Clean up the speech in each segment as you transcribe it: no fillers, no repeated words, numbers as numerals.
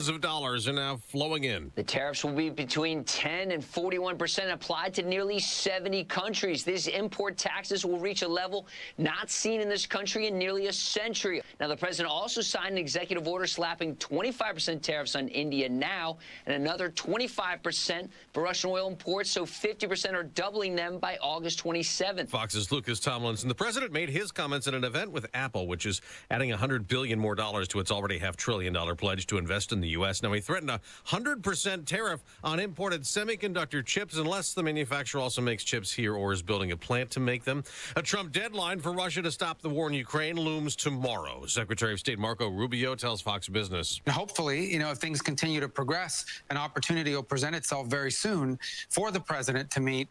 Of dollars are now flowing in. The tariffs will be between 10 and 41% applied to nearly 70 countries. These import taxes will reach a level not seen in this country in nearly a century. Now, the president also signed an executive order slapping 25% tariffs on India now and another 25% for Russian oil imports, so 50% are doubling them by August 27th. Fox's Lucas Tomlinson. The president made his comments at an event with Apple, which is adding $100 billion more to its already $500 billion pledge to invest in the U.S. Now, he threatened a 100% tariff on imported semiconductor chips unless the manufacturer also makes chips here or is building a plant to make them. A Trump deadline for Russia to stop the war in Ukraine looms tomorrow. Secretary of State Marco Rubio tells Fox Business. Hopefully, if things continue to progress, an opportunity will present itself very soon for the president to meet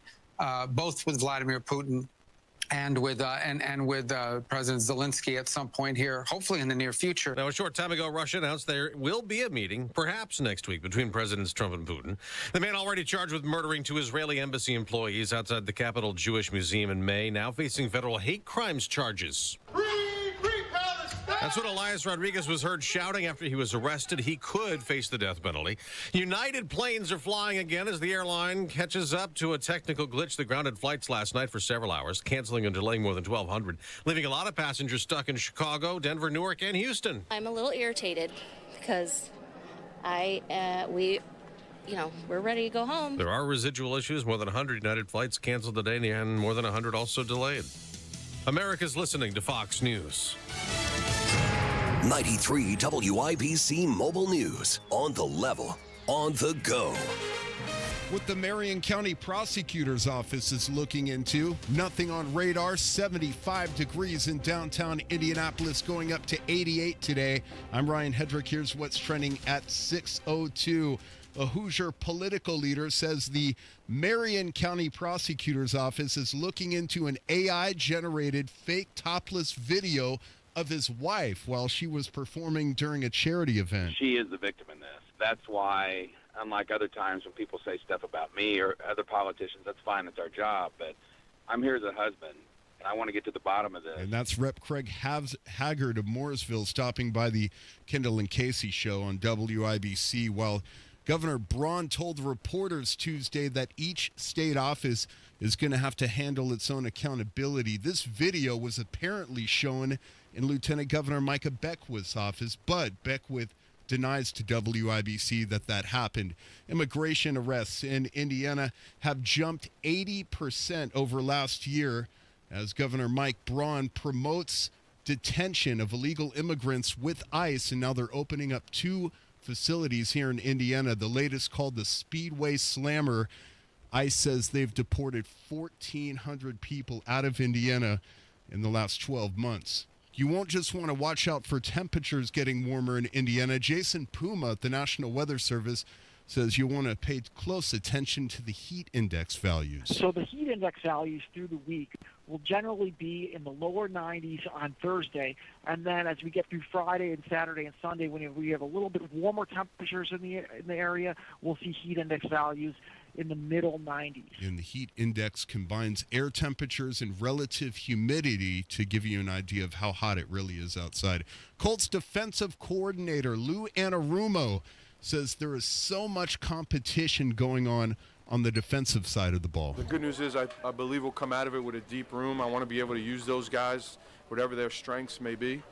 both with Vladimir Putin and with President Zelensky at some point here, hopefully in the near future. Now, a short time ago, Russia announced there will be a meeting, perhaps next week, between Presidents Trump and Putin. The man already charged with murdering two Israeli embassy employees outside the Capitol Jewish Museum in May, now facing federal hate crimes charges. That's what Elias Rodriguez was heard shouting after he was arrested. He could face the death penalty. United planes are flying again as the airline catches up to a technical glitch that grounded flights last night for several hours, canceling and delaying more than 1,200, leaving a lot of passengers stuck in Chicago, Denver, Newark, and Houston. I'm a little irritated because we're ready to go home. There are residual issues. More than 100 United flights canceled today, and more than 100 also delayed. America's listening to Fox News. 93 WIBC Mobile News. On the level, on the go. What the Marion County Prosecutor's Office is looking into. Nothing on radar. 75 degrees in downtown Indianapolis, going up to 88 today. I'm Ryan Hedrick. Here's what's trending at 6:02. A Hoosier political leader says the Marion County Prosecutor's Office is looking into an AI-generated fake topless video of his wife while she was performing during a charity event. She is the victim in this. That's why, unlike other times when people say stuff about me or other politicians, that's fine, it's our job, but I'm here as a husband, and I want to get to the bottom of this. And that's Rep. Craig Haggard of Mooresville stopping by the Kendall and Casey show on WIBC, while Governor Braun told reporters Tuesday that each state office is going to have to handle its own accountability. This video was apparently shown in Lieutenant Governor Micah Beckwith's office, but Beckwith denies to WIBC that happened. Immigration arrests in Indiana have jumped 80% over last year as Governor Mike Braun promotes detention of illegal immigrants with ICE, and now they're opening up two facilities here in Indiana. The latest, called the Speedway Slammer. ICE says they've deported 1,400 people out of Indiana in the last 12 months. You won't just want to watch out for temperatures getting warmer in Indiana. Jason Puma at the National Weather Service says you want to pay close attention to the heat index values. So the heat index values through the week will generally be in the lower 90s on Thursday, and then as we get through Friday and Saturday and Sunday, when we have a little bit warmer temperatures in the area, we'll see heat index values in the middle 90s. And the heat index combines air temperatures and relative humidity to give you an idea of how hot it really is outside. Colts defensive coordinator Lou Anarumo says there is so much competition going on the defensive side of the ball. The good news is I believe we'll come out of it with a deep room. I want to be able to use those guys, whatever their strengths may be,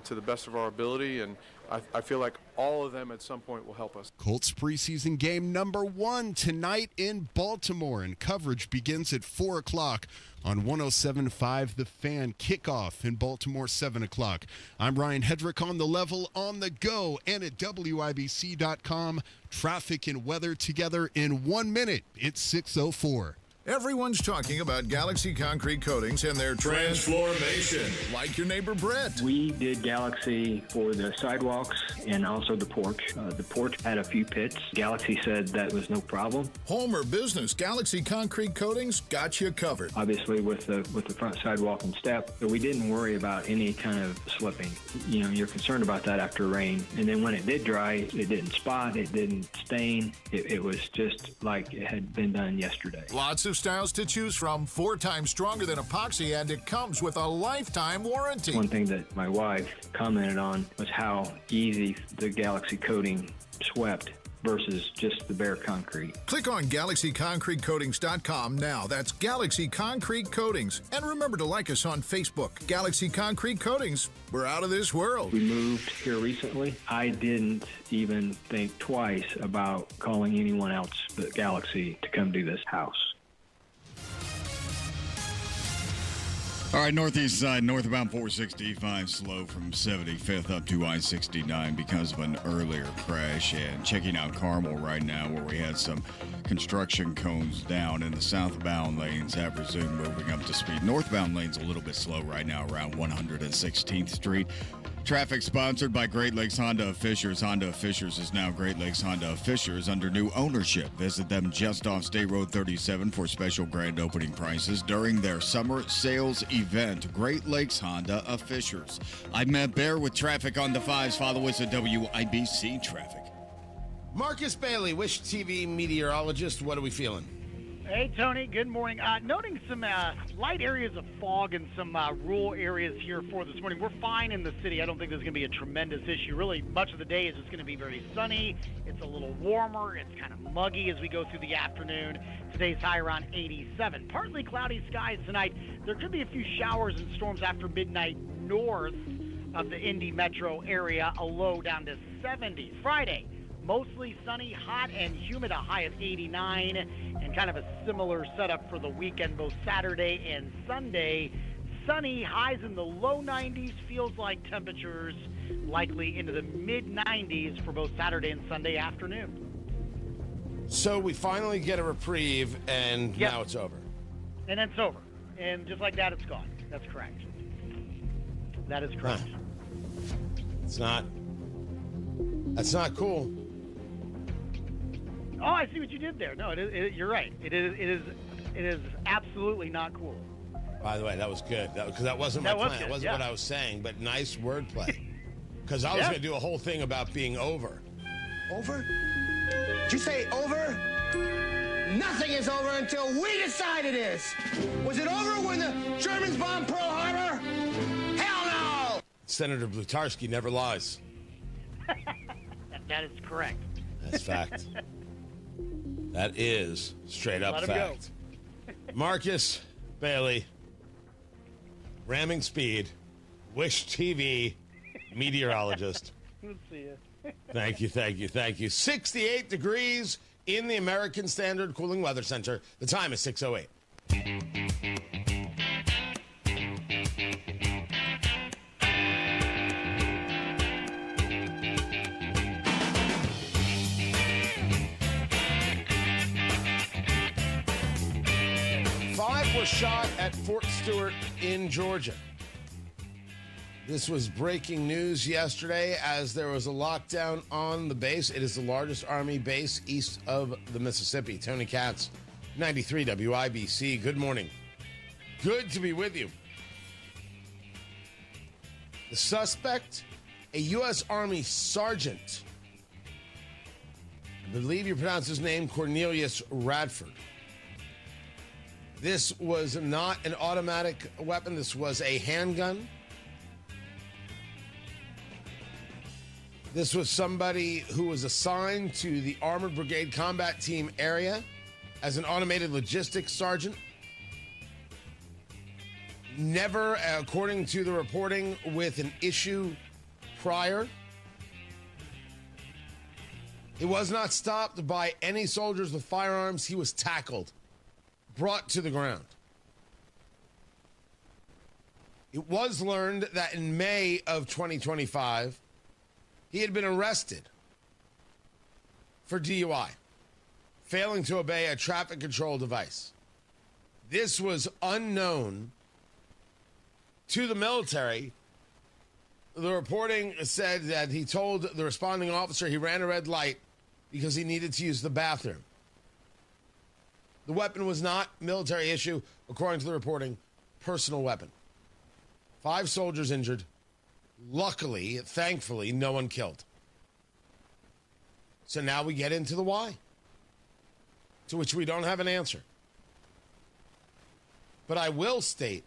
to the best of our ability, and I feel like all of them at some point will help us. Colts preseason game number 1 tonight in Baltimore, and coverage begins at 4 o'clock on 107.5 The Fan. Kickoff in Baltimore, 7 o'clock. I'm Ryan Hedrick, on the level, on the go, and at WIBC.com. Traffic and weather together in 1 minute. It's 6:04. Everyone's talking about Galaxy Concrete Coatings and their transformation, like your neighbor Brett. We did Galaxy for the sidewalks and also the porch. The porch had a few pits. Galaxy said that was no problem. Home or business, Galaxy Concrete Coatings got you covered. Obviously with the front sidewalk and step, but we didn't worry about any kind of slipping. You're concerned about that after rain. And then when it did dry, it didn't spot, it didn't stain. It was just like it had been done yesterday. Lots of styles to choose from, 4 times stronger than epoxy, and it comes with a lifetime warranty. One thing that my wife commented on was how easy the Galaxy coating swept versus just the bare concrete. Click on GalaxyConcreteCoatings.com now. That's Galaxy Concrete Coatings. And remember to like us on Facebook. Galaxy Concrete Coatings. We're out of this world. We moved here recently. I didn't even think twice about calling anyone else but Galaxy to come do this house. All right, northeast side, northbound 465, slow from 75th up to I-69 because of an earlier crash. And checking out Carmel right now, where we had some construction cones down in the southbound lanes have resumed moving up to speed. Northbound lanes a little bit slow right now around 116th Street. Traffic sponsored by Great Lakes Honda of Fishers. Honda of Fishers is now Great Lakes Honda of Fishers under new ownership. Visit them just off State Road 37 for special grand opening prices during their summer sales event. Great Lakes Honda of Fishers. I'm Matt Bear with traffic on the 5s. Follow us at WIBC Traffic. Marcus Bailey, Wish TV meteorologist. What are we feeling? Hey, Tony. Good morning. Noting some light areas of fog in some rural areas here for this morning. We're fine in the city. I don't think there's going to be a tremendous issue. Really, much of the day is just going to be very sunny. It's a little warmer. It's kind of muggy as we go through the afternoon. Today's high around 87. Partly cloudy skies tonight. There could be a few showers and storms after midnight north of the Indy metro area, a low down to 70. Friday, mostly sunny, hot and humid, a high of 89, and kind of a similar setup for the weekend, both Saturday and Sunday. Sunny, highs in the low 90s, feels like temperatures likely into the mid-90s for both Saturday and Sunday afternoon. So we finally get a reprieve, and now it's over. And then it's over. And just like that, it's gone. That's correct. That is correct. That's not cool. Oh, I see what you did there. No, you're right. It is absolutely not cool. By the way, that was good. Because that wasn't my plan. That wasn't what I was saying, but nice wordplay. Because I was going to do a whole thing about being over. Over? Did you say over? Nothing is over until we decide it is. Was it over when the Germans bombed Pearl Harbor? Hell no! Senator Blutarski never lies. That is correct. That's fact. That is straight up fact. Marcus Bailey, ramming speed, Wish TV meteorologist. Let's see you. Thank you. 68 degrees in the American Standard Cooling Weather Center. The time is 6:08. 5 were shot at Fort Stewart in Georgia. This was breaking news yesterday as there was a lockdown on the base. It is the largest Army base east of the Mississippi. Tony Katz, 93 WIBC. Good morning. Good to be with you. The suspect, a U.S. Army sergeant. I believe you pronounce his name Cornelius Radford. This was not an automatic weapon. This was a handgun. This was somebody who was assigned to the Armored Brigade Combat Team area as an automated logistics sergeant. Never, according to the reporting, with an issue prior. He was not stopped by any soldiers with firearms. He was tackled, brought to the ground. It was learned that in May of 2025, he had been arrested for DUI, failing to obey a traffic control device. This was unknown to the military. The reporting said that he told the responding officer he ran a red light because he needed to use the bathroom. The weapon was not military issue, according to the reporting, personal weapon. 5 soldiers injured. Luckily, thankfully, no one killed. So now we get into the why, to which we don't have an answer. But I will state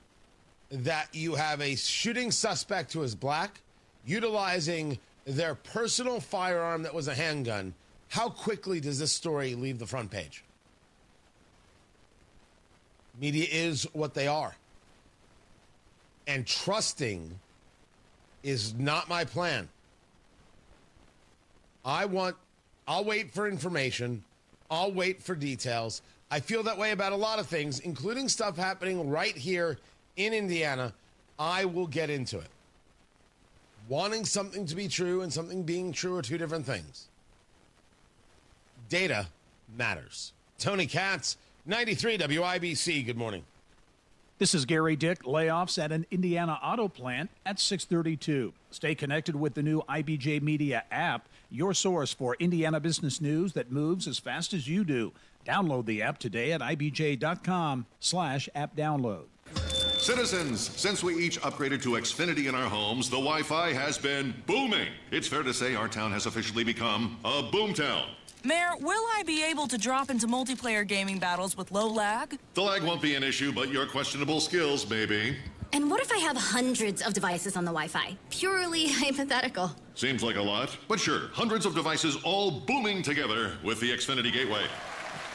that you have a shooting suspect who is black, utilizing their personal firearm that was a handgun, how quickly does this story leave the front page? Media is what they are. And trusting is not my plan. I'll wait for information. I'll wait for details. I feel that way about a lot of things, including stuff happening right here in Indiana. I will get into it. Wanting something to be true and something being true are two different things. Data matters. Tony Katz, 93 WIBC. Good morning. This is Gary Dick. Layoffs at an Indiana auto plant at 6:32. Stay connected with the new IBJ Media app, your source for Indiana business news that moves as fast as you do. Download the app today at ibj.com/app download. Citizens, since we each upgraded to Xfinity in our homes, the Wi-Fi has been booming. It's fair to say our town has officially become a boomtown. Mayor, will I be able to drop into multiplayer gaming battles with low lag? The lag won't be an issue, but your questionable skills may be. And what if I have hundreds of devices on the Wi-Fi? Purely hypothetical. Seems like a lot, but sure, hundreds of devices all booming together with the Xfinity Gateway.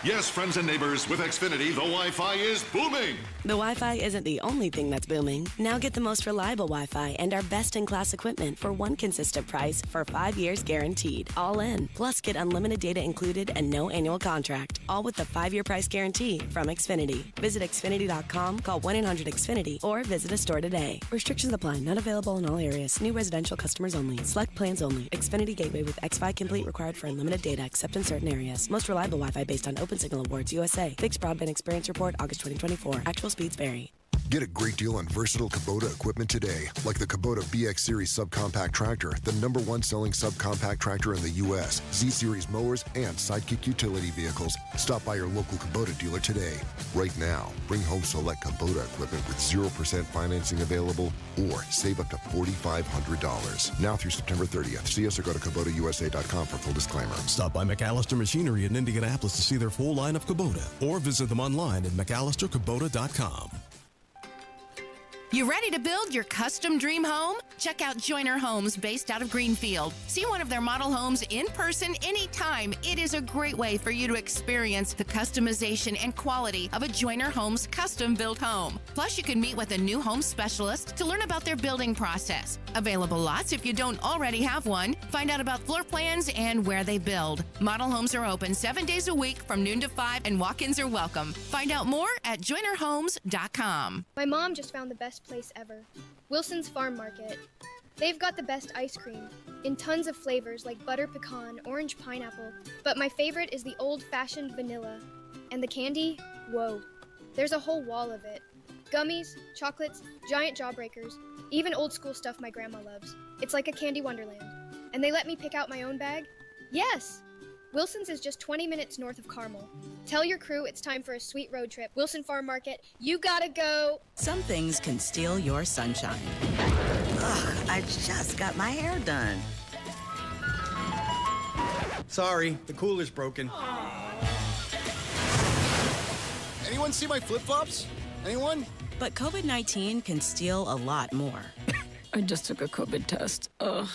Yes, friends and neighbors, with Xfinity, the Wi-Fi is booming. The Wi-Fi isn't the only thing that's booming. Now get the most reliable Wi-Fi and our best-in-class equipment for one consistent price for 5 years guaranteed. All in. Plus, get unlimited data included and no annual contract. All with the 5-year price guarantee from Xfinity. Visit Xfinity.com, call 1-800-XFINITY, or visit a store today. Restrictions apply. Not available in all areas. New residential customers only. Select plans only. Xfinity Gateway with X-Fi Complete required for unlimited data except in certain areas. Most reliable Wi-Fi based on Open Signal Awards USA. Fixed Broadband Experience Report, August 2024. Actual speeds vary. Get a great deal on versatile Kubota equipment today, like the Kubota BX Series subcompact tractor, the #1 selling subcompact tractor in the U.S., Z-Series mowers, and Sidekick utility vehicles. Stop by your local Kubota dealer today. Right now, bring home select Kubota equipment with 0% financing available or save up to $4,500. Now through September 30th. See us or go to KubotaUSA.com for full disclaimer. Stop by McAllister Machinery in Indianapolis to see their full line of Kubota or visit them online at McAllisterKubota.com. You ready to build your custom dream home? Check out Joyner Homes based out of Greenfield. See one of their model homes in person anytime. It is a great way for you to experience the customization and quality of a Joyner Homes custom built home. Plus, you can meet with a new home specialist to learn about their building process. Available lots if you don't already have one. Find out about floor plans and where they build. Model homes are open 7 days a week from noon to 5 and walk-ins are welcome. Find out more at JoynerHomes.com. My mom just found the best place ever, Wilson's Farm Market. They've got the best ice cream in tons of flavors like butter pecan, orange pineapple, but my favorite is the old-fashioned vanilla. And the candy, whoa, there's a whole wall of it. Gummies, chocolates, giant jawbreakers, even old school stuff my grandma loves. It's like a candy wonderland. And they let me pick out my own bag? Yes! Wilson's is just 20 minutes north of Carmel. Tell your crew it's time for a sweet road trip. Wilson Farm Market, you gotta go! Some things can steal your sunshine. Ugh, I just got my hair done. Sorry, the cooler's broken. Anyone see my flip-flops? Anyone? But COVID-19 can steal a lot more. I just took a COVID test. Ugh.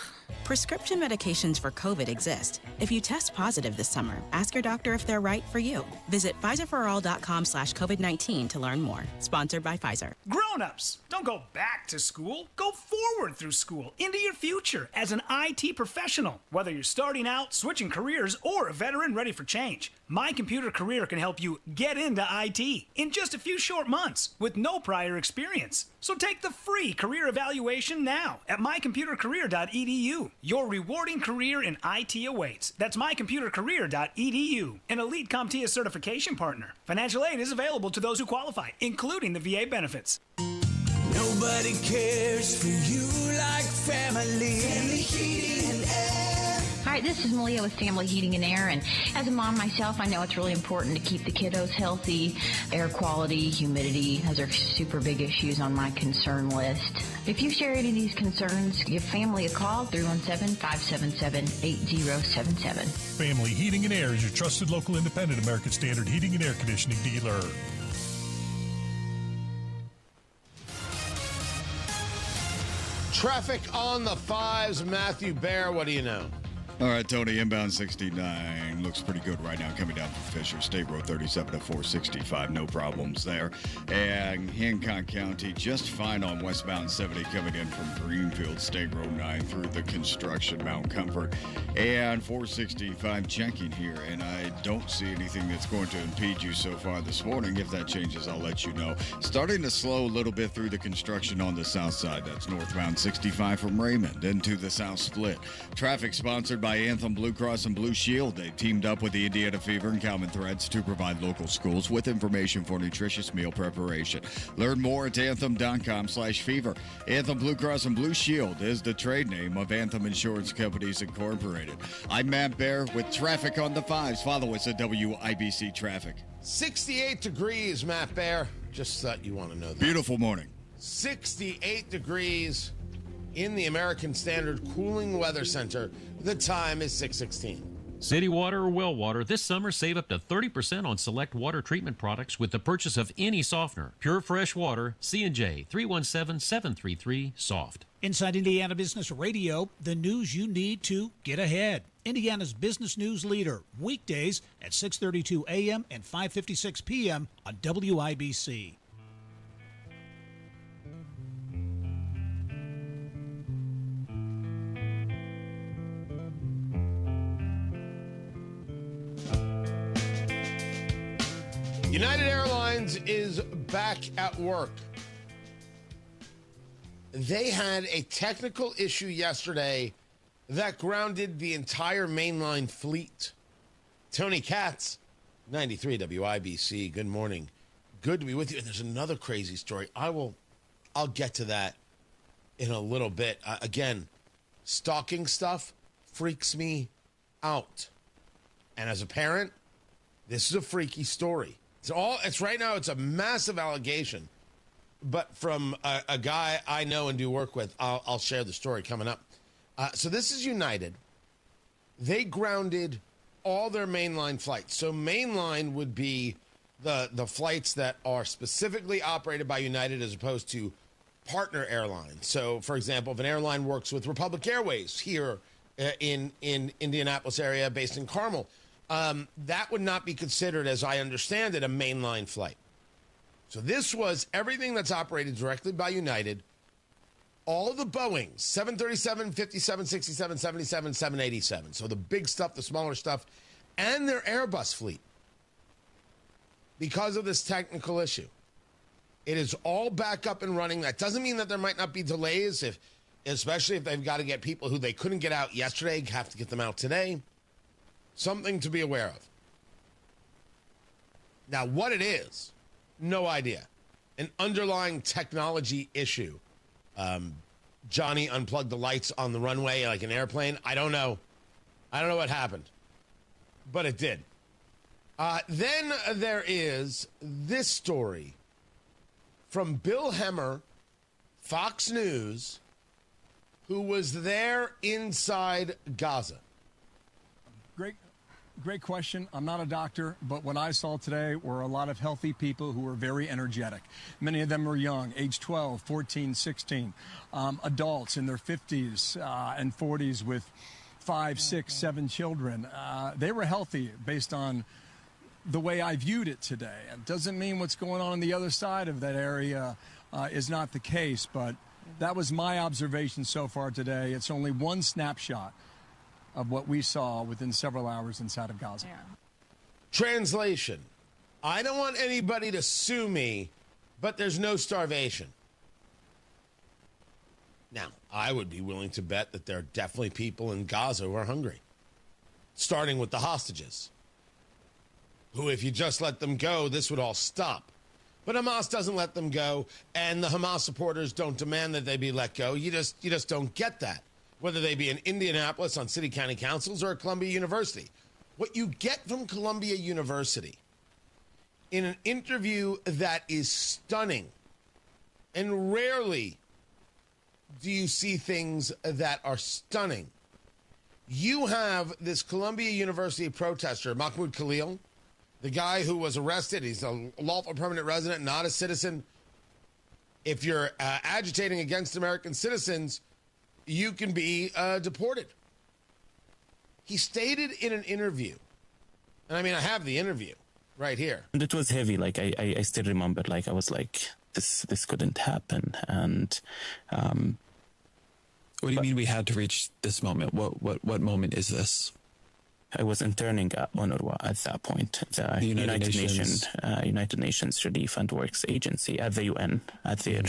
Prescription medications for COVID exist. If you test positive this summer, ask your doctor if they're right for you. Visit PfizerForAll.com/COVID-19 to learn more. Sponsored by Pfizer. Grown-ups, don't go back to school. Go forward through school into your future as an IT professional. Whether you're starting out, switching careers, or a veteran ready for change, My Computer Career can help you get into IT in just a few short months with no prior experience. So take the free career evaluation now at mycomputercareer.edu. Your rewarding career in IT awaits. That's mycomputercareer.edu. An elite CompTIA certification partner. Financial aid is available to those who qualify, including the VA benefits. Nobody cares for you like family. Family Heating and Air. Hi, this is Malia with Family Heating and Air, and as a mom myself, I know it's really important to keep the kiddos healthy. Air quality, humidity, those are super big issues on my concern list. If you share any of these concerns, give family a call, 317-577-8077. Family Heating and Air is your trusted local independent American Standard heating and air conditioning dealer. Traffic on the fives. Matthew Bear, what do you know? All right, Tony, inbound 69 looks pretty good right now coming down from Fisher. State Road 37 to 465, no problems there. And Hancock County just fine on westbound 70 coming in from Greenfield, State Road 9 through the construction, Mount Comfort. And 465 checking here, and I don't see anything that's going to impede you so far this morning. If that changes, I'll let you know. Starting to slow a little bit through the construction on the south side. That's northbound 65 from Raymond into the south split. Traffic sponsored by Anthem Blue Cross and Blue Shield. They've teamed up with the Indiana Fever and Common Threads to provide local schools with information for nutritious meal preparation. Learn more at anthem.com/fever. Anthem Blue Cross and Blue Shield is the trade name of Anthem Insurance Companies Incorporated. I'm Matt Bear with traffic on the fives. Follow us at WIBC Traffic. 68 degrees, Matt Bear. Just thought you want to know that. Beautiful morning. 68 degrees in the American Standard Cooling Weather Center. The time is 6:16. City Water or well water, this summer save up to 30% on select water treatment products with the purchase of any softener. Pure fresh water, C&J 317-733-SOFT. Inside Indiana Business Radio, the news you need to get ahead. Indiana's business news leader, weekdays at 6:32 a.m. and 5:56 p.m. on WIBC. United Airlines is back at work. They had a technical issue yesterday that grounded the entire mainline fleet. Tony Katz, 93 WIBC. Good morning. Good to be with you. And there's another crazy story. I'll get to that in a little bit. Again, stalking stuff freaks me out. And as a parent, this is a freaky story. It's right now, it's a massive allegation. But from a guy I know and do work with, I'll share the story coming up. So this is United. They grounded all their mainline flights. So mainline would be the flights that are specifically operated by United as opposed to partner airlines. So, for example, if an airline works with Republic Airways here in Indianapolis area based in Carmel, that would not be considered, as I understand it, a mainline flight. So this was everything that's operated directly by United, all the Boeings, 737, 57, 67, 77, 787. So the big stuff, the smaller stuff, and their Airbus fleet. Because of this technical issue, it is all back up and running. That doesn't mean that there might not be delays, especially if they've got to get people who they couldn't get out yesterday, have to get them out today. Something to be aware of. Now, what it is, no idea. An underlying technology issue. Johnny unplugged the lights on the runway like an airplane. I don't know. I don't know what happened. But it did. Then there is this story from Bill Hemmer, Fox News, who was there inside Gaza. Great question. I'm not a doctor, but what I saw today were a lot of healthy people who were very energetic. Many of them were young, age 12, 14, 16, adults in their 50s and 40s with 5, 6, 7 children. They were healthy based on the way I viewed it today. It doesn't mean what's going on the other side of that area is not the case, but that was my observation so far today. It's only one snapshot of what we saw within several hours inside of Gaza. Yeah. Translation. I don't want anybody to sue me, but there's no starvation. Now, I would be willing to bet that there are definitely people in Gaza who are hungry, starting with the hostages, who, if you just let them go, this would all stop. But Hamas doesn't let them go, and the Hamas supporters don't demand that they be let go. You just don't get that, whether they be in Indianapolis on city county councils or at Columbia University. What you get from Columbia University in an interview that is stunning, and rarely do you see things that are stunning. You have this Columbia University protester, Mahmoud Khalil, the guy who was arrested. He's a lawful permanent resident, not a citizen. If you're agitating against American citizens, you can be deported. He stated in an interview, and I mean, I have the interview right here. And it was heavy. Like I still remember, like I was like, this couldn't happen. And what do you mean we had to reach this moment? What moment is this? I was interning at UNRWA at that point, the United Nations Relief and Works Agency at the UN, at their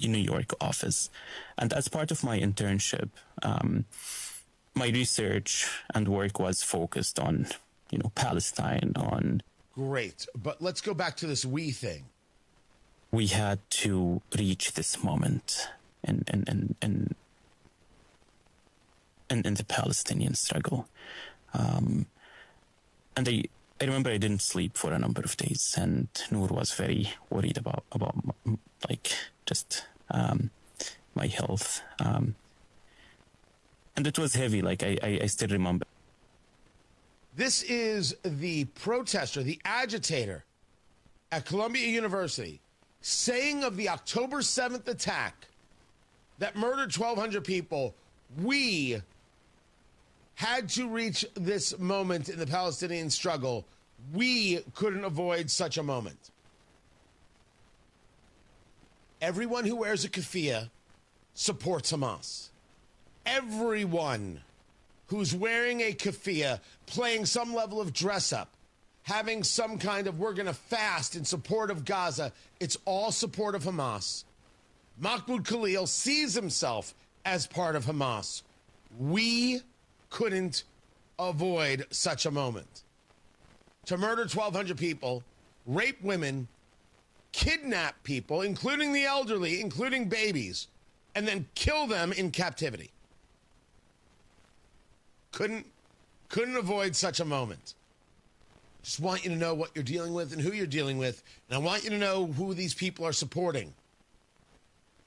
New York office. And as part of my internship, my research and work was focused on, Palestine, on... Great. But let's go back to this we thing. We had to reach this moment in the Palestinian struggle. And I remember I didn't sleep for a number of days, and Noor was very worried about my health. And it was heavy, like I still remember. This is the protester, the agitator at Columbia University, saying of the October 7th attack that murdered 1,200 people, we had to reach this moment in the Palestinian struggle. We couldn't avoid such a moment. Everyone who wears a keffiyeh supports Hamas. Everyone who's wearing a keffiyeh, playing some level of dress up, having some kind of we're going to fast in support of Gaza, it's all support of Hamas. Mahmoud Khalil sees himself as part of Hamas. We couldn't avoid such a moment. To murder 1,200 people, rape women, kidnap people, including the elderly, including babies, and then kill them in captivity. Couldn't avoid such a moment. Just want you to know what you're dealing with and who you're dealing with, and I want you to know who these people are supporting.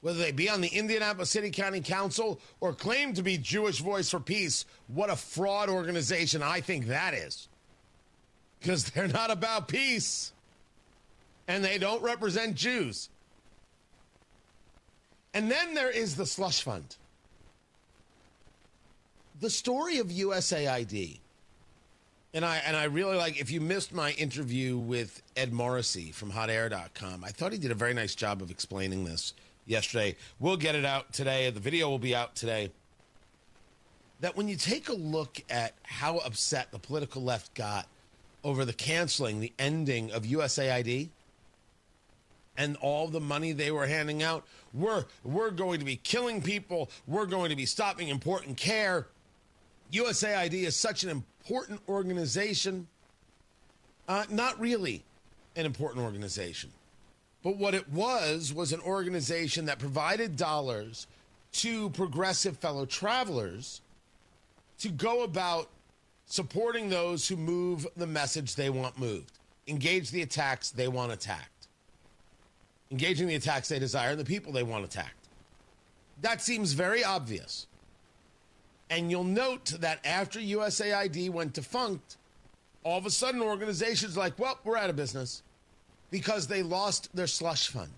Whether they be on the Indianapolis City County Council or claim to be Jewish Voice for Peace, what a fraud organization I think that is. Because they're not about peace. And they don't represent Jews. And then there is the slush fund. The story of USAID. And I really like, if you missed my interview with Ed Morrissey from hotair.com, I thought he did a very nice job of explaining this yesterday. We'll get it out today. The video will be out today. That when you take a look at how upset the political left got over the canceling, the ending of USAID and all the money they were handing out, we're going to be killing people. We're going to be stopping important care. USAID is such an important organization. Not really an important organization. But what it was an organization that provided dollars to progressive fellow travelers to go about supporting those who move the message they want moved, engage the attacks they want attacked, engaging the attacks they desire and the people they want attacked. That seems very obvious. And you'll note that after USAID went defunct, all of a sudden organizations are like, well, we're out of business. Because they lost their slush fund.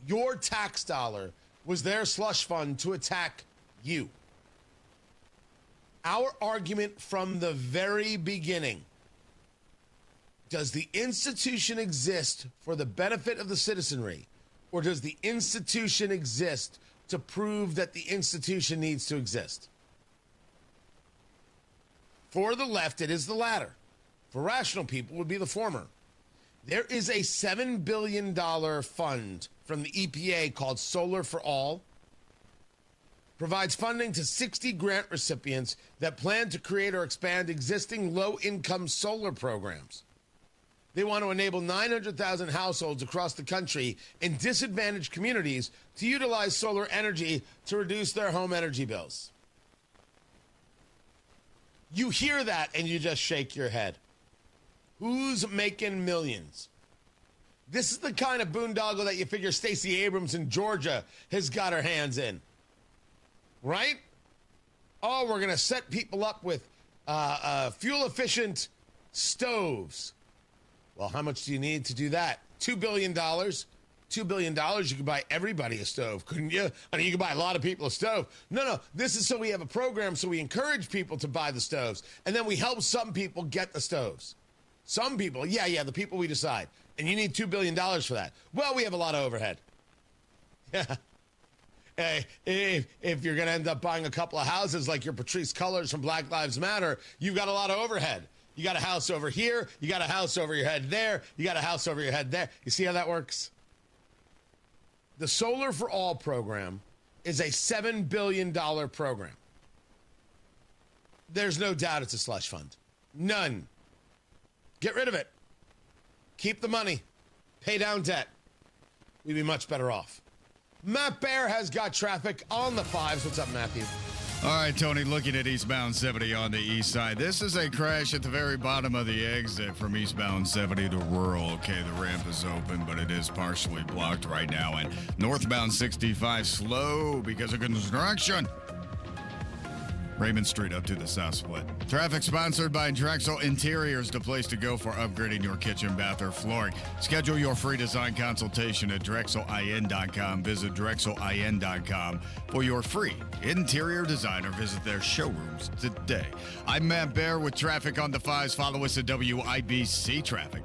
Your tax dollar was their slush fund to attack you. Our argument from the very beginning, does the institution exist for the benefit of the citizenry, or does the institution exist to prove that the institution needs to exist? For the left, it is the latter. For rational people, it would be the former. There is a $7 billion fund from the EPA called Solar for All. Provides funding to 60 grant recipients that plan to create or expand existing low-income solar programs. They want to enable 900,000 households across the country in disadvantaged communities to utilize solar energy to reduce their home energy bills. You hear that and you just shake your head. Who's making millions? This is the kind of boondoggle that you figure Stacey Abrams in Georgia has got her hands in. Right? Oh, we're going to set people up with fuel-efficient stoves. Well, how much do you need to do that? $2 billion. $2 $2 billion, you could buy everybody a stove, couldn't you? I mean, you could buy a lot of people a stove. No. This is so we have a program so we encourage people to buy the stoves. And then we help some people get the stoves. Some people, the people we decide. And you need $2 billion for that. Well, we have a lot of overhead. Yeah. If you're going to end up buying a couple of houses like your Patrice Cullors from Black Lives Matter, you've got a lot of overhead. You got a house over here. You got a house over your head there. You got a house over your head there. You see how that works? The Solar for All program is a $7 billion program. There's no doubt it's a slush fund. None. Get rid of it. Keep the money. Pay down debt. We'd be much better off. Matt Bear has got traffic on the 5s. What's up, Matthew? All right, Tony, looking at eastbound 70 on the east side. This is a crash at the very bottom of the exit from eastbound 70 to rural. Okay, the ramp is open, but it is partially blocked right now. And northbound 65 slow because of construction. Raymond Street up to the south split. Traffic sponsored by Drexel Interiors, the place to go for upgrading your kitchen, bath, or flooring. Schedule your free design consultation at DrexelIN.com. Visit DrexelIN.com for your free interior design or visit their showrooms today. I'm Matt Bear with traffic on the 5s. Follow us at WIBC Traffic.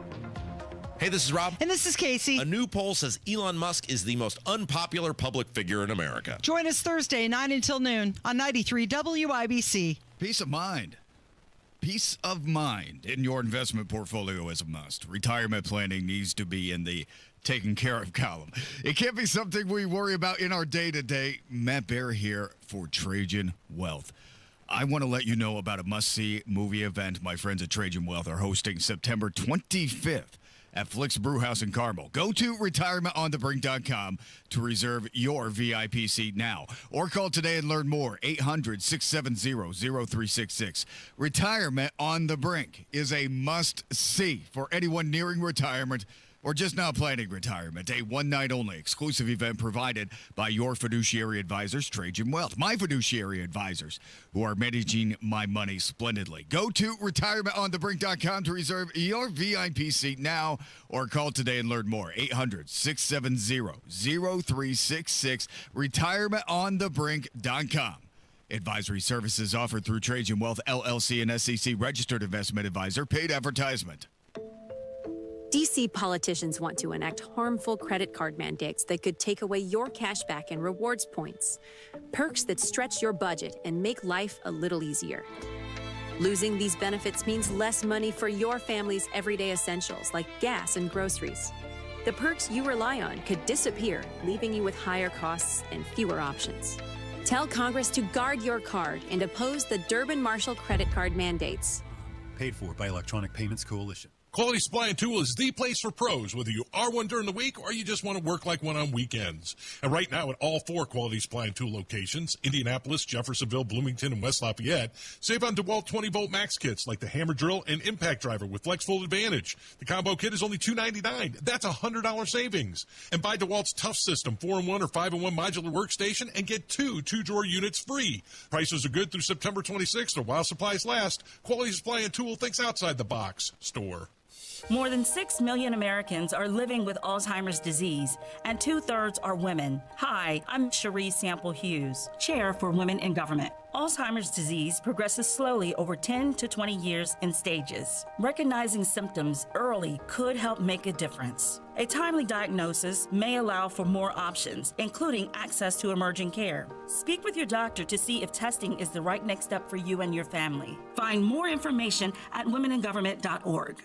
Hey, this is Rob. And this is Casey. A new poll says Elon Musk is the most unpopular public figure in America. Join us Thursday, 9 until noon on 93 WIBC. Peace of mind. Peace of mind in your investment portfolio is a must. Retirement planning needs to be in the taken care of column. It can't be something we worry about in our day-to-day. Matt Bear here for Trajan Wealth. I want to let you know about a must-see movie event my friends at Trajan Wealth are hosting September 25th. At Flick's Brewhouse in Carmel. Go to retirementonthebrink.com to reserve your VIP seat now. Or call today and learn more. 800-670-0366. Retirement on the Brink is a must-see for anyone nearing retirement or just now planning retirement. A one-night-only exclusive event provided by your fiduciary advisors, Trajan Wealth. My fiduciary advisors, who are managing my money splendidly. Go to retirementonthebrink.com to reserve your VIP seat now or call today and learn more. 800-670-0366. retirementonthebrink.com. Advisory services offered through Trajan Wealth, LLC, and SEC registered investment advisor. Paid advertisement. DC politicians want to enact harmful credit card mandates that could take away your cash back and rewards points. Perks that stretch your budget and make life a little easier. Losing these benefits means less money for your family's everyday essentials like gas and groceries. The perks you rely on could disappear, leaving you with higher costs and fewer options. Tell Congress to guard your card and oppose the Durbin-Marshall credit card mandates. Paid for by Electronic Payments Coalition. Quality Supply and Tool is the place for pros, whether you are one during the week or you just want to work like one on weekends. And right now at all 4 Quality Supply and Tool locations, Indianapolis, Jeffersonville, Bloomington, and West Lafayette, save on DeWalt 20-volt max kits like the Hammer Drill and Impact Driver with FlexFold Advantage. The combo kit is only $299. That's a $100 savings. And buy DeWalt's Tough System 4-in-1 or 5-in-1 modular workstation and get 2 2-drawer units free. Prices are good through September 26th or while supplies last. Quality Supply and Tool thinks outside the box. Store. More than 6 million Americans are living with Alzheimer's disease, and 2/3 are women. Hi, I'm Cherise Sample Hughes, Chair for Women in Government. Alzheimer's disease progresses slowly over 10 to 20 years in stages. Recognizing symptoms early could help make a difference. A timely diagnosis may allow for more options, including access to emerging care. Speak with your doctor to see if testing is the right next step for you and your family. Find more information at womeningovernment.org.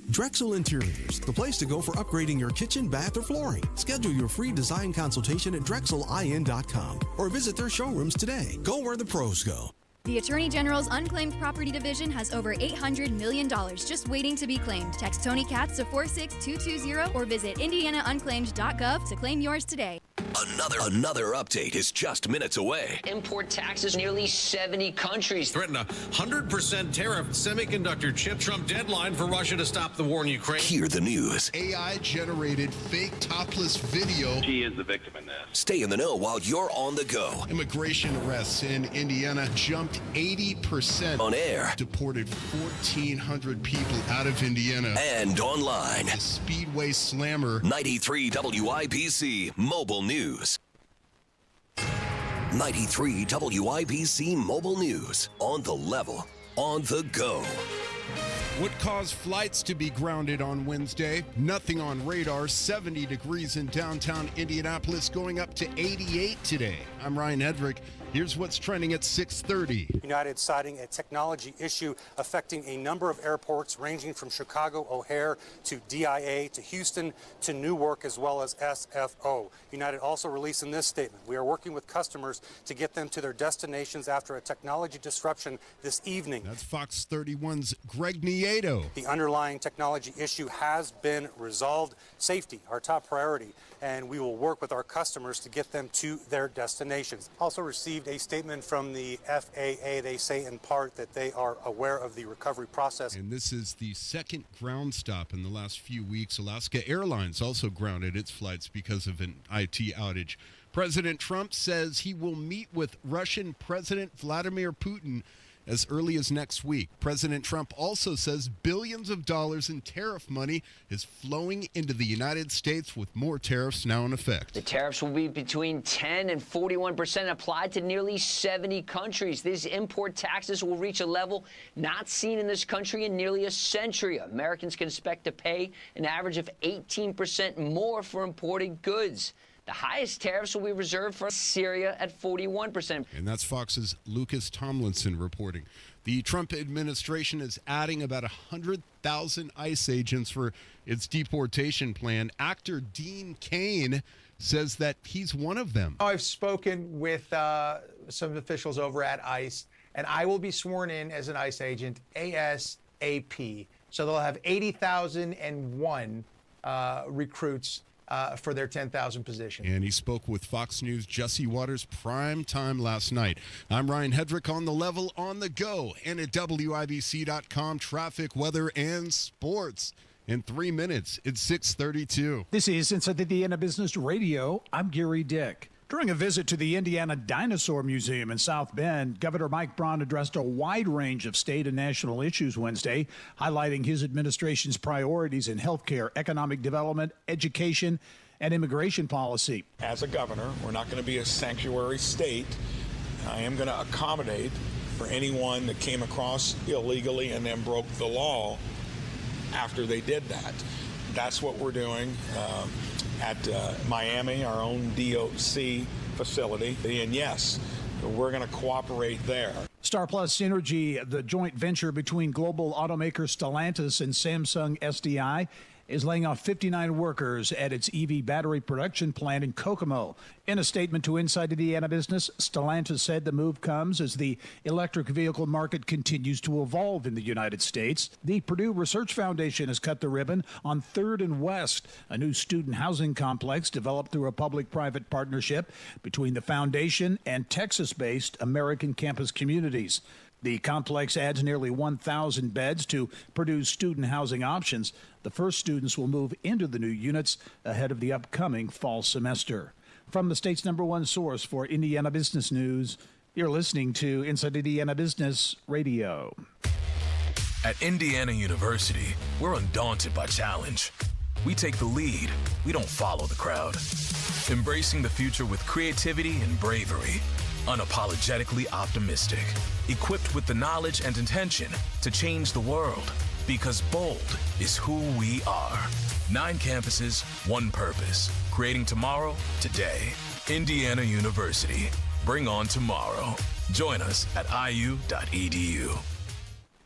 Drexel Interiors, the place to go for upgrading your kitchen, bath, or flooring. Schedule your free design consultation at DrexelIN.com or visit their showrooms today. Go where the pros go. The Attorney General's Unclaimed Property Division has over $800 million just waiting to be claimed. Text Tony Katz to 46220 or visit IndianaUnclaimed.gov to claim yours today. Another update is just minutes away. Import taxes nearly 70 countries. Threaten a 100% tariff semiconductor chip. Trump deadline for Russia to stop the war in Ukraine. Hear the news. AI-generated fake topless video. She is the victim in that. Stay in the know while you're on the go. Immigration arrests in Indiana jumped 80%. On air. Deported 1,400 people out of Indiana. And online. The Speedway Slammer. 93 WIBC Mobile News. 93 WIBC Mobile News. On the level. On the go. What caused flights to be grounded on Wednesday? Nothing on radar. 70 degrees in downtown Indianapolis, going up to 88 today. I'm Ryan Hedrick. Here's what's trending at 6:30. United citing a technology issue affecting a number of airports ranging from Chicago O'Hare to DIA to Houston to Newark as well as SFO. United also releasing this statement. We are working with customers to get them to their destinations after a technology disruption this evening. That's Fox 31's Greg Nieto. The underlying technology issue has been resolved. Safety, our top priority, and we will work with our customers to get them to their destinations. Also received a statement from the FAA. They say in part that they are aware of the recovery process. And this is the second ground stop in the last few weeks. Alaska Airlines also grounded its flights because of an IT outage. President Trump says he will meet with Russian President Vladimir Putin as early as next week. President Trump also says billions of dollars in tariff money is flowing into the United States with more tariffs now in effect. The tariffs will be between 10 and 41% applied to nearly 70 countries. These import taxes will reach a level not seen in this country in nearly a century. Americans can expect to pay an average of 18% more for imported goods. The highest tariffs will be reserved for Syria at 41%. And that's Fox's Lucas Tomlinson reporting. The Trump administration is adding about 100,000 ICE agents for its deportation plan. Actor Dean Cain says that he's one of them. I've spoken with some officials over at ICE, and I will be sworn in as an ICE agent ASAP. So they'll have 80,001 recruits for their 10,000 position. And he spoke with Fox News' Jesse Waters prime time last night. I'm Ryan Hedrick on the level, on the go, and at WIBC.com, traffic, weather, and sports. In 3 minutes, it's 6:32. This is Inside the Indiana Business Radio. I'm Gary Dick. During a visit to the Indiana Dinosaur Museum in South Bend, Governor Mike Braun addressed a wide range of state and national issues Wednesday, highlighting his administration's priorities in healthcare, economic development, education, and immigration policy. As a governor, we're not going to be a sanctuary state. I am going to accommodate for anyone that came across illegally and then broke the law after they did that. That's what we're doing at Miami, our own DOC facility. And yes, we're going to cooperate there. Star Plus Synergy, the joint venture between global automaker Stellantis and Samsung SDI, is laying off 59 workers at its EV battery production plant in Kokomo. In a statement to Inside Indiana Business, Stellantis said the move comes as the electric vehicle market continues to evolve in the United States. The Purdue Research Foundation has cut the ribbon on 3rd and West, a new student housing complex developed through a public-private partnership between the foundation and Texas-based American Campus Communities. The complex adds nearly 1,000 beds to Purdue's student housing options. The first students will move into the new units ahead of the upcoming fall semester. From the state's #1 source for Indiana business news, you're listening to Inside Indiana Business Radio. At Indiana University, we're undaunted by challenge. We take the lead. We don't follow the crowd. Embracing the future with creativity and bravery. Unapologetically optimistic, equipped with the knowledge and intention to change the world, because bold is who we are. 9 campuses, 1 purpose, creating tomorrow, today. Indiana University, bring on tomorrow. Join us at iu.edu.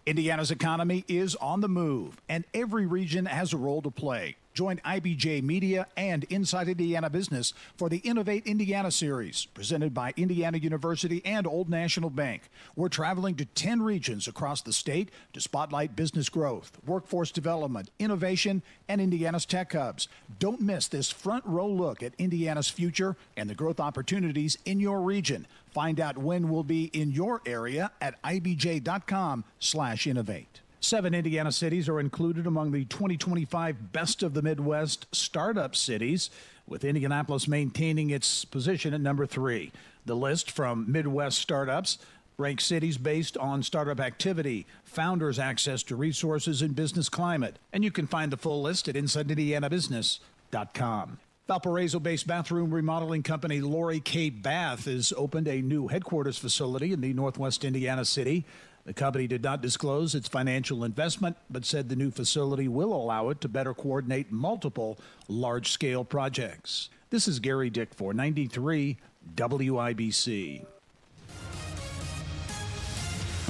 Indiana's economy is on the move, and every region has a role to play. Join IBJ Media and Inside Indiana Business for the Innovate Indiana series, presented by Indiana University and Old National Bank. We're traveling to 10 regions across the state to spotlight business growth, workforce development, innovation, and Indiana's tech hubs. Don't miss this front row look at Indiana's future and the growth opportunities in your region. Find out when we'll be in your area at ibj.com/innovate. 7 Indiana cities are included among the 2025 Best of the Midwest Startup Cities, with Indianapolis maintaining its position at number 3. The list from Midwest Startups ranks cities based on startup activity, founders' access to resources, and business climate. And you can find the full list at InsideIndianaBusiness.com. Valparaiso-based bathroom remodeling company Lori K. Bath has opened a new headquarters facility in the northwest Indiana city. The company did not disclose its financial investment, but said the new facility will allow it to better coordinate multiple large-scale projects. This is Gary Dick for 93 WIBC.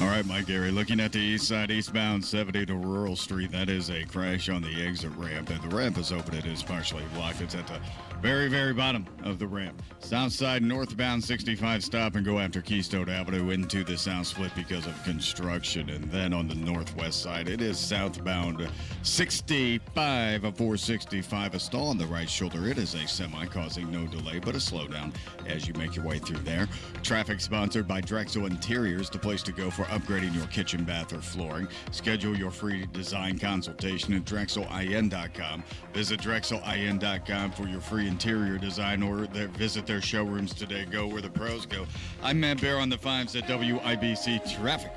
All right, Mike Gary, looking at the east side, eastbound 70 to Rural Street, that is a crash on the exit ramp, and the ramp is open. It is partially blocked. It's at the very, very bottom of the ramp. South side, northbound 65, stop and go after Keystone Avenue into the south split because of construction. And then on the northwest side, it is southbound 65 of 465, a stall on the right shoulder. It is a semi causing no delay, but a slowdown as you make your way through there. Traffic sponsored by Drexel Interiors, the place to go for upgrading your kitchen, bath, or flooring. Schedule your free design consultation at DrexelIN.com. Visit DrexelIN.com for your free interior design, or visit their showrooms today. Go where the pros go. I'm Matt Bear on the 5s at WIBC Traffic.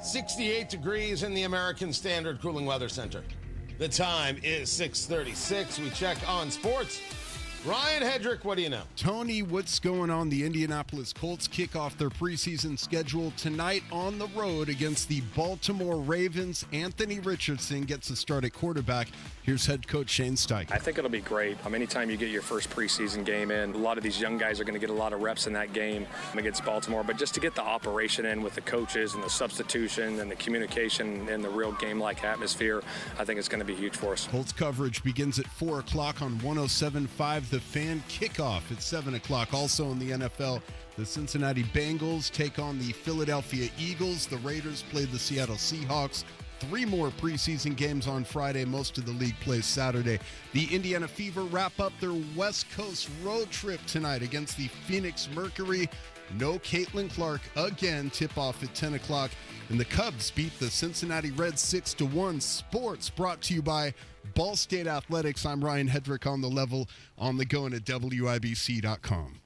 68 degrees in the American Standard Cooling Weather Center. The time is 6:36. We check on sports. Ryan Hedrick, what do you know? Tony, what's going on? The Indianapolis Colts kick off their preseason schedule tonight on the road against the Baltimore Ravens. Anthony Richardson gets a start at quarterback. Here's head coach Shane Steichen. I think it'll be great. Anytime you get your first preseason game in, a lot of these young guys are going to get a lot of reps in that game against Baltimore. But just to get the operation in with the coaches and the substitution and the communication and the real game-like atmosphere, I think it's going to be huge for us. Colts coverage begins at 4 o'clock on 107.5 The Fan. Kickoff at 7 o'clock. Also in the NFL, the Cincinnati Bengals take on the Philadelphia Eagles. The Raiders play the Seattle Seahawks. 3 more preseason games on Friday. Most of the league plays Saturday. The Indiana Fever wrap up their West Coast road trip tonight against the Phoenix Mercury. No Caitlin Clark again. Tip-off at 10 o'clock. And the Cubs beat the Cincinnati Reds 6-1. Sports brought to you by Ball State Athletics. I'm Ryan Hedrick on the level, on the go and at WIBC.com.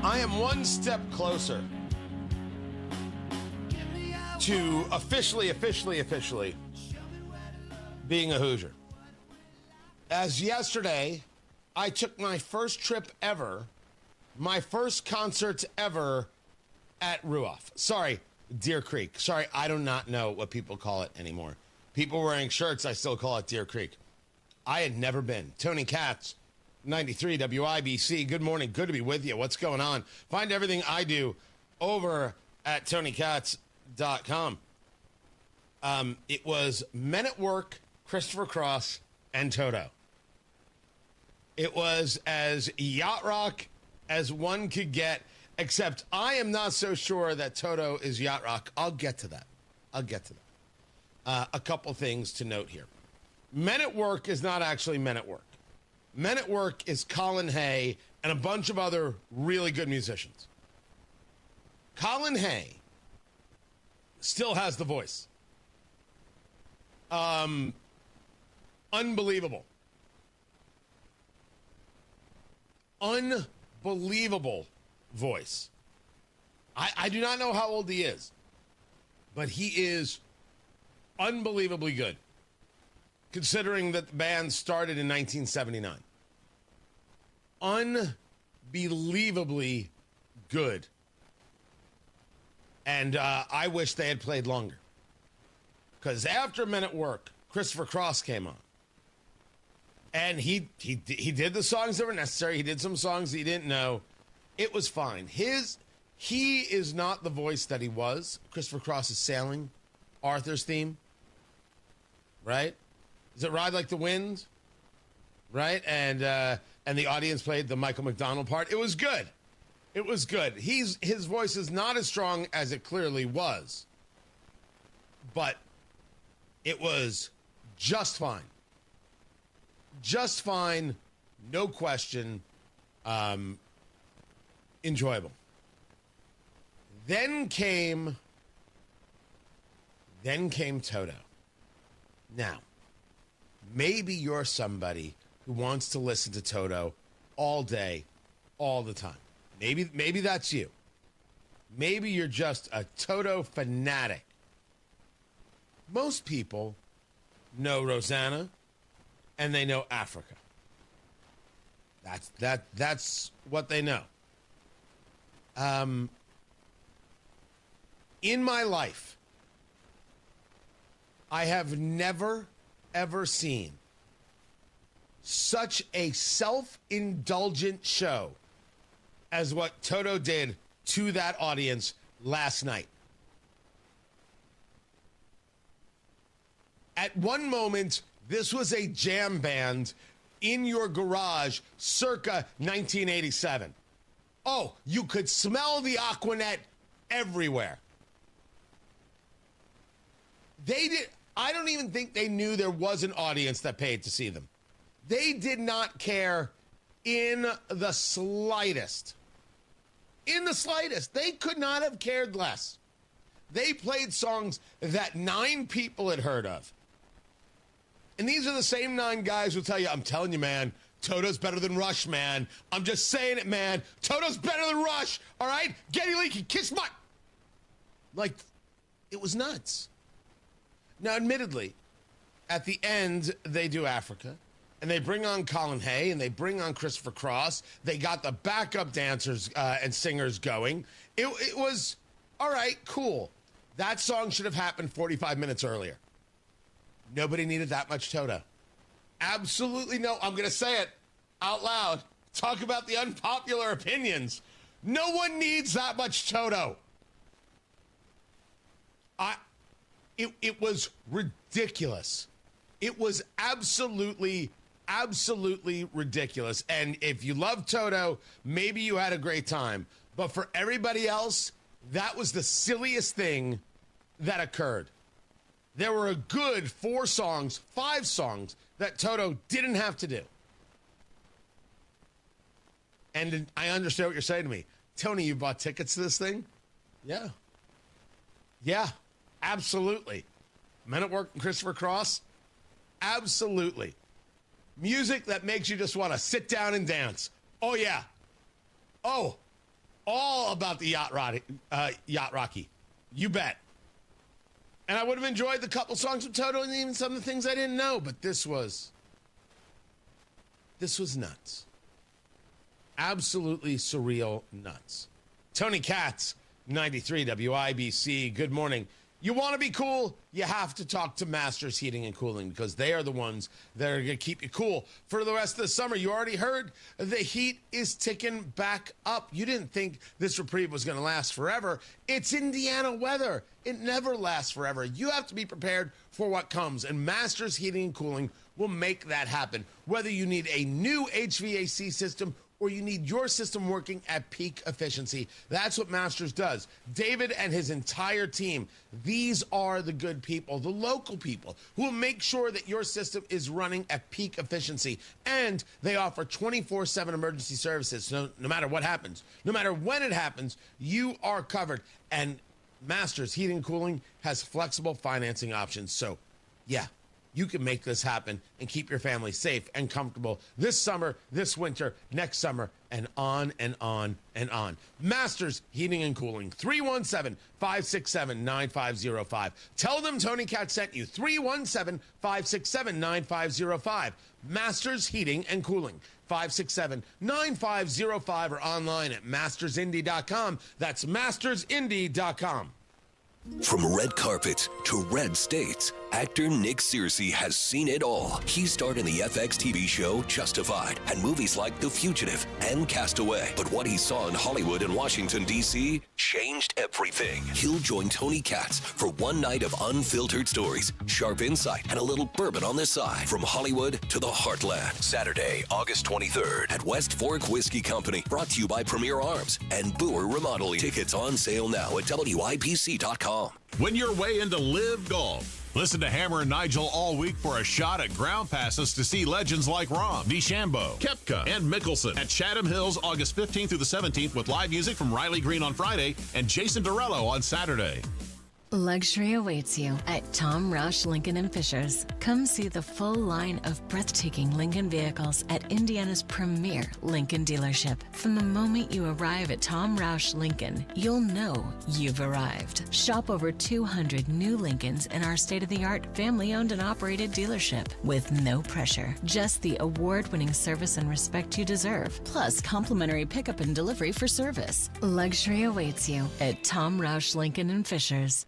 I am one step closer to officially being a Hoosier. As yesterday, I took my first trip ever, my first concerts ever at Deer Creek. Sorry, I do not know what people call it anymore. People wearing shirts, I still call it Deer Creek. I had never been. Tony Katz, 93 WIBC. Good morning. Good to be with you. What's going on? Find everything I do over at TonyKatz.com. It was Men at Work, Christopher Cross, and Toto. It was as yacht rock as one could get, except I am not so sure that Toto is yacht rock. I'll get to that. A couple things to note here. Men at Work is not actually Men at Work. Men at Work is Colin Hay and a bunch of other really good musicians. Colin Hay still has the voice. Unbelievable. Unbelievable voice. I do not know how old he is, but he is unbelievably good, considering that the band started in 1979. Unbelievably good. And I wish they had played longer. Because after Men at Work, Christopher Cross came on. And he did the songs that were necessary. He did some songs he didn't know. It was fine. His he is not the voice that he was. Christopher Cross is Sailing, Arthur's theme, right? Is it Ride Like the Wind? Right? And the audience played the Michael McDonald part. It was good. It was good. His voice is not as strong as it clearly was, but it was just fine. Just fine, no question, enjoyable. Then came Toto. Now, maybe you're somebody who wants to listen to Toto all day, all the time. Maybe that's you. Maybe you're just a Toto fanatic. Most people know Rosanna and they know Africa. That's what they know. In my life, I have never, ever seen such a self-indulgent show as what Toto did to that audience last night. At one moment, this was a jam band in your garage circa 1987. Oh, you could smell the Aquanet everywhere. I don't even think they knew there was an audience that paid to see them. They did not care in the slightest. In the slightest. They could not have cared less. They played songs that 9 people had heard of. And these are the same 9 guys who tell you, I'm telling you, man, Toto's better than Rush, man. I'm just saying it, man. Toto's better than Rush, all right? Geddy Lee can kiss my... Like, it was nuts. Now, admittedly, at the end, they do Africa. And they bring on Colin Hay, and they bring on Christopher Cross. They got the backup dancers and singers going. It was, all right, cool. That song should have happened 45 minutes earlier. Nobody needed that much Toto. Absolutely no. I'm going to say it out loud. Talk about the unpopular opinions. No one needs that much Toto. It was ridiculous. It was absolutely ridiculous. And if you love Toto, maybe you had a great time. But for everybody else, that was the silliest thing that occurred. There were a good 5 songs that Toto didn't have to do. And I understand what you're saying to me. Tony, you bought tickets to this thing? Yeah. Yeah, absolutely. Men at Work and Christopher Cross? Absolutely. Music that makes you just want to sit down and dance. Oh, yeah. Oh, all about the Yacht Rocky. You bet. And I would have enjoyed the couple songs with Toto and even some of the things I didn't know, but this was nuts. Absolutely surreal nuts. Tony Katz, 93 WIBC. Good morning. You want to be cool? You have to talk to Masters Heating and Cooling because they are the ones that are going to keep you cool for the rest of the summer. You already heard the heat is ticking back up. You didn't think this reprieve was going to last forever. It's Indiana weather. It never lasts forever. You have to be prepared for what comes, and Masters Heating and Cooling will make that happen. Whether you need a new HVAC system or you need your system working at peak efficiency. That's what Masters does. David and his entire team, these are the good people, the local people, who will make sure that your system is running at peak efficiency. And they offer 24/7 emergency services. So no matter what happens, no matter when it happens, you are covered. And Masters Heating and Cooling has flexible financing options. So, yeah. You can make this happen and keep your family safe and comfortable this summer, this winter, next summer, and on and on and on. Masters Heating and Cooling, 317-567-9505. Tell them Tony Katz sent you, 317-567-9505. Masters Heating and Cooling, 567-9505, or online at mastersindy.com. That's mastersindy.com. From red carpets to red states, Actor Nick Searcy has seen it all. He starred in the FX TV show Justified and movies like The Fugitive and Castaway. But what he saw in Hollywood and Washington, D.C. changed everything. He'll join Tony Katz for one night of unfiltered stories, sharp insight, and a little bourbon on the side. From Hollywood to the heartland. Saturday, August 23rd at West Fork Whiskey Company. Brought to you by Premier Arms and Boer Remodeling. Tickets on sale now at WIPC.com. When you're way into Live Golf, listen to Hammer and Nigel all week for a shot at ground passes to see legends like Rahm, DeChambeau, Koepka, and Mickelson at Chatham Hills August 15th through the 17th with live music from Riley Green on Friday and Jason Derulo on Saturday. Luxury awaits you at Tom Roush Lincoln and Fishers. Come see the full line of breathtaking Lincoln vehicles at Indiana's premier Lincoln dealership. From the moment you arrive at Tom Roush Lincoln, you'll know you've arrived. Shop over 200 new Lincolns in our state-of-the-art family-owned and operated dealership with no pressure. Just the award-winning service and respect you deserve, plus complimentary pickup and delivery for service. Luxury awaits you at Tom Roush Lincoln and Fishers.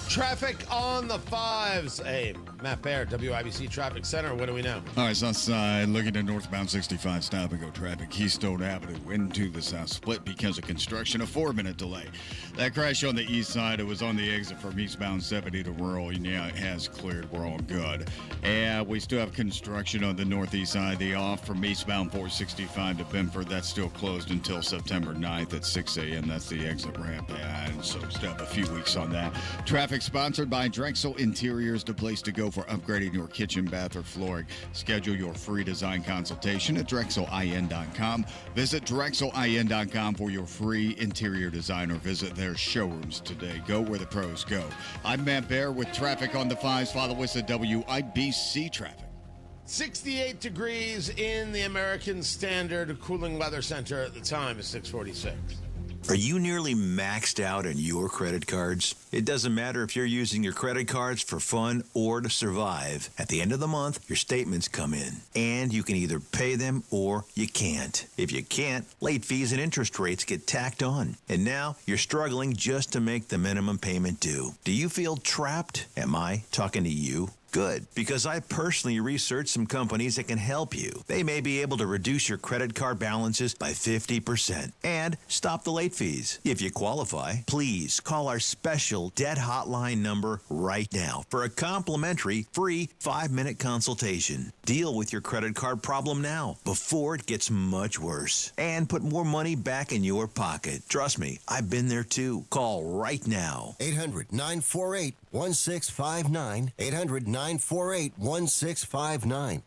Traffic on the fives. Hey, Matt Baird, WIBC Traffic Center. What do we know? All right, south side, looking at northbound 65, stop and go traffic. Keystone Avenue into the south split because of construction, a 4-minute delay. That crash on the east side, it was on the exit from eastbound 70 to rural. And yeah, it has cleared. We're all good. And we still have construction on the northeast side. The off from eastbound 465 to Benford, that's still closed until September 9th at 6 a.m. That's the exit ramp. And so still have a few weeks on that. Traffic sponsored by Drexel Interiors, the place to go for upgrading your kitchen, bath, or flooring. Schedule your free design consultation at DrexelIN.com. Visit DrexelIN.com for your free interior design or visit their showrooms today. Go where the pros go. I'm Matt Baer with traffic on the fives. Follow us at WIBC Traffic. 68 degrees in the American Standard Cooling Weather Center. The time is 6:46. Are you nearly maxed out on your credit cards? It doesn't matter if you're using your credit cards for fun or to survive. At the end of the month, your statements come in, and you can either pay them or you can't. If you can't, late fees and interest rates get tacked on. And now you're struggling just to make the minimum payment due. Do you feel trapped? Am I talking to you? Good, because I personally researched some companies that can help you. They may be able to reduce your credit card balances by 50% and stop the late fees. If you qualify, please call our special debt hotline number right now for a complimentary free 5-minute consultation. Deal with your credit card problem now before it gets much worse and put more money back in your pocket. Trust me, I've been there too. Call right now. 800-948-1659. 800-948-1659.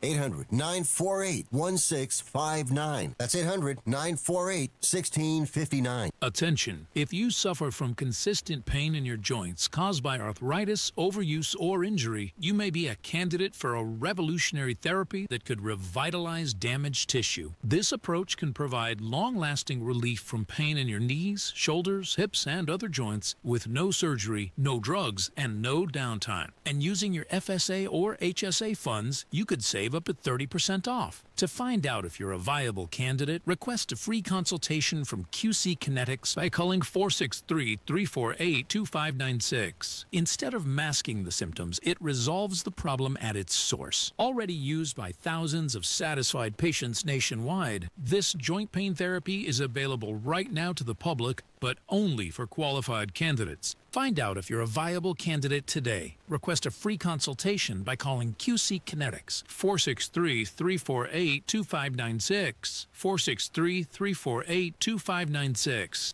800-948-1659. That's 800-948-1659. Attention. If you suffer from consistent pain in your joints caused by arthritis, overuse, or injury, you may be a candidate for a revolutionary therapy that could revitalize damaged tissue. This approach can provide long-lasting relief from pain in your knees, shoulders, hips, and other joints with no surgery, no drugs, and no downtime. And using your FSA or HSA funds, you could save up to 30% off. To find out if you're a viable candidate, request a free consultation from QC Kinetics by calling 463-348-2596. Instead of masking the symptoms, it resolves the problem at its source. Already used by thousands of satisfied patients nationwide, this joint pain therapy is available right now to the public, but only for qualified candidates. Find out if you're a viable candidate today. Request a free consultation by calling QC Kinetics, 463-348-2596, 463-348-2596.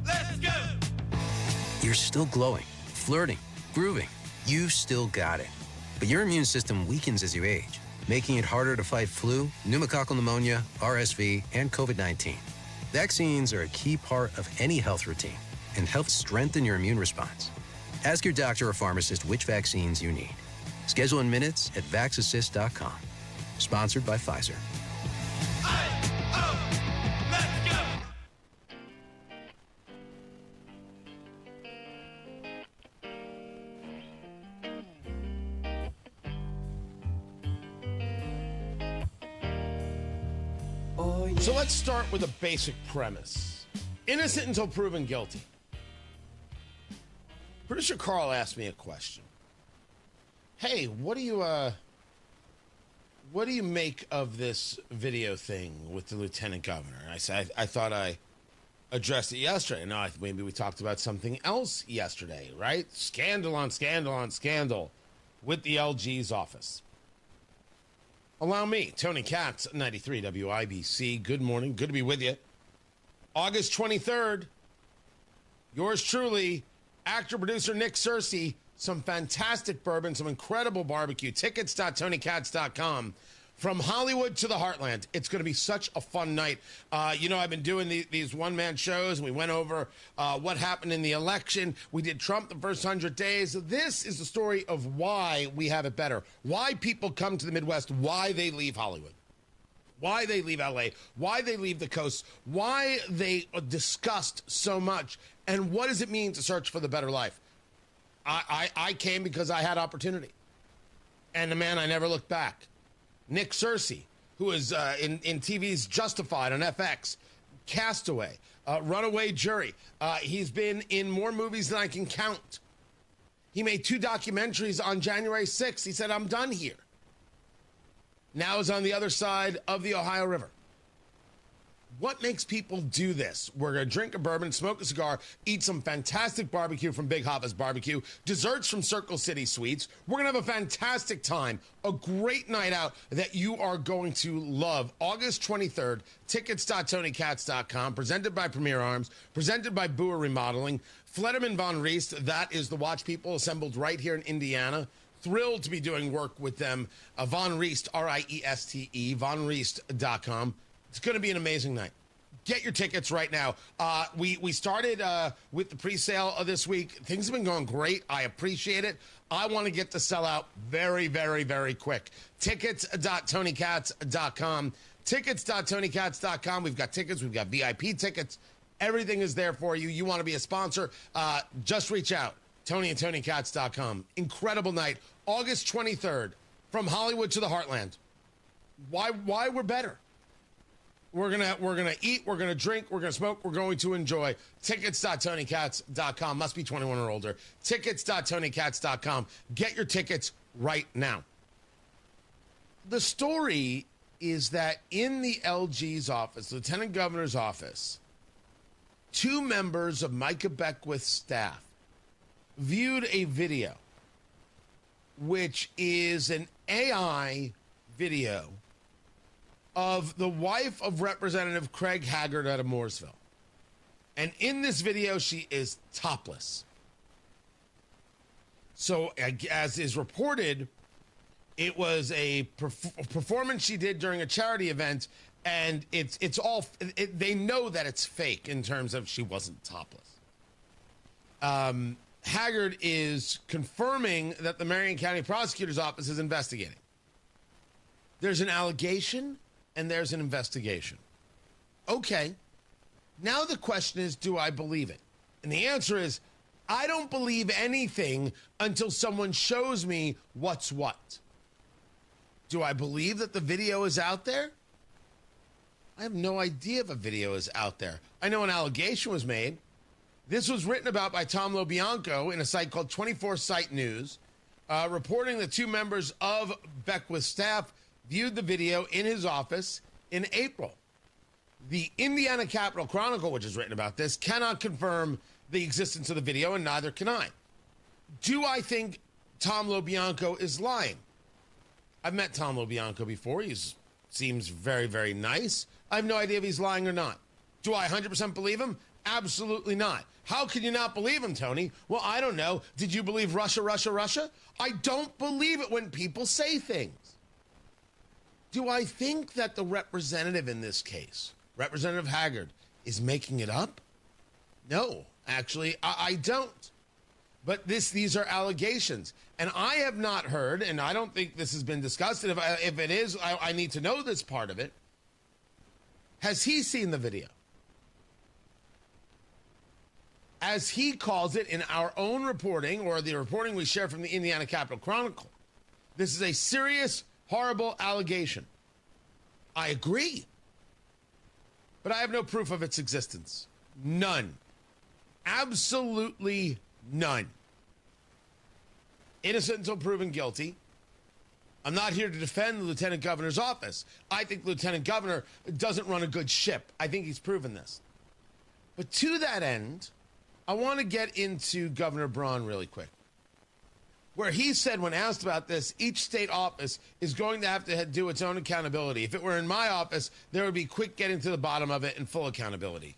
Let's go! You're still glowing, flirting, grooving. You've still got it. But your immune system weakens as you age, making it harder to fight flu, pneumococcal pneumonia, RSV, and COVID-19. Vaccines are a key part of any health routine and help strengthen your immune response. Ask your doctor or pharmacist which vaccines you need. Schedule in minutes at VaxAssist.com. Sponsored by Pfizer. So let's start with a basic premise. Innocent until proven guilty. Producer Carl asked me a question. Hey, what do you make of this video thing with the lieutenant governor? And I said, I thought I addressed it yesterday. No, maybe we talked about something else yesterday, right? Scandal on scandal on scandal with the LG's office. Allow me, Tony Katz, 93 WIBC. Good morning. Good to be with you. August 23rd, yours truly, actor, producer Nick Searcy, some fantastic bourbon, some incredible barbecue. Tickets.tonykatz.com. From Hollywood to the Heartland. It's going to be such a fun night. I've been doing these one-man shows, and we went over what happened in the election. We did Trump the first 100 days. This is the story of why we have it better, why people come to the Midwest, why they leave Hollywood, why they leave L.A., why they leave the coast, why they disgust so much, and what does it mean to search for the better life. I came because I had opportunity. And the man, I never looked back. Nick Searcy, who is in TV's Justified on FX, Castaway, Runaway Jury. He's been in more movies than I can count. He made 2 documentaries on January 6th. He said, I'm done here. Now is on the other side of the Ohio River. What makes people do this? We're going to drink a bourbon, smoke a cigar, eat some fantastic barbecue from Big Hava's Barbecue, desserts from Circle City Sweets. We're going to have a fantastic time, a great night out that you are going to love. August 23rd, tickets.tonykatz.com, presented by Premier Arms, presented by Boer Remodeling. Flederman Von Riest, that is the watch people assembled right here in Indiana. Thrilled to be doing work with them. Von Riest, R-I-E-S-T-E, vonriest.com. It's going to be an amazing night. Get your tickets right now. We started with the pre-sale of this week. Things have been going great. I appreciate it. I want to get the sellout very, very, very quick. Tickets.tonykatz.com. Tickets.tonykatz.com. We've got tickets. We've got VIP tickets. Everything is there for you. You want to be a sponsor? Just reach out. Tony@tonykatz.com. Incredible night. August 23rd. From Hollywood to the Heartland. Why we're better? We're gonna eat, we're gonna drink, we're gonna smoke, we're going to enjoy. Tickets.tonykatz.com. Must be 21 or older. Tickets.tonykatz.com. Get your tickets right now. The story is that in the LG's office, Lieutenant Governor's office, 2 members of Micah Beckwith's staff viewed a video, which is an AI video of the wife of Representative Craig Haggard out of Mooresville. And in this video, she is topless. So, as is reported, it was a performance she did during a charity event, and it's all, they know that it's fake in terms of she wasn't topless. Haggard is confirming that the Marion County Prosecutor's Office is investigating. There's an allegation and there's an investigation. Okay. Now the question is, do I believe it? And the answer is, I don't believe anything until someone shows me what's what. Do I believe that the video is out there? I have no idea if a video is out there. I know an allegation was made. This was written about by Tom LoBianco in a site called 24 Site News, reporting that 2 members of Beckwith's staff viewed the video in his office in April. The Indiana Capital Chronicle, which has written about this, cannot confirm the existence of the video, and neither can I. Do I think Tom LoBianco is lying? I've met Tom LoBianco before. He seems very, very nice. I have no idea if he's lying or not. Do I 100% believe him? Absolutely not. How can you not believe him, Tony? Well, I don't know. Did you believe Russia, Russia, Russia? I don't believe it when people say things. Do I think that the representative in this case, Representative Haggard, is making it up? No, actually, I don't. But these are allegations. And I have not heard, and I don't think this has been discussed, and if it is, I need to know this part of it. Has he seen the video? As he calls it in our own reporting, or the reporting we share from the Indiana Capital Chronicle, this is a serious, horrible allegation. I agree. But I have no proof of its existence. None. Absolutely none. innocent until proven guilty. I'm not here to defend the lieutenant governor's office. I think the lieutenant governor doesn't run a good ship. I think he's proven this. But to that end, I want to get into Governor Braun really quick, where he said when asked about this, each state office is going to have to do its own accountability. If it were in my office, there would be quick getting to the bottom of it and full accountability.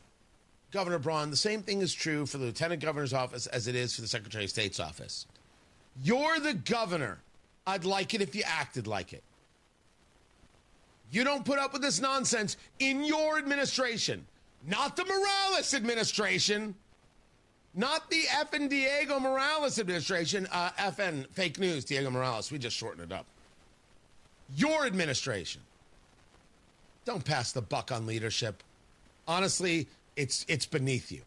Governor Braun, the same thing is true for the lieutenant governor's office as it is for the Secretary of State's office. You're the governor. I'd like it if you acted like it. You don't put up with this nonsense in your administration, not the Morales administration, not the effing Diego Morales administration, FN, fake news, Diego Morales. We just shortened it up. Your administration. Don't pass the buck on leadership. Honestly, it's beneath you.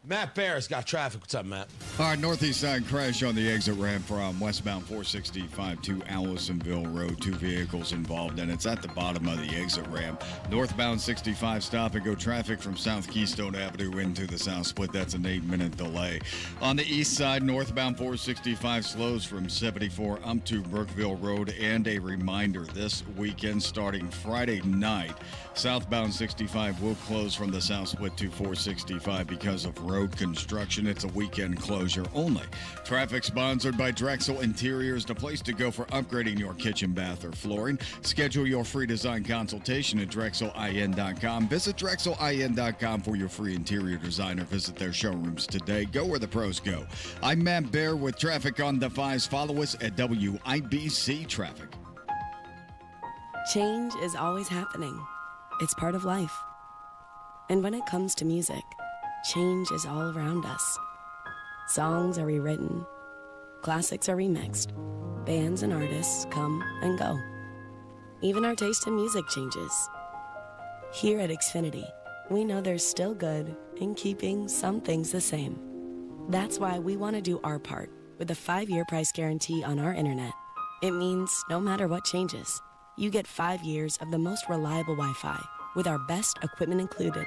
Matt Bear's got traffic. What's up, Matt? All right, northeast side crash on the exit ramp from westbound 465 to Allisonville Road. 2 vehicles involved, and it's at the bottom of the exit ramp. Northbound 65 stop and go traffic from South Keystone Avenue into the South Split. That's an 8-minute delay. On the east side, northbound 465 slows from 74 up to Brookville Road. And a reminder, this weekend starting Friday night, southbound 65 will close from the South Split to 465 because of road construction. It's a weekend closure only. Traffic sponsored by Drexel Interiors, the place to go for upgrading your kitchen, bath, or flooring. Schedule your free design consultation at DrexelIN.com. Visit DrexelIN.com for your free interior design or visit their showrooms today. Go where the pros go. I'm Matt Bear with traffic on the 5s. Follow us at WIBC Traffic. Change is always happening. It's part of life. And when it comes to music, change is all around us. Songs are rewritten, classics are remixed, bands and artists come and go. Even our taste in music changes. Here at Xfinity, we know there's still good in keeping some things the same. That's why we want to do our part with a 5-year price guarantee on our internet. It means no matter what changes, you get 5 years of the most reliable Wi-Fi with our best equipment included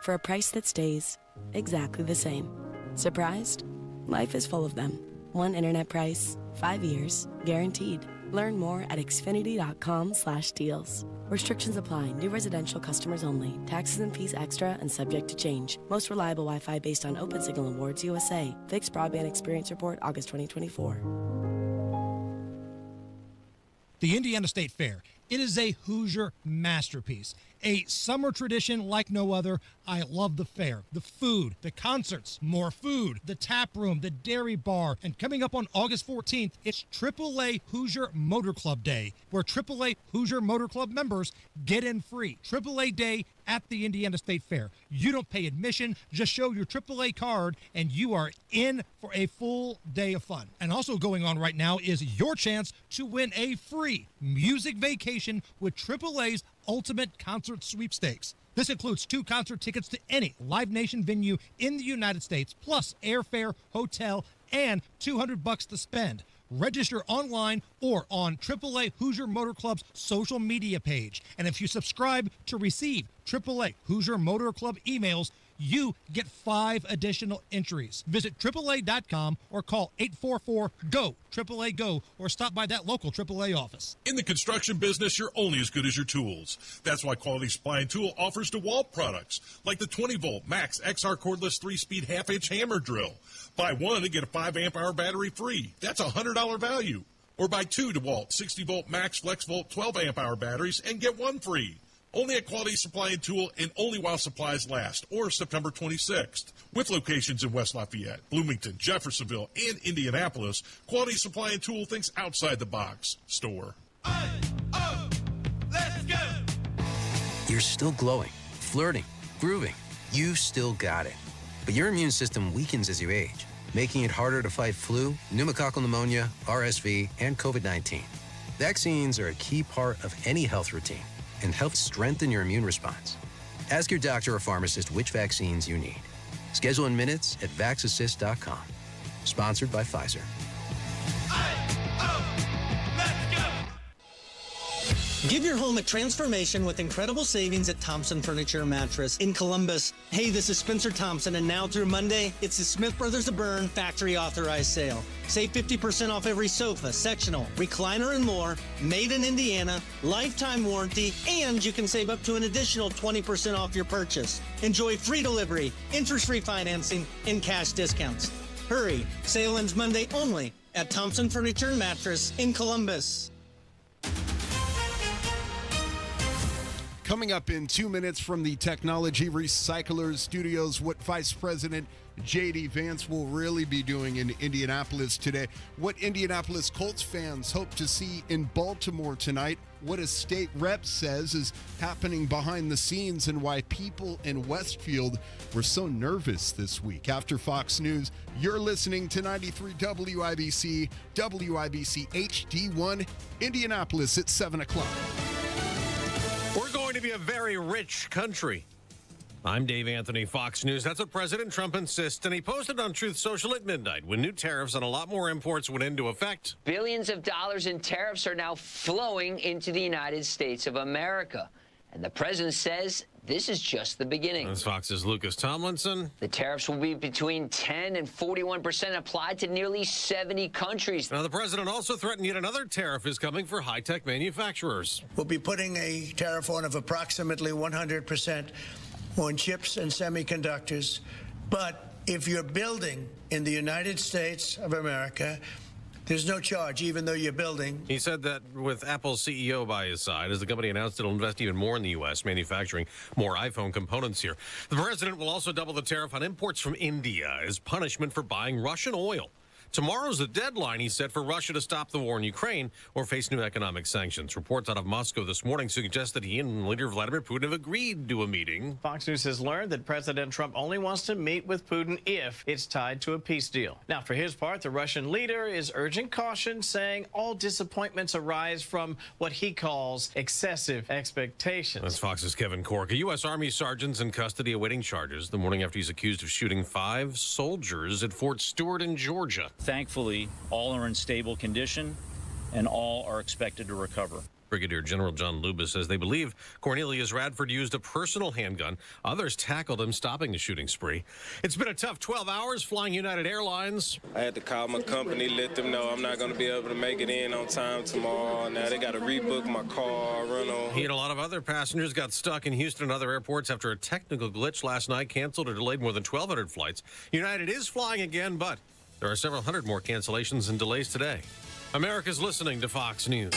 for a price that stays exactly the same. Surprised? Life is full of them. One internet price, 5 years, guaranteed. Learn more at xfinity.com/deals. Restrictions apply. New residential customers only. Taxes and fees extra and subject to change. Most reliable Wi-Fi based on Open Signal Awards USA. Fixed Broadband Experience Report, August 2024. The Indiana State Fair. It is a Hoosier masterpiece. A summer tradition like no other. I love the fair, the food, the concerts, more food, the tap room, the dairy bar. And coming up on August 14th, it's AAA Hoosier Motor Club Day, where AAA Hoosier Motor Club members get in free. AAA Day at the Indiana State Fair. You don't pay admission, just show your AAA card, and you are in for a full day of fun. And also going on right now is your chance to win a free music vacation with AAA's Ultimate Concert Sweepstakes. This includes 2 concert tickets to any Live Nation venue in the United States, plus airfare, hotel, and $200 to spend. Register online or on AAA Hoosier Motor Club's social media page. And if you subscribe to receive AAA Hoosier Motor Club emails, you get 5 additional entries. Visit AAA.com or call 844-GO, AAA GO, or stop by that local AAA office. In the construction business, you're only as good as your tools. That's why Quality Supply and Tool offers DeWalt products, like the 20-volt Max XR cordless 3-speed half-inch hammer drill. Buy one and get a 5-amp-hour battery free. That's a $100 value. Or buy 2 DeWalt 60-volt Max Flex Volt 12-amp-hour batteries and get one free. Only at Quality Supply and Tool, and only while supplies last, or September 26th. With locations in West Lafayette, Bloomington, Jeffersonville, and Indianapolis, Quality Supply and Tool thinks outside the box. Store. Let's go! You're still glowing, flirting, grooving. You still got it. But your immune system weakens as you age, making it harder to fight flu, pneumococcal pneumonia, RSV, and COVID-19. Vaccines are a key part of any health routine and help strengthen your immune response. Ask your doctor or pharmacist which vaccines you need. Schedule in minutes at VaxAssist.com. Sponsored by Pfizer. Give your home a transformation with incredible savings at Thompson Furniture Mattress in Columbus. Hey, this is Spencer Thompson, and now through Monday, it's the Smith Brothers of Bern factory authorized sale. Save 50% off every sofa, sectional, recliner, and more. Made in Indiana, lifetime warranty, and you can save up to an additional 20% off your purchase. Enjoy free delivery, interest-free financing, and cash discounts. Hurry, sale ends Monday only at Thompson Furniture and Mattress in Columbus. Coming up in 2 minutes from the Technology Recyclers Studios, what Vice President J.D. Vance will really be doing in Indianapolis today, what Indianapolis Colts fans hope to see in Baltimore tonight, what a state rep says is happening behind the scenes, and why people in Westfield were so nervous this week. After Fox News, you're listening to 93 WIBC, WIBC HD1, Indianapolis at 7 o'clock. We're going to be a very rich country. I'm Dave Anthony, Fox News. That's what President Trump insists, and he posted on Truth Social at midnight when new tariffs on a lot more imports went into effect. Billions of dollars in tariffs are now flowing into the United States of America. And the president says this is just the beginning. That's Fox's Lucas Tomlinson. The tariffs will be between 10 and 41% applied to nearly 70 countries. Now, the president also threatened yet another tariff is coming for high-tech manufacturers. We'll be putting a tariff on of approximately 100% on chips and semiconductors. But if you're building in the United States of America, there's no charge, even though you're building. He said that with Apple's CEO by his side, as the company announced it'll invest even more in the U.S., manufacturing more iPhone components here. The president will also double the tariff on imports from India as punishment for buying Russian oil. Tomorrow's the deadline, he said, for Russia to stop the war in Ukraine or face new economic sanctions. Reports out of Moscow this morning suggest that he and leader Vladimir Putin have agreed to a meeting. Fox News has learned that President Trump only wants to meet with Putin if it's tied to a peace deal. Now, for his part, the Russian leader is urging caution, saying all disappointments arise from what he calls excessive expectations. That's Fox's Kevin Corke. A U.S. Army sergeant's in custody awaiting charges the morning after he's accused of shooting 5 soldiers at Fort Stewart in Georgia. Thankfully, all are in stable condition, and all are expected to recover. Brigadier General John Lubis says they believe Cornelius Radford used a personal handgun. Others tackled him, stopping the shooting spree. It's been a tough 12 hours flying United Airlines. I had to call my company, let them know I'm not going to be able to make it in on time tomorrow. Now they got to rebook my car, rental. He and a lot of other passengers got stuck in Houston and other airports after a technical glitch last night canceled or delayed more than 1,200 flights. United is flying again, but there are several hundred more cancellations and delays today. America's listening to Fox News.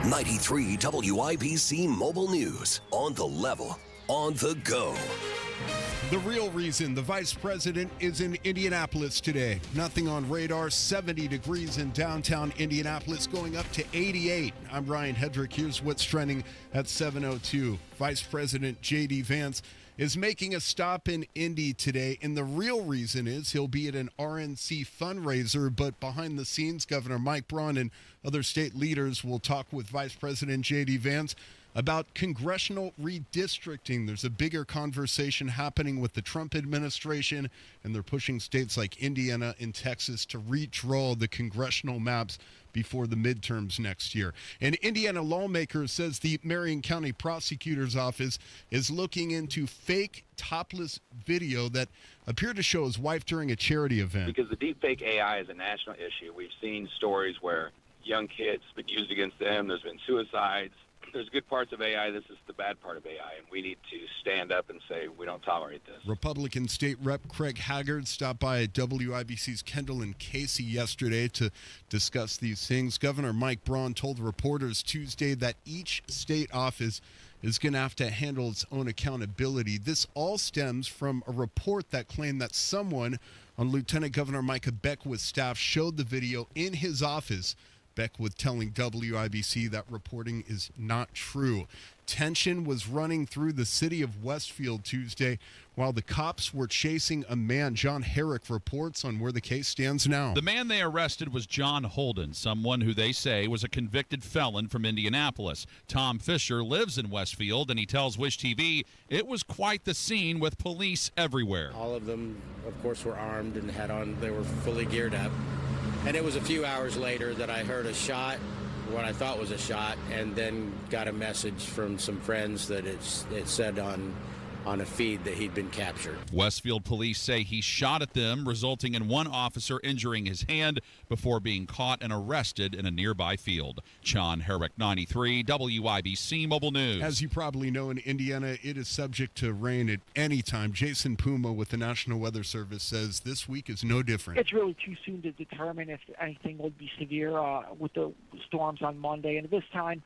93 WIBC Mobile News. On the level, on the go. The real reason the vice president is in Indianapolis today. Nothing on radar. 70 degrees in downtown Indianapolis, going up to 88. I'm Ryan Hedrick. Here's what's trending at 7:02. Vice President J.D. Vance is making a stop in Indy today, and the real reason is he'll be at an RNC fundraiser, but behind the scenes, Governor Mike Braun and other state leaders will talk with Vice President J.D. Vance about congressional redistricting. There's a bigger conversation happening with the Trump administration, and they're pushing states like Indiana and Texas to redraw the congressional maps before the midterms next year. An Indiana lawmaker says the Marion County Prosecutor's Office is looking into fake topless video that appeared to show his wife during a charity event. Because the deepfake AI is a national issue. We've seen stories where young kids have been used against them. There's been suicides. There's good parts of AI. This is the bad part of AI, and we need to stand up and say we don't tolerate this. Republican State Rep Craig Haggard stopped by at WIBC's Kendall and Casey yesterday to discuss these things. Governor Mike Braun told reporters Tuesday that each state office is going to have to handle its own accountability. This all stems from a report that claimed that someone on Lieutenant Governor Micah Beckwith's staff showed the video in his office. Beckwith telling WIBC that reporting is not true. Tension was running through the city of Westfield Tuesday while the cops were chasing a man. John Herrick reports on where the case stands now. The man they arrested was John Holden, someone who they say was a convicted felon from Indianapolis. Tom Fisher lives in Westfield, and he tells Wish TV it was quite the scene with police everywhere. All of them, of course, were armed and they were fully geared up. And it was a few hours later that I heard a shot, what I thought was a shot, and then got a message from some friends that it said on a feed that he'd been captured. Westfield police say he shot at them, resulting in one officer injuring his hand before being caught and arrested in a nearby field. John Herrick, 93, WIBC Mobile News. As you probably know, in Indiana, it is subject to rain at any time. Jason Puma with the National Weather Service says this week is no different. It's really too soon to determine if anything would be severe with the storms on Monday. And at this time,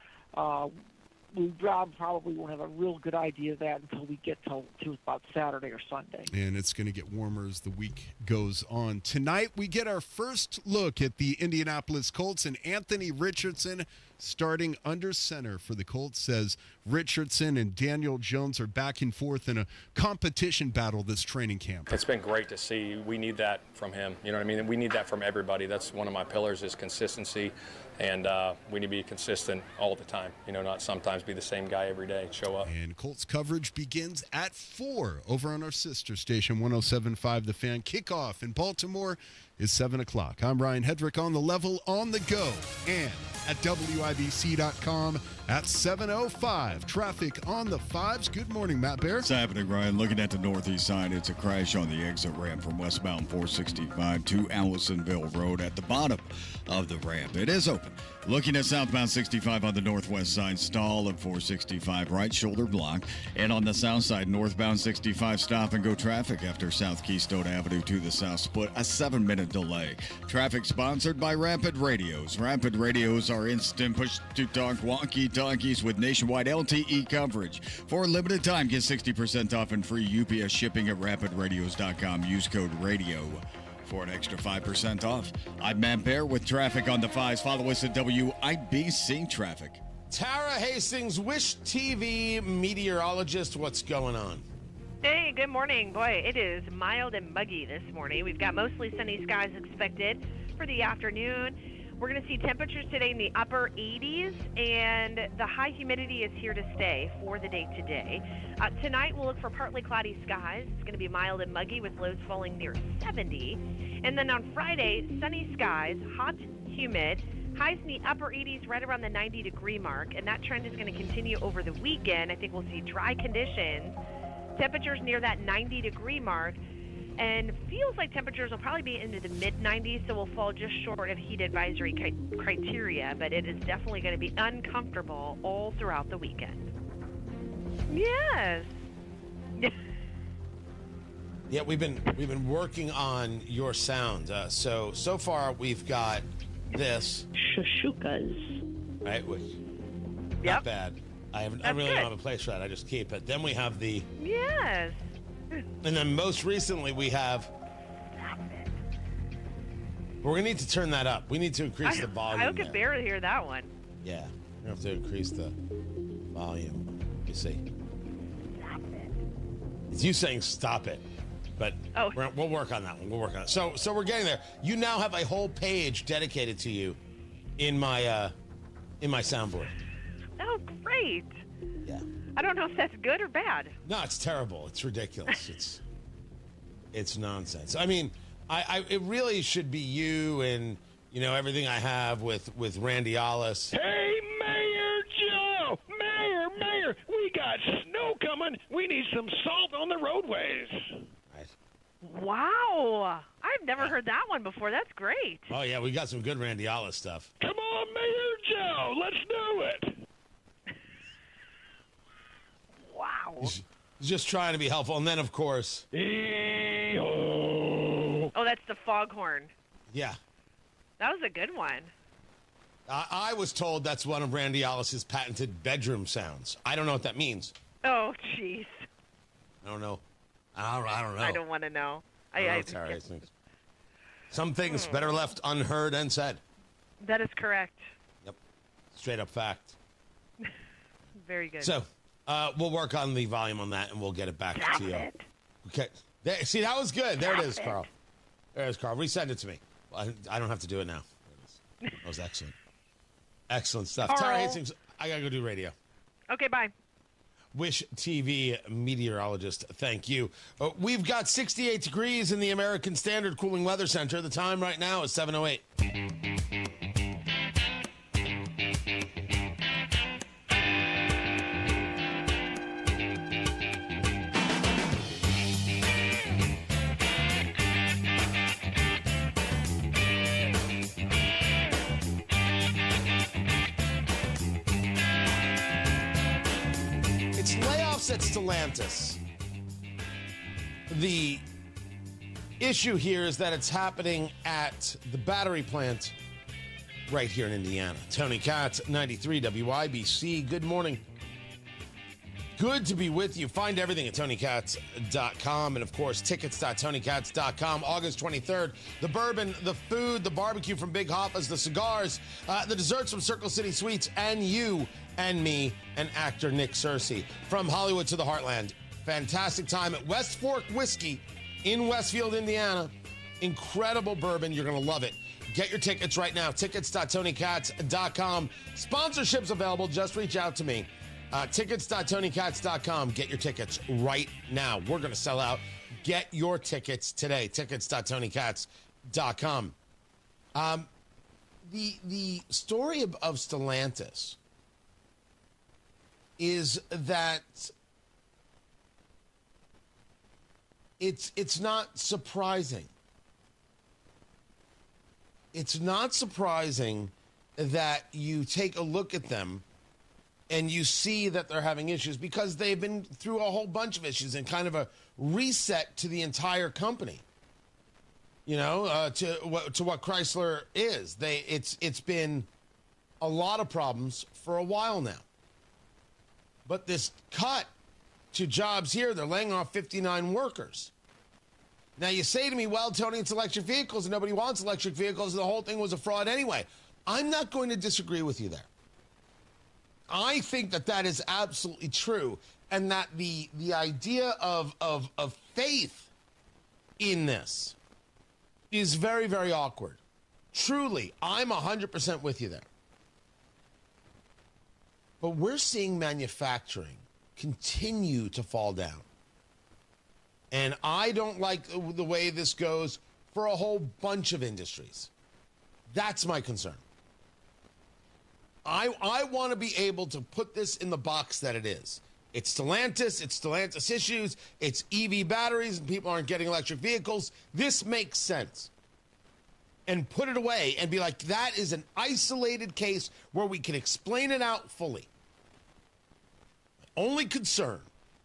we probably won't have a real good idea of that until we get to about Saturday or Sunday. And it's going to get warmer as the week goes on. Tonight, we get our first look at the Indianapolis Colts, and Anthony Richardson starting under center for the Colts, says Richardson and Daniel Jones are back and forth in a competition battle this training camp. It's been great to see. We need that from him. You know what I mean? We need that from everybody. That's one of my pillars is consistency. And we need to be consistent all the time, not sometimes be the same guy every day, show up. And Colts coverage begins at 4 over on our sister station, 107.5 The Fan. Kickoff in Baltimore is 7 o'clock. I'm Ryan Hedrick on the level, on the go, and at WIBC.com at 7:05. Traffic on the 5s. Good morning, Matt Bear. What's happening, Ryan? Looking at the northeast side, it's a crash on the exit ramp from westbound 465 to Allisonville Road at the bottom of the ramp. It is open. Looking at southbound 65 on the northwest side, stall at 465, right shoulder block. And on the south side, northbound 65, stop and go traffic after South Keystone Avenue to the south split, a 7-minute delay. Traffic sponsored by Rapid Radios. Rapid Radios are instant push-to-talk walkie-talkies with nationwide LTE coverage. For a limited time, get 60% off and free UPS shipping at rapidradios.com. Use code RADIO for an extra 5% off. I'm Matt Bear with traffic on the 5s. Follow us at WIBC Traffic. Tara Hastings, Wish TV meteorologist, what's going on? Hey, good morning. Boy, it is mild and muggy this morning. We've got mostly sunny skies expected for the afternoon. We're going to see temperatures today in the upper 80s, and the high humidity is here to stay for the day today. Tonight, we'll look for partly cloudy skies. It's going to be mild and muggy with lows falling near 70. And then on Friday, sunny skies, hot, humid, highs in the upper 80s right around the 90-degree mark, and that trend is going to continue over the weekend. I think we'll see dry conditions, temperatures near that 90-degree mark, and feels like temperatures will probably be into the mid-90s, so we'll fall just short of heat advisory criteria, but it is definitely going to be uncomfortable all throughout the weekend. Yes. Yeah, we've been working on your sound. So far we've got this. Shushukas. Right, which not bad. I really don't have a place for that. I just keep it. Then we have the. Yes. And then most recently we have. We're going to need to turn that up. We need to increase the volume. I could barely hear that one. Yeah. We have to increase the volume. You see. It's you saying stop it. But we'll work on that one. We'll work on it. So we're getting there. You now have a whole page dedicated to you in my soundboard. Oh, great. Yeah. I don't know if that's good or bad. No, it's terrible. It's ridiculous. it's nonsense. I mean, it really should be you and everything I have with Randy Ollis. Hey, Mayor Joe! Mayor! We got snow coming. We need some salt on the roadways. Wow. I've never heard that one before. That's great. Oh, yeah, we got some good Randy Ollis stuff. Come on, Mayor Joe. Let's do it. Wow. He's just trying to be helpful. And then, of course... Oh, that's the foghorn. Yeah. That was a good one. I was told that's one of Randy Ollis's patented bedroom sounds. I don't know what that means. Oh, jeez. I don't know. I don't know. I don't want to know. Some things better left unheard and said. That is correct. Yep. Straight up fact. Very good. So, we'll work on the volume on that, and we'll get it back to you. Okay. See, that was good. There it is, Carl. There it is, Carl. Resend it to me. Well, I don't have to do it now. That was excellent. Excellent stuff. Carl. Tara Hastings, I got to go do radio. Okay, bye. Wish TV meteorologist, thank you. We've got 68 degrees in the American Standard Cooling Weather Center. The time right now is 7:08. It's layoffs at Stellantis. The issue here is that it's happening at the battery plant right here in Indiana. Tony Katz, 93 WIBC. Good morning. Good to be with you. Find everything at TonyKatz.com and, of course, tickets.TonyKatz.com. August 23rd, the bourbon, the food, the barbecue from Big Hoppa's, the cigars, the desserts from Circle City Sweets, and you and me and actor Nick Searcy. From Hollywood to the Heartland. Fantastic time at West Fork Whiskey in Westfield, Indiana. Incredible bourbon. You're going to love it. Get your tickets right now. Tickets.TonyKatz.com. Sponsorships available. Just reach out to me. Tickets.TonyKatz.com. Get your tickets right now. We're going to sell out. Get your tickets today. Tickets.TonyKatz.com. The story of Stellantis is that it's not surprising. It's not surprising that you take a look at them and you see that they're having issues because they've been through a whole bunch of issues and kind of a reset to the entire company. You know, to what Chrysler is. It's been a lot of problems for a while now. But this cut to jobs here, they're laying off 59 workers. Now you say to me, well, Tony, it's electric vehicles and nobody wants electric vehicles. And the whole thing was a fraud anyway. I'm not going to disagree with you there. I think that is absolutely true, and that the idea of faith in this is very, very awkward. Truly, I'm 100% with you there. But we're seeing manufacturing continue to fall down. And I don't like the way this goes for a whole bunch of industries. That's my concern. I want to be able to put this in the box that it is. It's Stellantis issues, it's EV batteries, and people aren't getting electric vehicles. This makes sense. And put it away and be like, that is an isolated case where we can explain it out fully. My only concern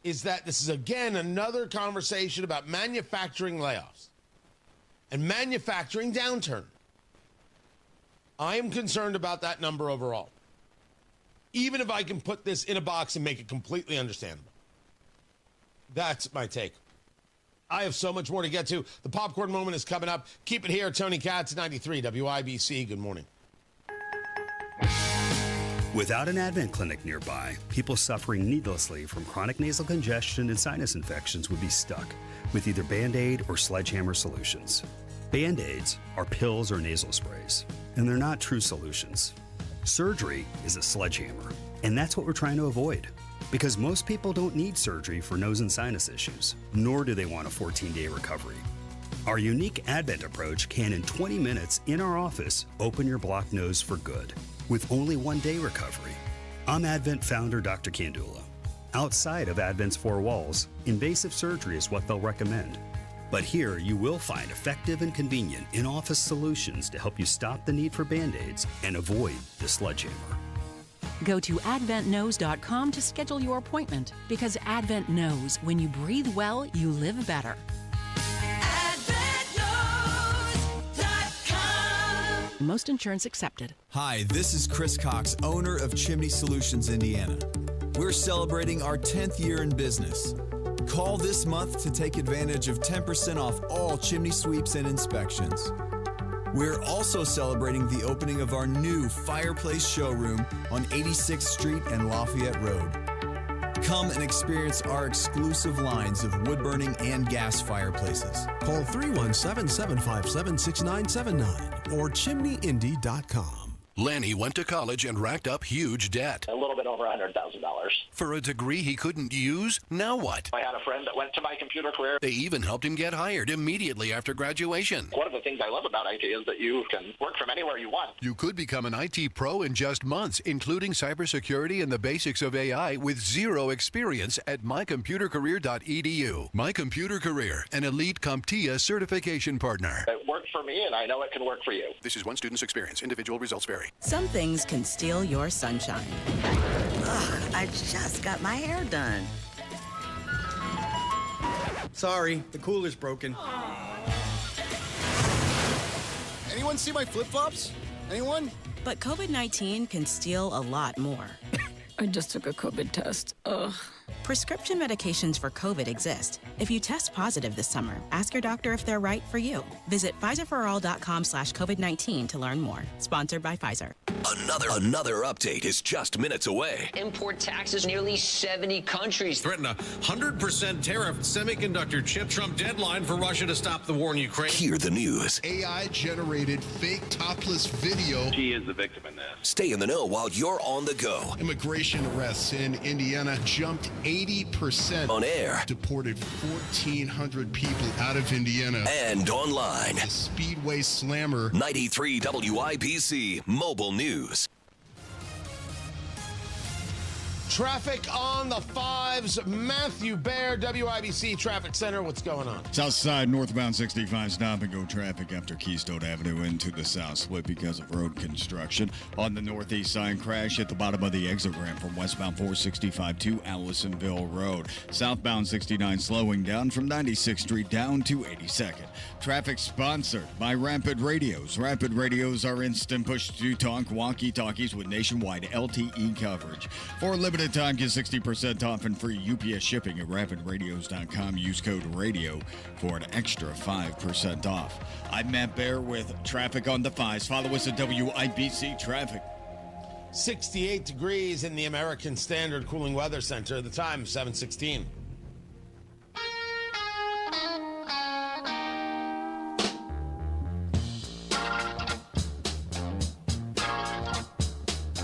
is that this is, again, another conversation about manufacturing layoffs and manufacturing downturn. I am concerned about that number overall. Even if I can put this in a box and make it completely understandable. That's my take. I have so much more to get to. The popcorn moment is coming up. Keep it here. Tony Katz, 93 WIBC. Good morning. Without an Advent clinic nearby, people suffering needlessly from chronic nasal congestion and sinus infections would be stuck with either Band-Aid or Sledgehammer solutions. Band-Aids are pills or nasal sprays, and they're not true solutions. Surgery is a sledgehammer, and that's what we're trying to avoid. Because most people don't need surgery for nose and sinus issues, nor do they want a 14-day recovery. Our unique Advent approach can, in 20 minutes in our office, open your blocked nose for good, with only 1 day recovery. I'm Advent founder Dr. Kandula. Outside of Advent's four walls, invasive surgery is what they'll recommend. But here you will find effective and convenient in-office solutions to help you stop the need for Band-Aids and avoid the sledgehammer. Go to adventknows.com to schedule your appointment, because Advent knows when you breathe well, you live better. AdventKnows.com. Most insurance accepted. Hi, this is Chris Cox, owner of Chimney Solutions, Indiana. We're celebrating our 10th year in business. Call this month to take advantage of 10% off all chimney sweeps and inspections. We're also celebrating the opening of our new fireplace showroom on 86th Street and Lafayette Road. Come and experience our exclusive lines of wood-burning and gas fireplaces. Call 317-757-6979 or chimneyindy.com. Lanny went to college and racked up huge debt. A little bit over $100,000. For a degree he couldn't use? Now what? I had a a friend that went to My Computer Career. They even helped him get hired immediately after graduation. One of the things I love about IT is that you can work from anywhere you want. You could become an IT pro in just months, including cybersecurity and the basics of AI with zero experience at mycomputercareer.edu. My Computer Career, an elite CompTIA certification partner. It worked for me, and I know it can work for you. This is one student's experience. Individual results vary. Some things can steal your sunshine. Ugh, I just got my hair done. Sorry, the cooler's broken. Anyone see my flip-flops? Anyone? But COVID-19 can steal a lot more. I just took a COVID test. Ugh. Prescription medications for COVID exist. If you test positive this summer, ask your doctor if they're right for you. Visit PfizerForAll.com/COVID-19 to learn more. Sponsored by Pfizer. Another update is just minutes away. Import taxes nearly 70 countries. Threaten a 100% tariff semiconductor chip. Trump deadline for Russia to stop the war in Ukraine. Hear the news. AI-generated fake topless video. She is the victim in this. Stay in the know while you're on the go. Immigration arrests in Indiana jumped 80%. On air. Deported 1,400 people out of Indiana. And online. The Speedway Slammer. 93 WIBC Mobile News. Traffic on the fives. Matthew Baer, WIBC Traffic Center. What's going on? South side, northbound 65, stop and go traffic after Keystone Avenue into the south split because of road construction. On the northeast side, crash at the bottom of the exit ramp from westbound 465 to Allisonville Road. Southbound 69 slowing down from 96th Street down to 82nd. Traffic sponsored by Rapid Radios. Rapid Radios are instant push-to-talk walkie-talkies with nationwide LTE coverage. For limited time, get 60% off and free UPS shipping at rapidradios.com. Use code RADIO for an extra 5% off. I'm Matt Baer with traffic on the fives. Follow us at WIBC Traffic. 68 degrees in the American Standard Cooling Weather Center. The time, 7:16.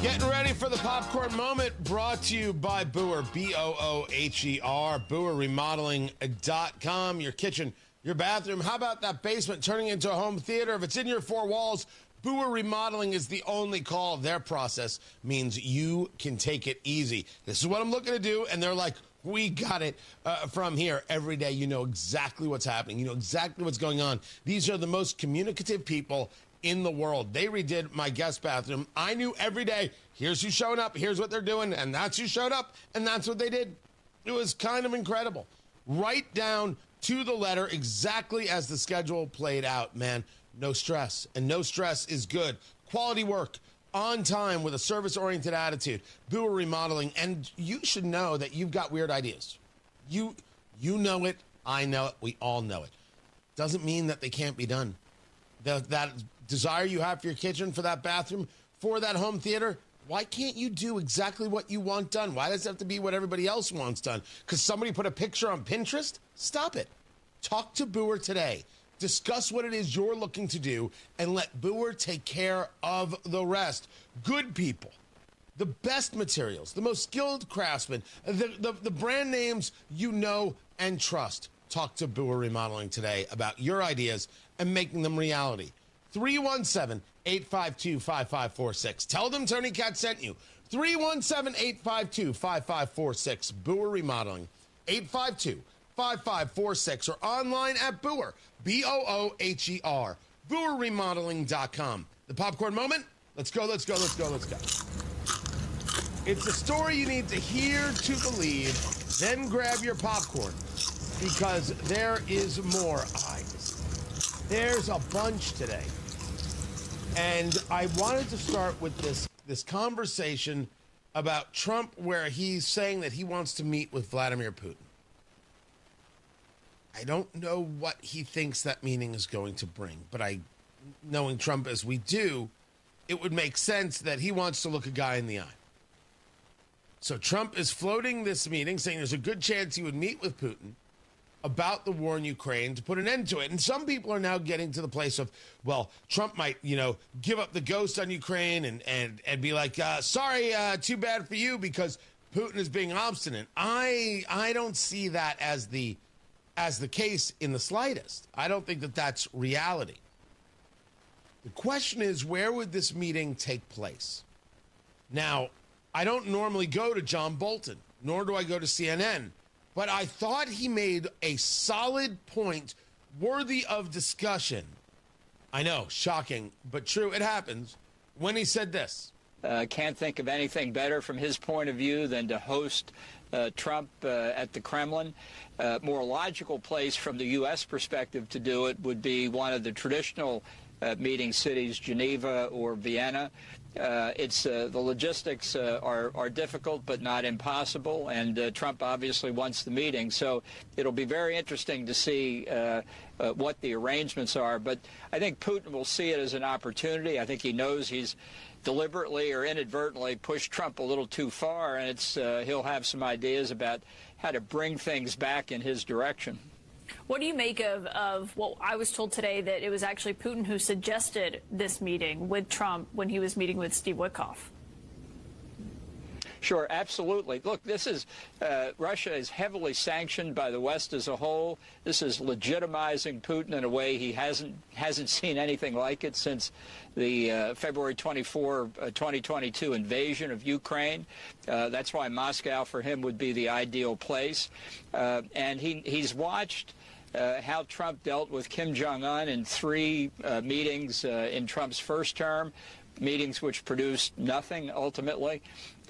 Getting ready for the popcorn moment, brought to you by Booher, B-O-O-H-E-R, BooherRemodeling.com. Your kitchen, your bathroom, how about that basement turning into a home theater? If it's in your four walls, Booher Remodeling is the only call. Their process means you can take it easy. This is what I'm looking to do, and they're like, we got it from here. Every day you know exactly what's happening. You know exactly what's going on. These are the most communicative people in the world. They redid my guest bathroom. I knew every day, here's who's showing up, here's what they're doing, and that's who showed up, and that's what they did. It was kind of incredible. Right down to the letter, exactly as the schedule played out, man. No stress, and no stress is good. Quality work, on time, with a service-oriented attitude. Booher Remodeling, and you should know that you've got weird ideas. You know it, I know it, we all know it. Doesn't mean that they can't be done. That desire you have for your kitchen, for that bathroom, for that home theater, why can't you do exactly what you want done? Why does it have to be what everybody else wants done? Because somebody put a picture on Pinterest? Stop it. Talk to Booher today. Discuss what it is you're looking to do and let Booher take care of the rest. Good people, the best materials, the most skilled craftsmen, the brand names you know and trust. Talk to Booher Remodeling today about your ideas and making them reality. 317-852-5546. Tell them Tony Katz sent you. 317-852-5546. Booher Remodeling. 852-5546. Or online at Booher. B-O-O-H-E-R. BooherRemodeling.com. The popcorn moment? Let's go, let's go, let's go, let's go. It's a story you need to hear to believe. Then grab your popcorn. Because there is more. There's a bunch today. And I wanted to start with this conversation about Trump, where he's saying that he wants to meet with Vladimir Putin. I don't know what he thinks that meeting is going to bring, but knowing Trump as we do, it would make sense that he wants to look a guy in the eye. So Trump is floating this meeting, saying there's a good chance he would meet with Putin about the war in Ukraine to put an end to it. And some people are now getting to the place of, well, Trump might, give up the ghost on Ukraine and be like, sorry, too bad for you, because Putin is being obstinate. I don't see that as the case in the slightest. I don't think that that's reality. The question is, where would this meeting take place? Now, I don't normally go to John Bolton, nor do I go to CNN, but I thought he made a solid point worthy of discussion. I know, shocking, but true, it happens, when he said this. Can't think of anything better from his point of view than to host Trump at the Kremlin. More logical place from the U.S. perspective to do it would be one of the traditional meeting cities, Geneva or Vienna. The logistics are difficult but not impossible, and Trump obviously wants the meeting. So it'll be very interesting to see what the arrangements are. But I think Putin will see it as an opportunity. I think he knows he's deliberately or inadvertently pushed Trump a little too far, and he'll have some ideas about how to bring things back in his direction. What do you make of what I was told today, that it was actually Putin who suggested this meeting with Trump when he was meeting with Steve Witkoff? Sure, absolutely. Look, this is Russia is heavily sanctioned by the West as a whole. This is legitimizing Putin in a way he hasn't seen anything like it since the February 24, 2022 invasion of Ukraine. That's why Moscow for him would be the ideal place. And he's watched how Trump dealt with Kim Jong-un in 3 meetings in Trump's first term, meetings which produced nothing ultimately.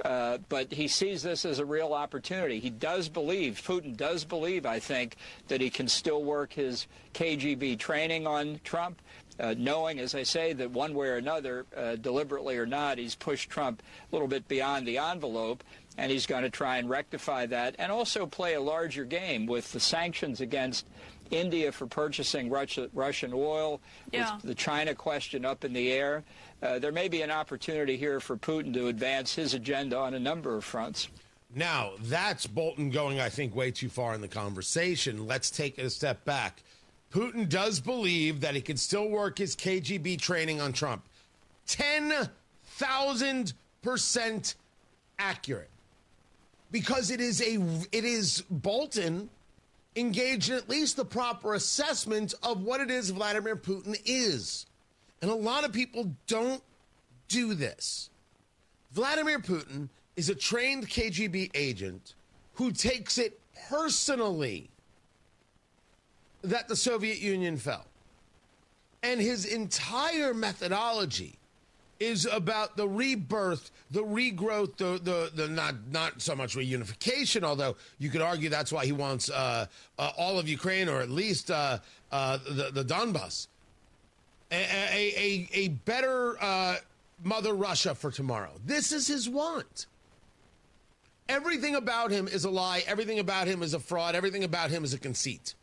But he sees this as a real opportunity. Putin does believe, I think, that he can still work his KGB training on Trump, knowing, as I say, that one way or another, deliberately or not, he's pushed Trump a little bit beyond the envelope, and he's going to try and rectify that and also play a larger game with the sanctions against India for purchasing Russian oil, with the China question up in the air. There may be an opportunity here for Putin to advance his agenda on a number of fronts. Now, that's Bolton going, I think, way too far in the conversation. Let's take it a step back. Putin does believe that he can still work his KGB training on Trump. 10,000% accurate. Because it is Bolton engaged in at least the proper assessment of what it is Vladimir Putin is. And a lot of people don't do this. Vladimir Putin is a trained KGB agent who takes it personally that the Soviet Union fell. And his entire methodology is about the rebirth, the regrowth, the not so much reunification, although you could argue that's why he wants all of Ukraine, or at least the Donbass. A better Mother Russia for tomorrow. This is his want. Everything about him is a lie. Everything about him is a fraud. Everything about him is a conceit.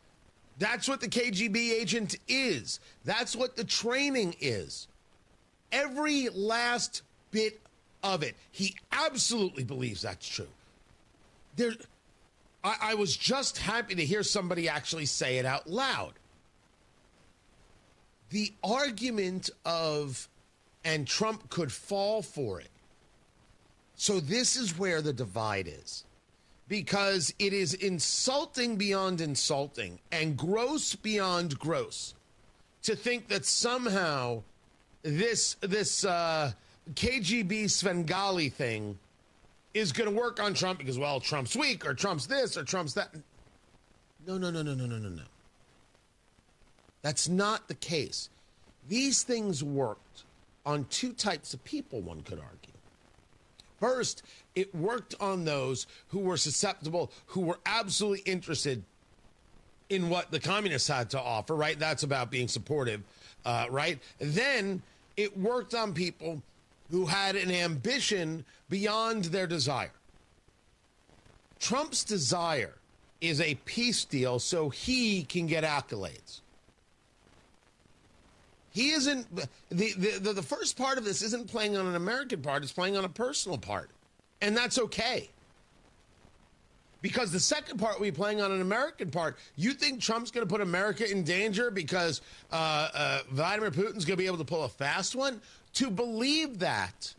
That's what the KGB agent is. That's what the training is. Every last bit of it. He absolutely believes that's true. I was just happy to hear somebody actually say it out loud. The argument of, and Trump could fall for it. So this is where the divide is. Because it is insulting beyond insulting and gross beyond gross to think that somehow this KGB Svengali thing is going to work on Trump because, well, Trump's weak, or Trump's this, or Trump's that. No. That's not the case. These things worked on 2 types of people, one could argue. First, it worked on those who were susceptible, who were absolutely interested in what the communists had to offer, right? That's about being supportive, right? Then it worked on people who had an ambition beyond their desire. Trump's desire is a peace deal so he can get accolades. He isn't, the first part of this isn't playing on an American part, it's playing on a personal part. And that's okay. Because the second part will be playing on an American part. You think Trump's going to put America in danger because Vladimir Putin's going to be able to pull a fast one? To believe that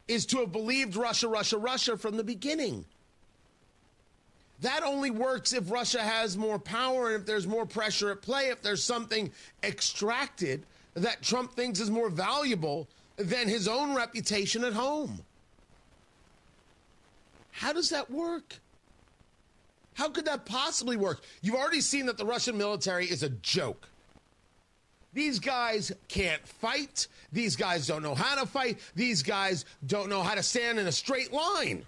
is to have believed Russia from the beginning. That only works if Russia has more power and if there's more pressure at play, if there's something extracted that Trump thinks is more valuable than his own reputation at home. How does that work? How could that possibly work? You've already seen that the Russian military is a joke. These guys can't fight. These guys don't know how to fight. These guys don't know how to stand in a straight line.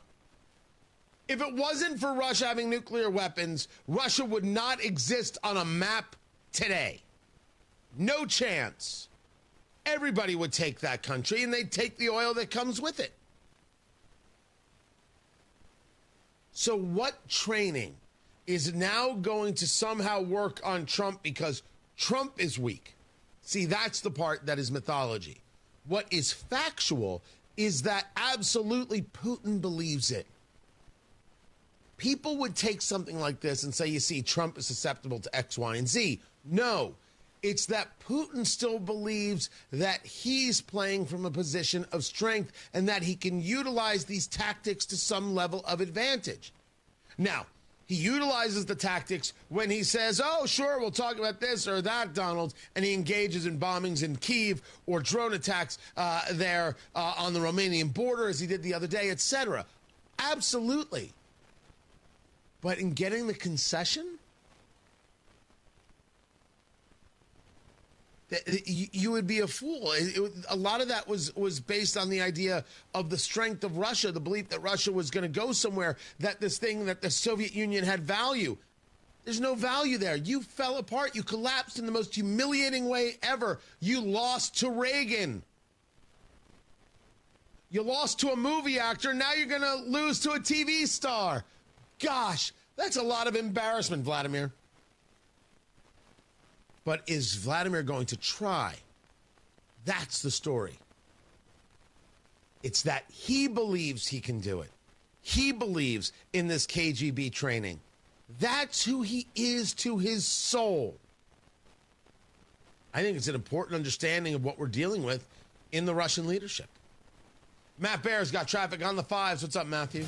If it wasn't for Russia having nuclear weapons, Russia would not exist on a map today. No chance. Everybody would take that country, and they'd take the oil that comes with it. So what training is now going to somehow work on Trump because Trump is weak? See, that's the part that is mythology. What is factual is that absolutely Putin believes it. People would take something like this and say, you see, Trump is susceptible to X, Y, and Z. No, it's that Putin still believes that he's playing from a position of strength and that he can utilize these tactics to some level of advantage. Now, he utilizes the tactics when he says, oh, sure, we'll talk about this or that, Donald, and he engages in bombings in Kyiv or drone attacks there on the Romanian border, as he did the other day, etc. Absolutely. But in getting the concession, you would be a fool. A lot of that was based on the idea of the strength of Russia, the belief that Russia was going to go somewhere, that this thing, that the Soviet Union had value. There's no value there. You fell apart. You collapsed in the most humiliating way ever. You lost to Reagan. You lost to a movie actor. Now you're going to lose to a TV star. Gosh, that's a lot of embarrassment, Vladimir. But is Vladimir going to try? That's the story. It's that he believes he can do it. He believes in this KGB training. That's who he is to his soul. I think it's an important understanding of what we're dealing with in the Russian leadership. Matt Bear's got traffic on the fives. What's up, Matthew?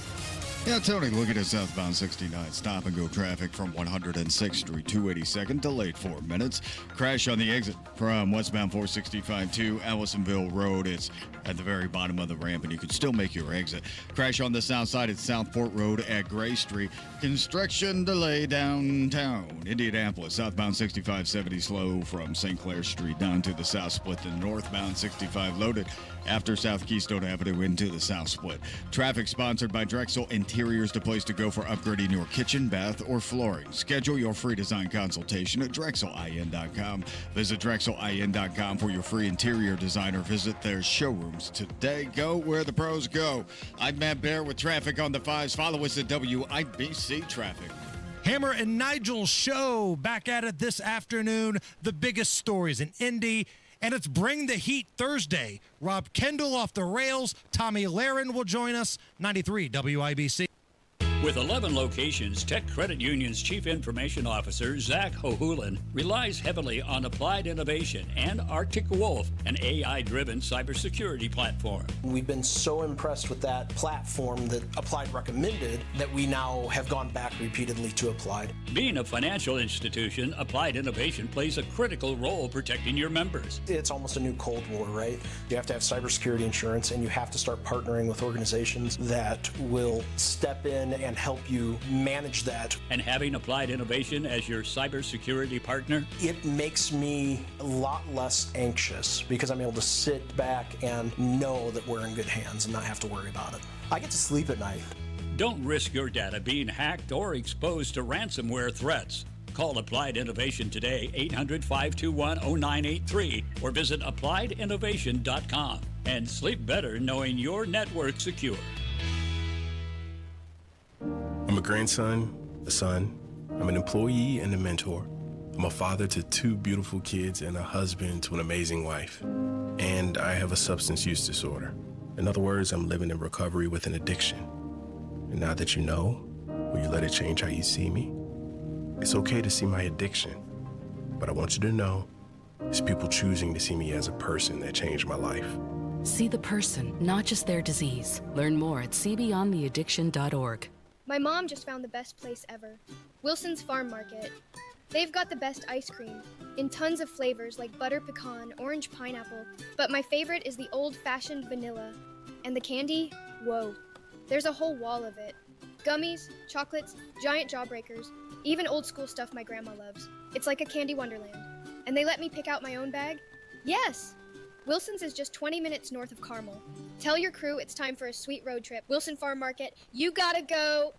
Yeah, Tony, looking at southbound 69. Stop and go traffic from 106th Street, 282nd, delayed 4 minutes. Crash on the exit from westbound 465 to Allisonville Road. It's at the very bottom of the ramp, and you can still make your exit. Crash on the south side at Southport Road at Gray Street. Construction delay downtown Indianapolis. Southbound 6570 slow from St. Clair Street down to the south split. The northbound 65 loaded after South Keystone Avenue into the south split. Traffic sponsored by Drexel Interiors, the place to go for upgrading your kitchen, bath, or flooring. Schedule your free design consultation at DrexelIN.com. Visit DrexelIN.com for your free interior design or visit their showrooms today. Go where the pros go. I'm Matt Bear with traffic on the fives. Follow us at WIBC Traffic. Hammer and Nigel show back at it this afternoon. The biggest stories in Indy. And it's Bring the Heat Thursday. Rob Kendall off the rails. Tommy Lahren will join us. 93 WIBC. With 11 locations, Tech Credit Union's Chief Information Officer, Zach Hohulin, relies heavily on applied innovation and Arctic Wolf, an AI-driven cybersecurity platform. We've been so impressed with that platform that Applied recommended that we now have gone back repeatedly to Applied. Being a financial institution, Applied Innovation plays a critical role protecting your members. It's almost a new Cold War, right? You have to have cybersecurity insurance, and you have to start partnering with organizations that will step in and help you manage that. And having Applied Innovation as your cybersecurity partner? It makes me a lot less anxious because I'm able to sit back and know that we're in good hands and not have to worry about it. I get to sleep at night. Don't risk your data being hacked or exposed to ransomware threats. Call Applied Innovation today, 800-521-0983, or visit appliedinnovation.com. And sleep better knowing your network's secure. I'm a grandson, a son, I'm an employee and a mentor. I'm a father to 2 beautiful kids and a husband to an amazing wife. And I have a substance use disorder. In other words, I'm living in recovery with an addiction. And now that you know, will you let it change how you see me? It's okay to see my addiction, but I want you to know it's people choosing to see me as a person that changed my life. See the person, not just their disease. Learn more at cbeyondtheaddiction.org. My mom just found the best place ever, Wilson's Farm Market. They've got the best ice cream, in tons of flavors like butter pecan, orange pineapple, but my favorite is the old-fashioned vanilla. And the candy, whoa, there's a whole wall of it. Gummies, chocolates, giant jawbreakers, even old school stuff my grandma loves. It's like a candy wonderland. And they let me pick out my own bag? Yes! Wilson's is just 20 minutes north of Carmel. Tell your crew it's time for a sweet road trip. Wilson Farm Market, you gotta go!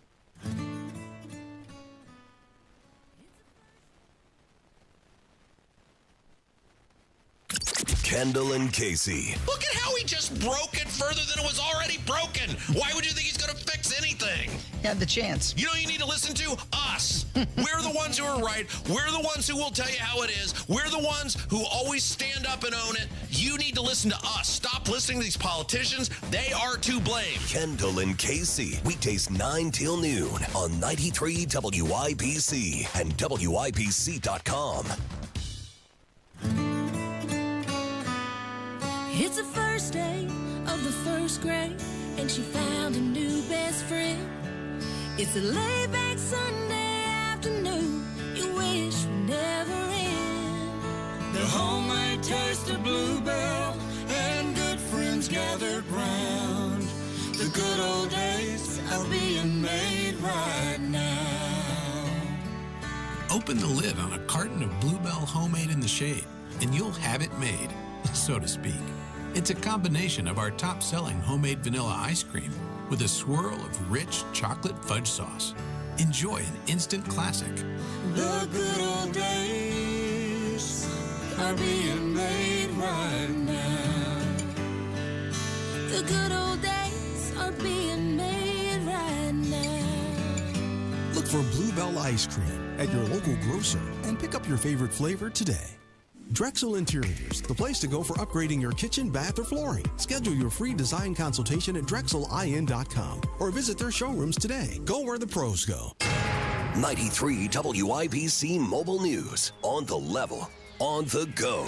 Kendall and Casey. Look at how he just broke it further than it was already broken. Why would you think he's going to fix anything? Have the chance. You know who you need to listen to? Us. We're the ones who are right. We're the ones who will tell you how it is. We're the ones who always stand up and own it. You need to listen to us. Stop listening to these politicians. They are to blame. Kendall and Casey. Weekdays 9 till noon on 93 WIPC and WIPC.com. It's the first day of the first grade, and she found a new best friend. It's a laid-back Sunday afternoon you wish would never end. The homemade taste of Bluebell and good friends gathered round. The good old days are being made right now. Open the lid on a carton of Bluebell Homemade in the Shade, and you'll have it made, so to speak. It's a combination of our top-selling homemade vanilla ice cream with a swirl of rich chocolate fudge sauce. Enjoy an instant classic. The good old days are being made right now. The good old days are being made right now. Look for Bluebell Ice Cream at your local grocer and pick up your favorite flavor today. Drexel Interiors, the place to go for upgrading your kitchen, bath, or flooring. Schedule your free design consultation at drexelin.com or visit their showrooms today. Go where the pros go. 93 WIPC Mobile News. On the level. On the go.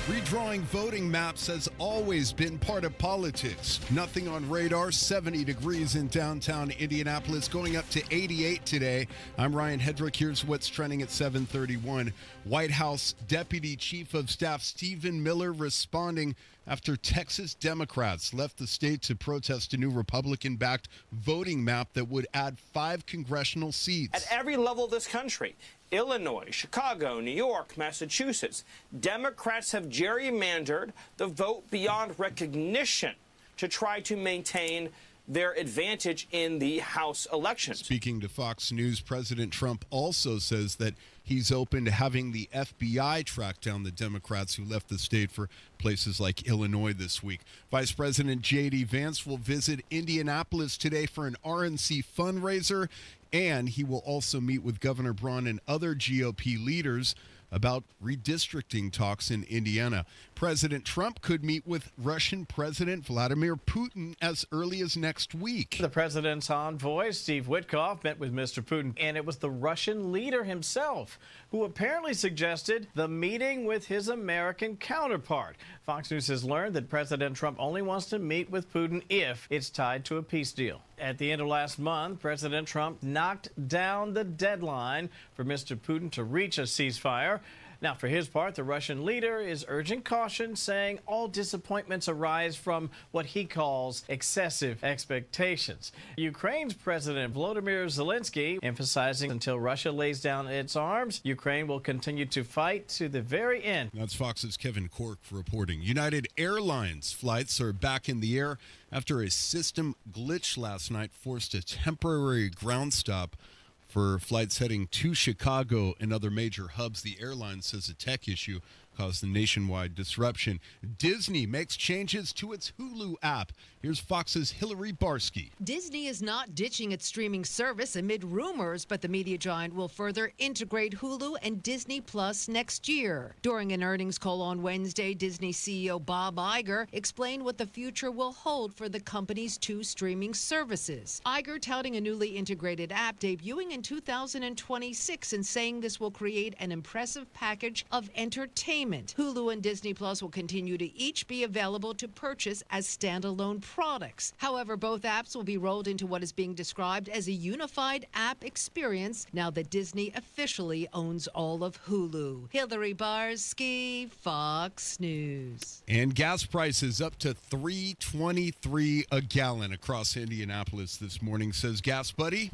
Redrawing voting maps has always been part of politics. Nothing on radar. 70 degrees in downtown Indianapolis, going up to 88 today. I'm Ryan Hedrick. Here's what's trending at 7:31. White House Deputy Chief of Staff Stephen Miller responding after Texas Democrats left the state to protest a new Republican-backed voting map that would add 5 congressional seats. At every level of this country, Illinois, Chicago, New York, Massachusetts, Democrats have gerrymandered the vote beyond recognition to try to maintain their advantage in the House elections. Speaking to Fox News, President Trump also says that he's open to having the FBI track down the Democrats who left the state for places like Illinois this week. Vice President J.D. Vance will visit Indianapolis today for an RNC fundraiser, and he will also meet with Governor Braun and other GOP leaders about redistricting talks in Indiana. President Trump could meet with Russian President Vladimir Putin as early as next week. The president's envoy, Steve Witkoff, met with Mr. Putin, and it was the Russian leader himself who apparently suggested the meeting with his American counterpart. Fox News has learned that President Trump only wants to meet with Putin if it's tied to a peace deal. At the end of last month, President Trump knocked down the deadline for Mr. Putin to reach a ceasefire. Now, for his part, the Russian leader is urging caution, saying all disappointments arise from what he calls excessive expectations. Ukraine's President Volodymyr Zelensky emphasizing until Russia lays down its arms, Ukraine will continue to fight to the very end. That's Fox's Kevin Cork reporting. United Airlines flights are back in the air after a system glitch last night forced a temporary ground stop for flights heading to Chicago and other major hubs. The airline says a tech issue caused the nationwide disruption. Disney makes changes to its Hulu app. Here's Fox's Hillary Barsky. Disney is not ditching its streaming service amid rumors, but the media giant will further integrate Hulu and Disney Plus next year. During an earnings call on Wednesday, Disney CEO Bob Iger explained what the future will hold for the company's 2 streaming services. Iger touting a newly integrated app debuting in 2026 and saying this will create an impressive package of entertainment entertainment. Hulu and Disney Plus will continue to each be available to purchase as standalone products. However, both apps will be rolled into what is being described as a unified app experience now that Disney officially owns all of Hulu. Hillary Barsky, Fox News. And gas prices up to $3.23 a gallon across Indianapolis this morning, says Gas Buddy.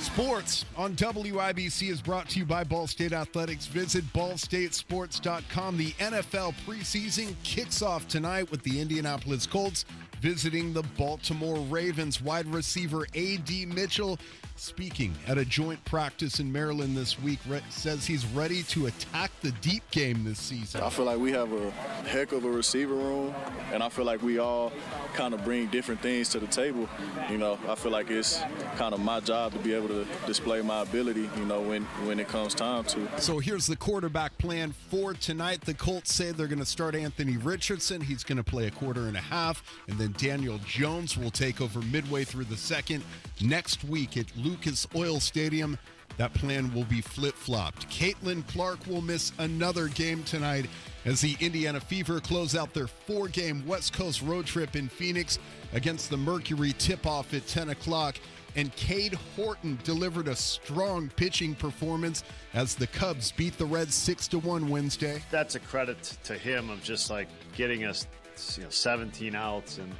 Sports on WIBC is brought to you by Ball State Athletics. Visit ballstatesports.com. The NFL preseason kicks off tonight with the Indianapolis Colts visiting the Baltimore Ravens. Wide receiver A.D. Mitchell, speaking at a joint practice in Maryland this week, says he's ready to attack the deep game this season. I feel like we have a heck of a receiver room, and I feel like we all kind of bring different things to the table. You know, I feel like it's kind of my job to be able to display my ability, you know, when it comes time to. So here's the quarterback plan for tonight. The Colts say they're going to start Anthony Richardson. He's going to play a quarter and a half, and then Daniel Jones will take over midway through the second. Next week at Lucas Oil Stadium, that plan will be flip-flopped. Caitlin Clark will miss another game tonight as the Indiana Fever close out their 4-game West Coast road trip in Phoenix against the Mercury tip-off at 10 o'clock. And Cade Horton delivered a strong pitching performance as the Cubs beat the Reds 6-1 Wednesday. That's a credit to him of just like getting us 17 outs and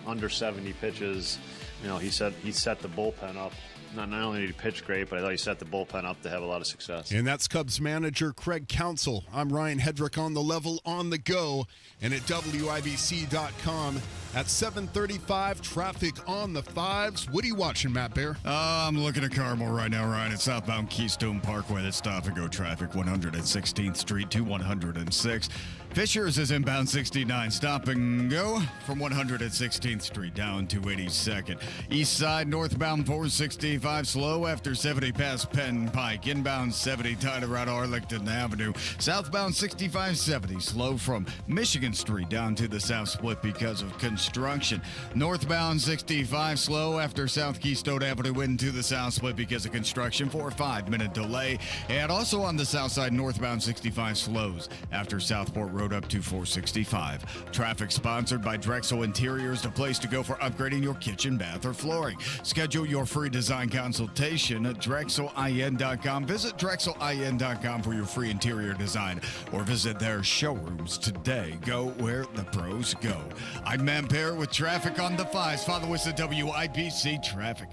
under 70 pitches. You know, he set the bullpen up. Not only did he pitch great, but I thought he set the bullpen up to have a lot of success. And that's Cubs manager Craig Counsell. I'm Ryan Hedrick on the level on the go and at WIBC.com. At 7:35, traffic on the 5s. What are you watching, Matt Bear? I'm looking at Carmel right now, Ryan. It's southbound Keystone Parkway. That's stop-and-go traffic, 116th Street to 106. Fishers is inbound 69, stop and go from 116th Street down to 82nd. East side northbound 465 slow after 70 past Penn Pike. Inbound 70 tied around Arlington Avenue. Southbound 6570 slow from Michigan Street down to the South Split because of construction. Northbound 65 slow after South Keystone Avenue into the South Split because of construction for a 5-minute delay. And also on the south side northbound 65 slows after Southport Road up to 465. Traffic sponsored by Drexel Interiors, the place to go for upgrading your kitchen, bath, or flooring. Schedule your free design consultation at DrexelIN.com. Visit DrexelIN.com for your free interior design or visit their showrooms today. Go where the pros go. I'm Matt Bear with traffic on the 5s. Follow us at WIBC Traffic.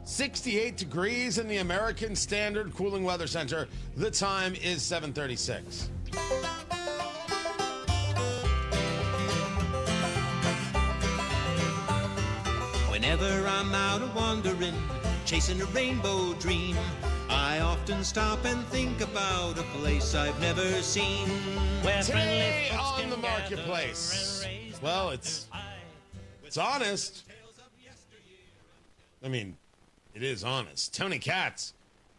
68 degrees in the American Standard Cooling Weather Center. The time is 7:36. Whenever I'm out a wandering, chasing a rainbow dream, I often stop and think about a place I've never seen. Today on the marketplace. Well, it's honest. I mean, it is honest. Tony Katz,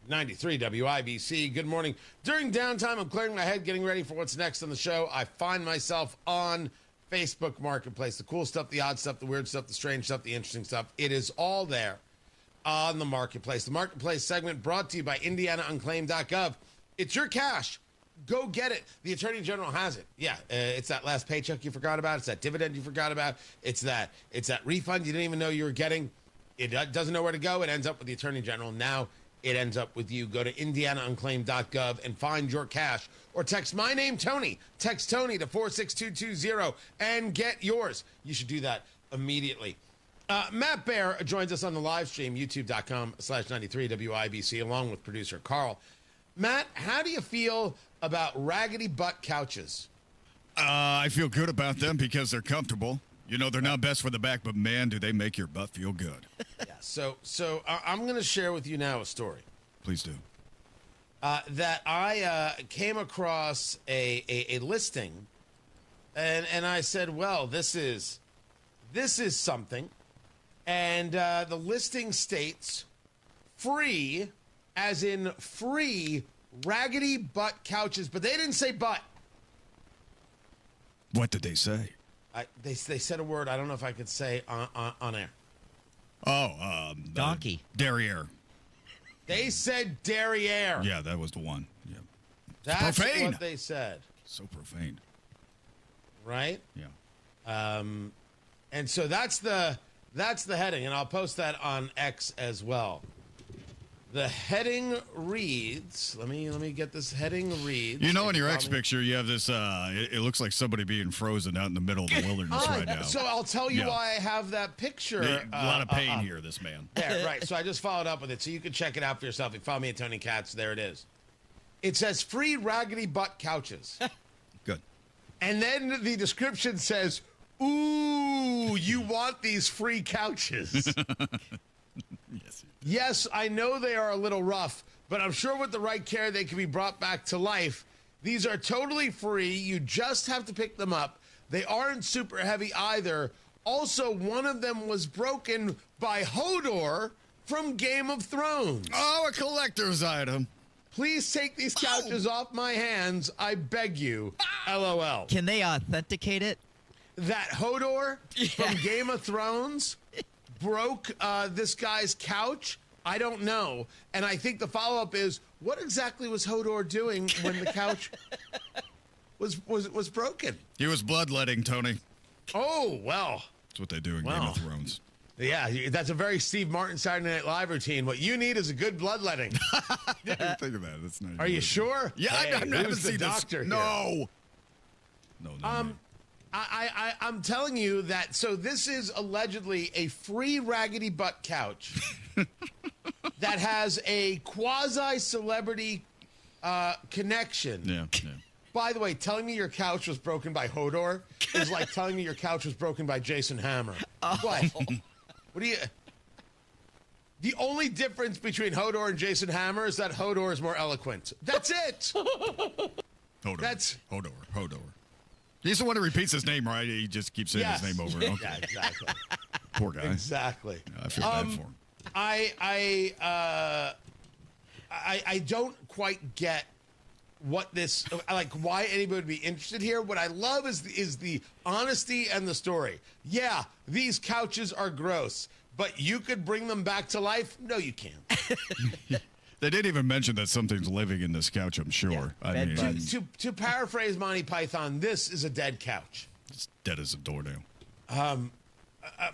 93 WIBC. Good morning. During downtime, I'm clearing my head, getting ready for what's next on the show. I find myself on Facebook Marketplace. The cool stuff, the odd stuff, the weird stuff, the strange stuff, the interesting stuff. It is all there on the Marketplace. The Marketplace segment brought to you by IndianaUnclaimed.gov. It's your cash. Go get it. The Attorney General has it. Yeah, it's that last paycheck you forgot about. It's that dividend you forgot about. It's that refund you didn't even know you were getting. It doesn't know where to go. It ends up with the Attorney General. Now it ends up with you. Go to IndianaUnclaimed.gov and find your cash. Or text my name, Tony. Text Tony to 46220 and get yours. You should do that immediately. Matt Bear joins us on the live stream, youtube.com/93WIBC, along with producer Carl. Matt, how do you feel about raggedy butt couches? I feel good about them because they're comfortable. You know, they're not best for the back, but man, do they make your butt feel good. Yeah. So I'm going to share with you now a story. Please do. That I came across a listing, and I said, well, this is something. And the listing states free, as in free, raggedy butt couches. But they didn't say butt. What did they say? They said a word I don't know if I could say on air. Donkey. Derriere. They said derriere. Yeah, that was the one. Yeah. That's profane. what they said. So profane. Right? Yeah. And so that's the heading, and I'll post that on X as well. The heading reads, let me get this heading reads. You know, in your X picture, you have this, it looks like somebody being frozen out in the middle of the wilderness right now. So I'll tell you why I have that picture. A lot of pain here, this man. Yeah, right. So I just followed up with it, so you can check it out for yourself. If you follow me at Tony Katz, there it is. It says free raggedy butt couches. Good. And then the description says, ooh, you want these free couches. Yes, I know they are a little rough, but I'm sure with the right care, they can be brought back to life. These are totally free. You just have to pick them up. They aren't super heavy either. Also, one of them was broken by Hodor from Game of Thrones. Oh, a collector's item. Please take these couches off my hands. I beg you. LOL. Can they authenticate it? That Hodor from Game of Thrones broke this guy's couch? I don't know. And I think the follow-up is, what exactly was Hodor doing when the couch was broken? He was bloodletting, Tony. Oh, well. That's what they do in Game of Thrones. Yeah, that's a very Steve Martin Saturday Night Live routine. What you need is a good bloodletting. Think of that. That's not. Are you sure? Yeah, hey, I haven't who's seen the this. doctor here? No. I'm telling you that, so this is allegedly a free raggedy butt couch that has a quasi-celebrity connection. Yeah. By the way, telling me your couch was broken by Hodor is like telling me your couch was broken by Jason Hammer. What? What do you... The only difference between Hodor and Jason Hammer is that Hodor is more eloquent. That's it! Hodor. That's... Hodor. He's the one who repeats his name, right? He just keeps saying his name over and over. Yeah, exactly. Poor guy. Exactly. I feel bad for him. I don't quite get what this, like, why anybody would be interested here. What I love is the honesty and the story. Yeah, these couches are gross, but you could bring them back to life? No, you can't. They didn't even mention that something's living in this couch, I'm sure. I mean, to paraphrase Monty Python, this is a dead couch. It's dead as a doornail.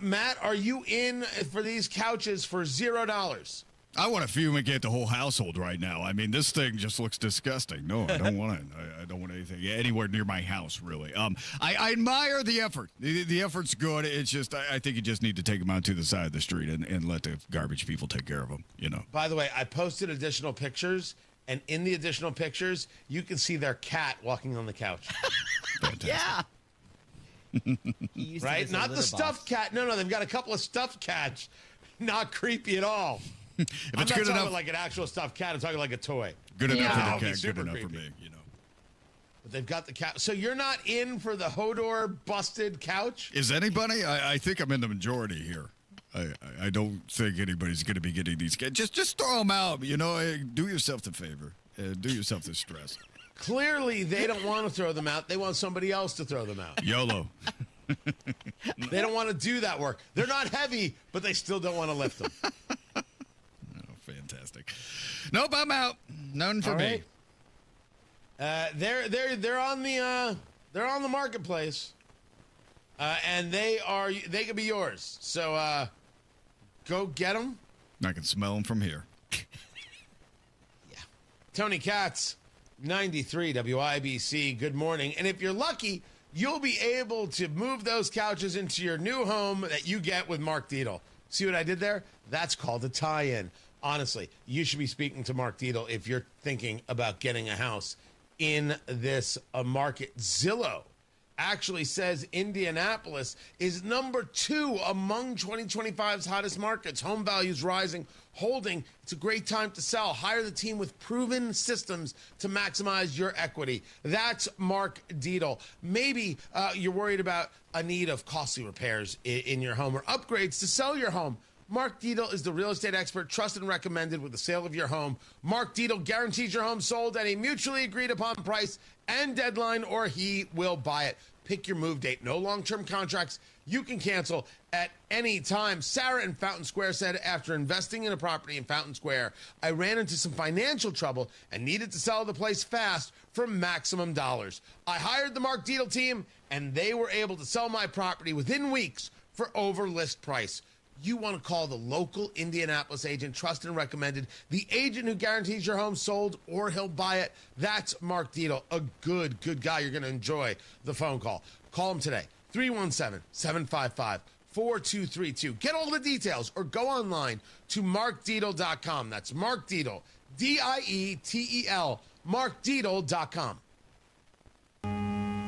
Matt, are you in for these couches for $0? I want to fumigate the whole household right now. I mean, this thing just looks disgusting. No, I don't want it. I don't want anything anywhere near my house, really. I admire the effort. The effort's good. It's just, I think you just need to take them out to the side of the street and let the garbage people take care of them, you know. By the way, I posted additional pictures, and in the additional pictures, you can see their cat walking on the couch. Yeah. Right? Not the stuffed cat. No, they've got a couple of stuffed cats. Not creepy at all. If I'm it's not good talking enough, like an actual stuffed cat. I'm talking like a toy. Good enough for the cat, super good enough creepy. for me, you know. But they've got the cat. So you're not in for the Hodor busted couch? Is anybody? I think I'm in the majority here. I don't think anybody's going to be getting these cats. Just throw them out. You know, do yourself the favor. Do yourself the stress. Clearly, they don't want to throw them out. They want somebody else to throw them out. YOLO. They don't want to do that work. They're not heavy, but they still don't want to lift them. Fantastic. Nope, I'm out. None for me. They're on the marketplace, and they can be yours. So go get them. I can smell them from here. Tony Katz, 93 WIBC. Good morning. And if you're lucky, you'll be able to move those couches into your new home that you get with Mark Dietel. See what I did there? That's called a tie-in. Honestly, you should be speaking to Mark Dietel if you're thinking about getting a house in this market. Zillow actually says Indianapolis is number 2 among 2025's hottest markets. Home values rising, holding. It's a great time to sell. Hire the team with proven systems to maximize your equity. That's Mark Dietel. Maybe you're worried about a need of costly repairs in your home or upgrades to sell your home. Mark Dietel is the real estate expert trusted and recommended with the sale of your home. Mark Dietel guarantees your home sold at a mutually agreed upon price and deadline, or he will buy it. Pick your move date. No long-term contracts. You can cancel at any time. Sarah in Fountain Square said, after investing in a property in Fountain Square, I ran into some financial trouble and needed to sell the place fast for maximum dollars. I hired the Mark Dietel team, and they were able to sell my property within weeks for over list price. You want to call the local Indianapolis agent, trusted and recommended, the agent who guarantees your home sold or he'll buy it. That's Mark Dietel, a good guy. You're going to enjoy the phone call. Call him today, 317-755-4232. Get all the details or go online to markdietel.com. That's Mark Dietel, Dietel, markdietel.com.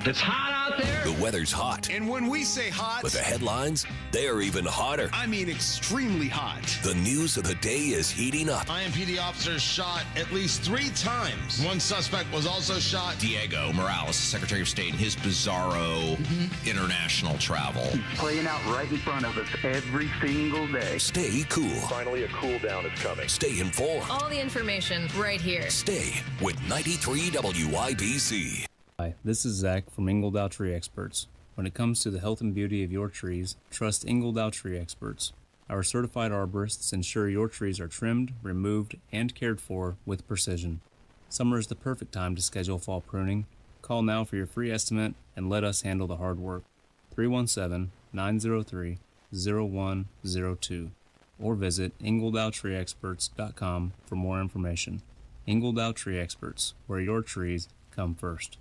It's hot out there. The weather's hot. And when we say hot, But the headlines, they're even hotter. I mean extremely hot. The news of the day is heating up. IMPD officers shot at least 3 times. One suspect was also shot. Diego Morales, Secretary of State, in his bizarro international travel. Playing out right in front of us every single day. Stay cool. Finally, a cool down is coming. Stay informed. All the information right here. Stay with 93 WIBC. Hi, this is Zach from Ingledow Tree Experts. When it comes to the health and beauty of your trees, trust Ingledow Tree Experts. Our certified arborists ensure your trees are trimmed, removed, and cared for with precision. Summer is the perfect time to schedule fall pruning. Call now for your free estimate and let us handle the hard work. 317-903-0102 or visit ingledowtreeexperts.com for more information. Ingledow Tree Experts, where your trees come first.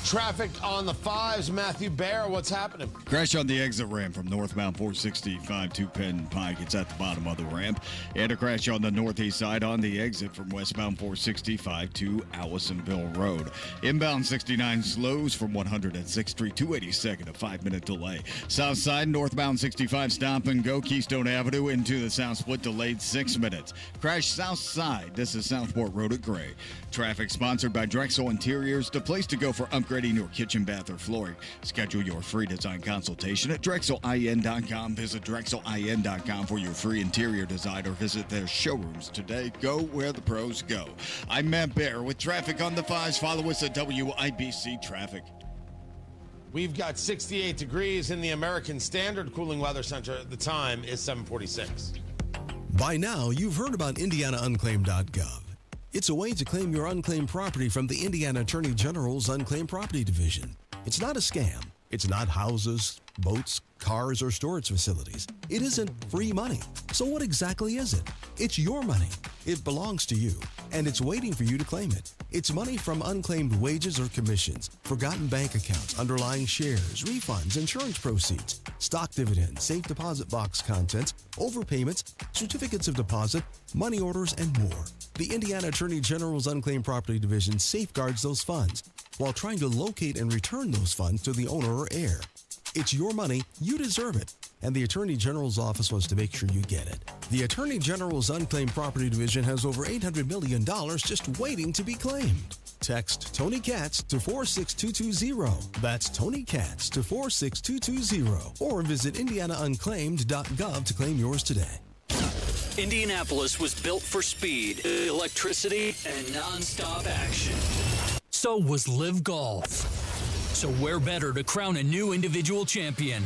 Traffic on the 5s. Matthew Bear, what's happening? Crash on the exit ramp from northbound 465 to Penn Pike. It's at the bottom of the ramp. And a crash on the northeast side on the exit from westbound 465 to Allisonville Road. Inbound 69 slows from 106th Street to 82nd, a 5-minute delay. South side, northbound 65 stop and go Keystone Avenue into the south split, delayed 6 minutes. Crash south side. This is Southport Road at Gray. Traffic sponsored by Drexel Interiors, the place to go for upgrading your kitchen, bath, or flooring. Schedule your free design consultation at DrexelIN.com. Visit DrexelIN.com for your free interior design or visit their showrooms today. Go where the pros go. I'm Matt Bear with traffic on the 5s. Follow us at WIBC Traffic. We've got 68 degrees in the American Standard Cooling Weather Center. The time is 7:46. By now, you've heard about IndianaUnclaimed.gov. It's a way to claim your unclaimed property from the Indiana Attorney General's Unclaimed Property Division. It's not a scam. It's not houses, boats, cars, or storage facilities. It isn't free money. So what exactly is it? It's your money. It belongs to you, and it's waiting for you to claim it. It's money from unclaimed wages or commissions, forgotten bank accounts, underlying shares, refunds, insurance proceeds, stock dividends, safe deposit box contents, overpayments, certificates of deposit, money orders, and more. The Indiana Attorney General's Unclaimed Property Division safeguards those funds while trying to locate and return those funds to the owner or heir. It's your money, you deserve it, and the Attorney General's office wants to make sure you get it. The Attorney General's Unclaimed Property Division has over $800 million just waiting to be claimed. Text Tony Katz to 46220. That's Tony Katz to 46220. Or visit IndianaUnclaimed.gov to claim yours today. Indianapolis was built for speed, electricity, and nonstop action. So was Live Golf. So where better to crown a new individual champion?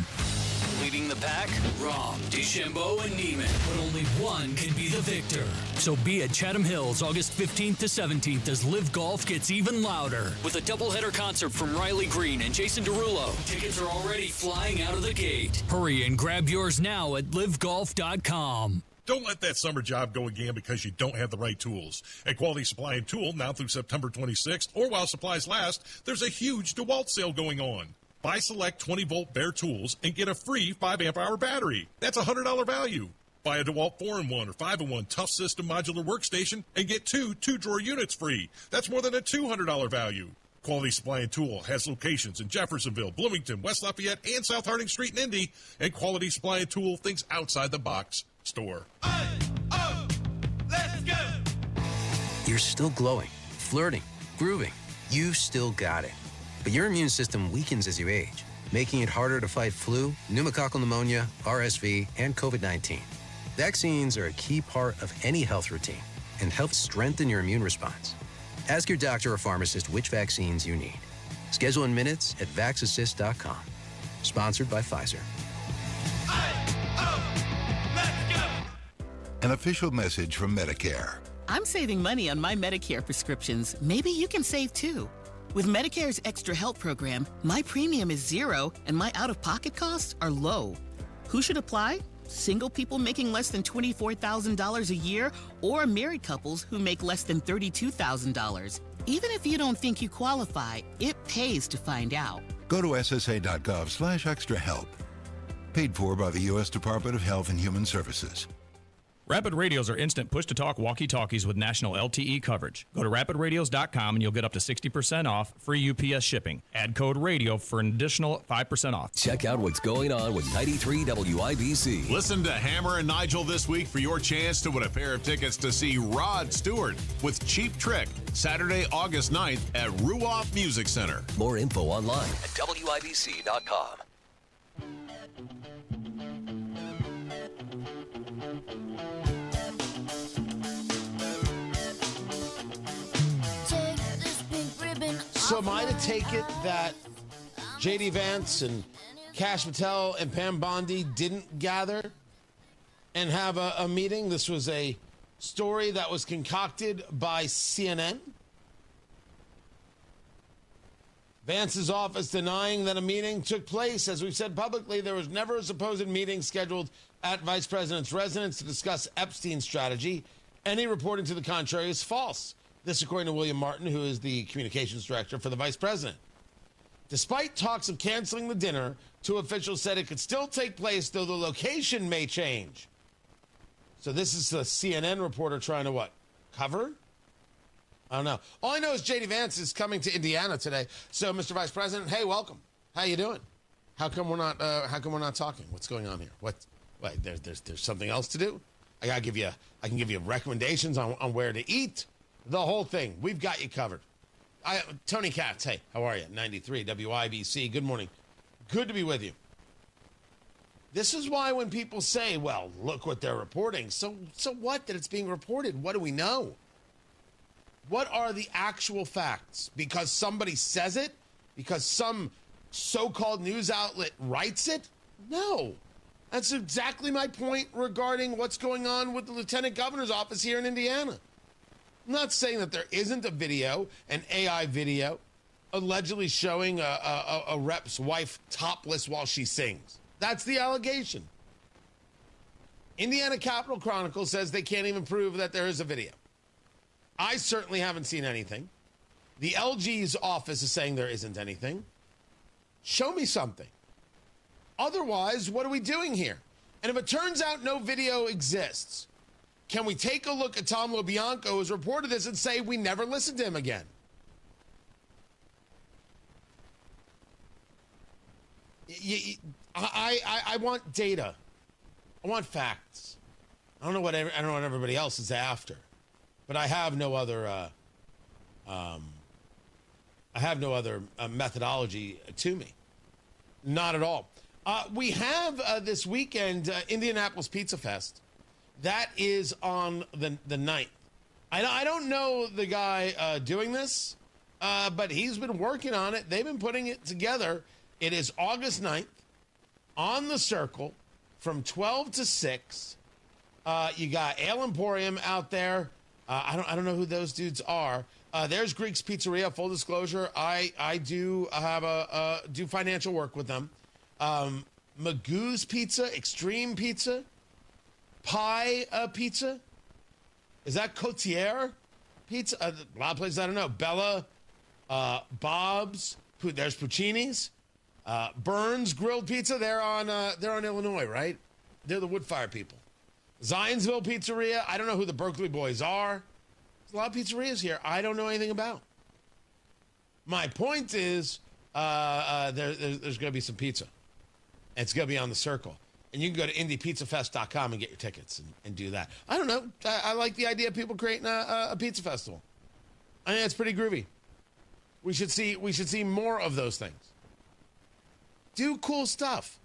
Leading the pack? Wrong. DeChambeau and Neiman. But only one can be the victor. So be at Chatham Hills August 15th to 17th as Live Golf gets even louder. With a doubleheader concert from Riley Green and Jason Derulo. Tickets are already flying out of the gate. Hurry and grab yours now at livegolf.com. Don't let that summer job go again because you don't have the right tools. At Quality Supply and Tool, now through September 26th, or while supplies last, there's a huge DeWalt sale going on. Buy select 20-volt bare tools and get a free 5-amp-hour battery. That's a $100 value. Buy a DeWalt 4-in-1 or 5-in-1 Tough System modular workstation and get 2 2-drawer units free. That's more than a $200 value. Quality Supply and Tool has locations in Jeffersonville, Bloomington, West Lafayette, and South Harding Street in Indy. And Quality Supply and Tool thinks outside the box. Store. Let's go! You're still glowing, flirting, grooving. You still got it. But your immune system weakens as you age, making it harder to fight flu, pneumococcal pneumonia, RSV, and COVID-19. Vaccines are a key part of any health routine and help strengthen your immune response. Ask your doctor or pharmacist which vaccines you need. Schedule in minutes at vaxassist.com. Sponsored by Pfizer. An official message from Medicare. I'm saving money on my Medicare prescriptions. Maybe you can save too. With Medicare's Extra Help program, my premium is zero and my out-of-pocket costs are low. Who should apply? Single people making less than $24,000 a year or married couples who make less than $32,000. Even if you don't think you qualify, it pays to find out. Go to ssa.gov/extrahelp. Paid for by the U.S. Department of Health and Human Services. Rapid Radios are instant push-to-talk walkie-talkies with national LTE coverage. Go to rapidradios.com and you'll get up to 60% off, free UPS shipping. Add code RADIO for an additional 5% off. Check out what's going on with 93 WIBC. Listen to Hammer and Nigel this week for your chance to win a pair of tickets to see Rod Stewart with Cheap Trick, Saturday, August 9th at Ruoff Music Center. More info online at WIBC.com. So am I to take it that J.D. Vance and Kash Patel and Pam Bondi didn't gather and have a meeting? This was a story that was concocted by CNN. Vance's office denying that a meeting took place. As we've said publicly, there was never a supposed meeting scheduled at Vice President's residence to discuss Epstein's strategy. Any reporting to the contrary is false. This according to William Martin, who is the communications director for the vice president. Despite talks of canceling the dinner, two officials said it could still take place, though the location may change. So this is a CNN reporter trying to what? Cover? I don't know. All I know is J.D. Vance is coming to Indiana today. So, Mr. Vice President, hey, welcome. How you doing? How come we're not talking? What's going on here? What? There's something else to do? I can give you recommendations on where to eat. The whole thing. We've got you covered. Tony Katz, hey, how are you? 93 WIBC. Good morning. Good to be with you. This is why when people say, well, look what they're reporting. So what that it's being reported? What do we know? What are the actual facts? Because somebody says it? Because some so-called news outlet writes it? No. That's exactly my point regarding what's going on with the Lieutenant Governor's office here in Indiana. I'm not saying that there isn't a video, an AI video, allegedly showing a rep's wife topless while she sings. That's the allegation. Indiana Capitol Chronicle says they can't even prove that there is a video. I certainly haven't seen anything. The LG's office is saying there isn't anything. Show me something. Otherwise, what are we doing here? And if it turns out no video exists, can we take a look at Tom LoBianco, who's reported this, and say we never listened to him again? I want data. I want facts. I don't know what everybody else is after, but I have no other. Methodology to me. Not at all. We have this weekend Indianapolis Pizza Fest. That is on the 9th. I don't know the guy doing this, but he's been working on it. They've been putting it together. It is August 9th on the Circle from 12 to 6. You got Ale Emporium out there. I don't know who those dudes are. There's Greek's Pizzeria. Full disclosure, I do have do financial work with them. Magoo's Pizza, Extreme Pizza. Pie Pizza? Is that Cotier Pizza? A lot of places I don't know. Bella, Bob's. There's Puccini's. Burns Grilled Pizza. They're on Illinois, right? They're the Woodfire people. Zionsville Pizzeria. I don't know who the Berkeley boys are. There's a lot of pizzerias here I don't know anything about. My point is there's going to be some pizza. And it's going to be on the Circle. And you can go to IndyPizzaFest.com and get your tickets and do that. I don't know. I like the idea of people creating a pizza festival. I think it's pretty groovy. We should see more of those things. Do cool stuff.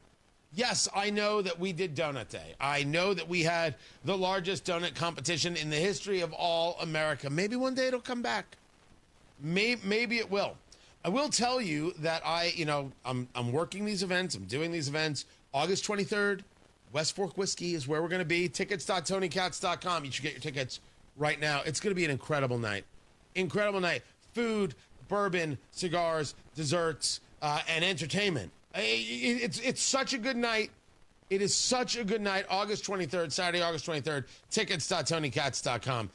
Yes, I know that we did Donut Day. I know that we had the largest donut competition in the history of all America. Maybe one day it'll come back. Maybe it will. I will tell you that I'm working these events. I'm doing these events. August 23rd, West Fork Whiskey is where we're going to be. Tickets.tonykatz.com. You should get your tickets right now. It's going to be an incredible night. Incredible night. Food, bourbon, cigars, desserts, and entertainment. It's such a good night. It is such a good night. August 23rd, Saturday, August 23rd. Tickets.tonykatz.com.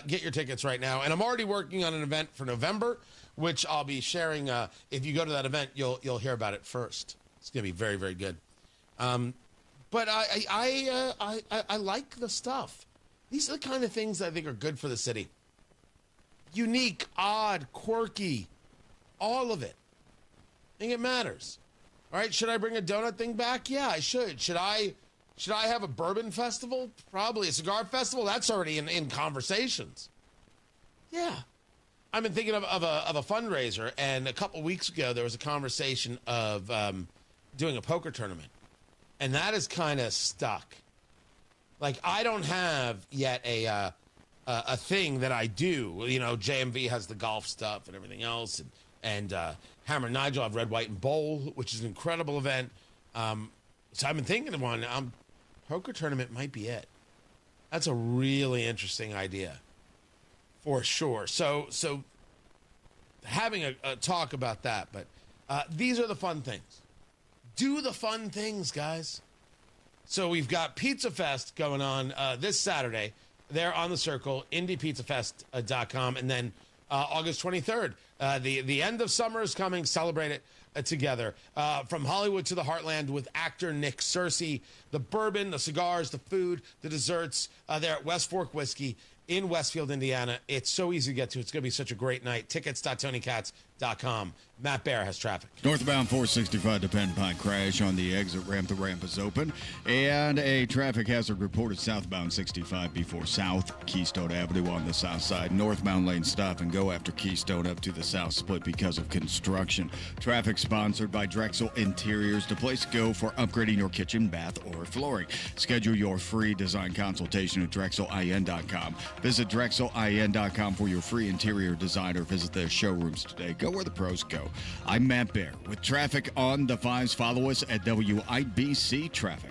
Get your tickets right now. And I'm already working on an event for November, which I'll be sharing. If you go to that event, you'll hear about it first. It's going to be very, very good. But I like the stuff. These are the kind of things that I think are good for the city. Unique, odd, quirky, all of it. I think it matters. All right, should I bring a donut thing back? Yeah, I should. Should I have a bourbon festival? Probably. A cigar festival? That's already in conversations. Yeah. I've been thinking of a fundraiser, and a couple weeks ago there was a conversation of doing a poker tournament, and that is kind of stuck. Like, I don't have yet a thing that I do. You know, JMV has the golf stuff and everything else, and Hammer and Nigel have Red, White, and Bowl, which is an incredible event. So I've been thinking of one. Poker tournament might be it. That's a really interesting idea, for sure. So having a talk about that, but these are the fun things. Do the fun things, guys. So we've got Pizza Fest going on this Saturday. There on the Circle, IndiePizzaFest.com, and then August 23rd. The end of summer is coming. Celebrate it together. From Hollywood to the Heartland with actor Nick Searcy. The bourbon, the cigars, the food, the desserts there at West Fork Whiskey in Westfield, Indiana. It's so easy to get to. It's going to be such a great night. Tickets.tonykatz.com. Matt Bear has traffic. Northbound 465 to Penn Pine crash on the exit ramp. The ramp is open. And a traffic hazard reported southbound 65 before South Keystone Avenue on the south side. Northbound lane stop and go after Keystone up to the south split because of construction. Traffic sponsored by Drexel Interiors, the place to go for upgrading your kitchen, bath, or flooring. Schedule your free design consultation at DrexelIN.com. Visit DrexelIN.com for your free interior design or visit their showrooms today. Go where the pros go. I'm Matt Bear. With traffic on the 5s, follow us at WIBC Traffic.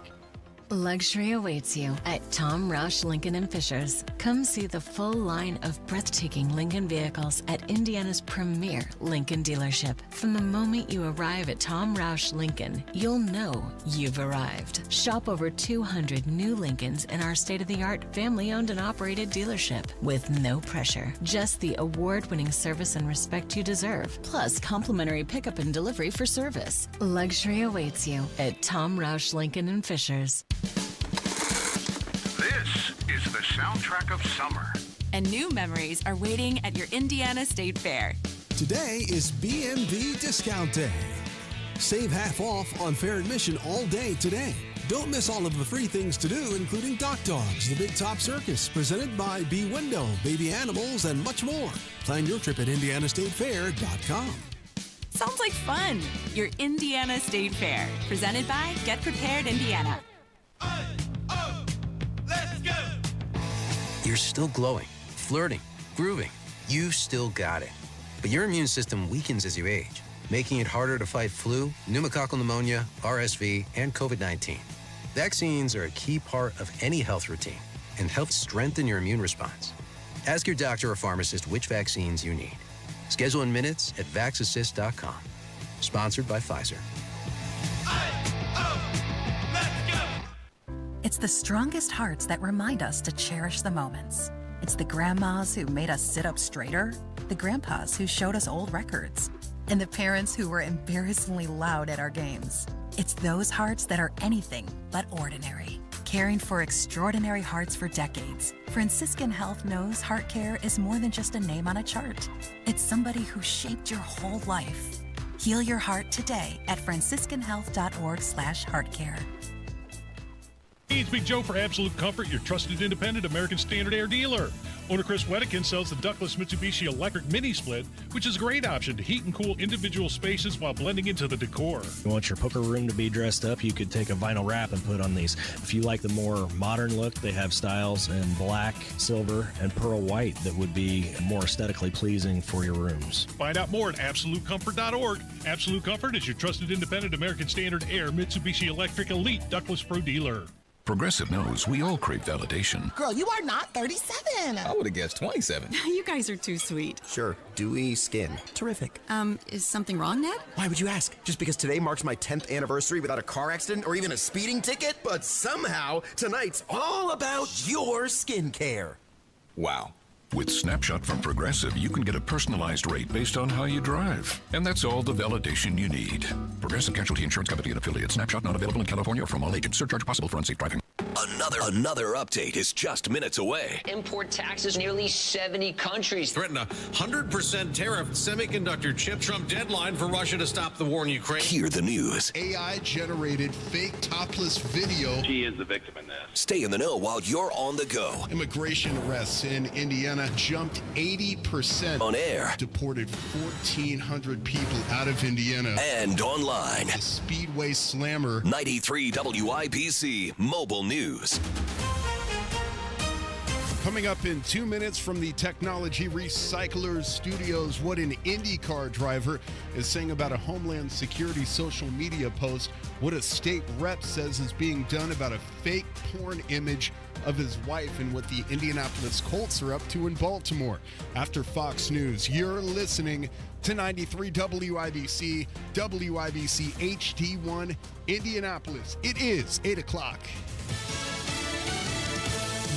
Luxury awaits you at Tom Roush Lincoln and Fishers. Come see the full line of breathtaking Lincoln vehicles at Indiana's premier Lincoln dealership. From the moment you arrive at Tom Roush Lincoln, you'll know you've arrived. Shop over 200 new Lincolns in our state-of-the-art family-owned and operated dealership with no pressure. Just the award-winning service and respect you deserve, plus complimentary pickup and delivery for service. Luxury awaits you at Tom Roush Lincoln and Fishers. This is the soundtrack of summer. And new memories are waiting at your Indiana State Fair. Today is BMV Discount Day. Save half off on fair admission all day today. Don't miss all of the free things to do, including Dock Dogs, the Big Top Circus, presented by B Window, Baby Animals, and much more. Plan your trip at IndianaStateFair.com. Sounds like fun. Your Indiana State Fair, presented by Get Prepared Indiana. Let's go! You're still glowing, flirting, grooving. You still got it. But your immune system weakens as you age, making it harder to fight flu, pneumococcal pneumonia, RSV, and COVID-19. Vaccines are a key part of any health routine and help strengthen your immune response. Ask your doctor or pharmacist which vaccines you need. Schedule in minutes at VaxAssist.com. Sponsored by Pfizer. It's the strongest hearts that remind us to cherish the moments. It's the grandmas who made us sit up straighter, the grandpas who showed us old records, and the parents who were embarrassingly loud at our games. It's those hearts that are anything but ordinary. Caring for extraordinary hearts for decades, Franciscan Health knows heart care is more than just a name on a chart. It's somebody who shaped your whole life. Heal your heart today at franciscanhealth.org/heartcare. Hey, it's Big Joe for Absolute Comfort, your trusted independent American Standard Air dealer. Owner Chris Wedekin sells the ductless Mitsubishi Electric Mini Split, which is a great option to heat and cool individual spaces while blending into the decor. You want your poker room to be dressed up, you could take a vinyl wrap and put on these. If you like the more modern look, they have styles in black, silver, and pearl white that would be more aesthetically pleasing for your rooms. Find out more at AbsoluteComfort.org. Absolute Comfort is your trusted independent American Standard Air Mitsubishi Electric Elite Ductless Pro dealer. Progressive knows we all crave validation. Girl, you are not 37. I would have guessed 27. You guys are too sweet. Sure. Dewy skin. Terrific. Is something wrong, Ned? Why would you ask? Just because today marks my 10th anniversary without a car accident or even a speeding ticket? But somehow, tonight's all about your skincare. Wow. With Snapshot from Progressive, you can get a personalized rate based on how you drive. And that's all the validation you need. Progressive Casualty Insurance Company and affiliates. Snapshot not available in California or from all agents. Surcharge possible for unsafe driving. Another update is just minutes away. Import taxes nearly 70 countries. Threaten a 100% tariff semiconductor chip. Trump deadline for Russia to stop the war in Ukraine. Hear the news. AI-generated fake topless video. She is the victim in this. Stay in the know while you're on the go. Immigration arrests in Indiana jumped 80%. On air. Deported 1,400 people out of Indiana. And online. The Speedway Slammer. 93 WIBC Mobile News. Coming up in 2 minutes from the Technology Recyclers Studios, what an IndyCar driver is saying about a Homeland Security social media post, what a state rep says is being done about a fake porn image of his wife, and what the Indianapolis Colts are up to in Baltimore. After Fox News, you're listening to 93 WIBC, WIBC HD1 Indianapolis. It is 8 o'clock.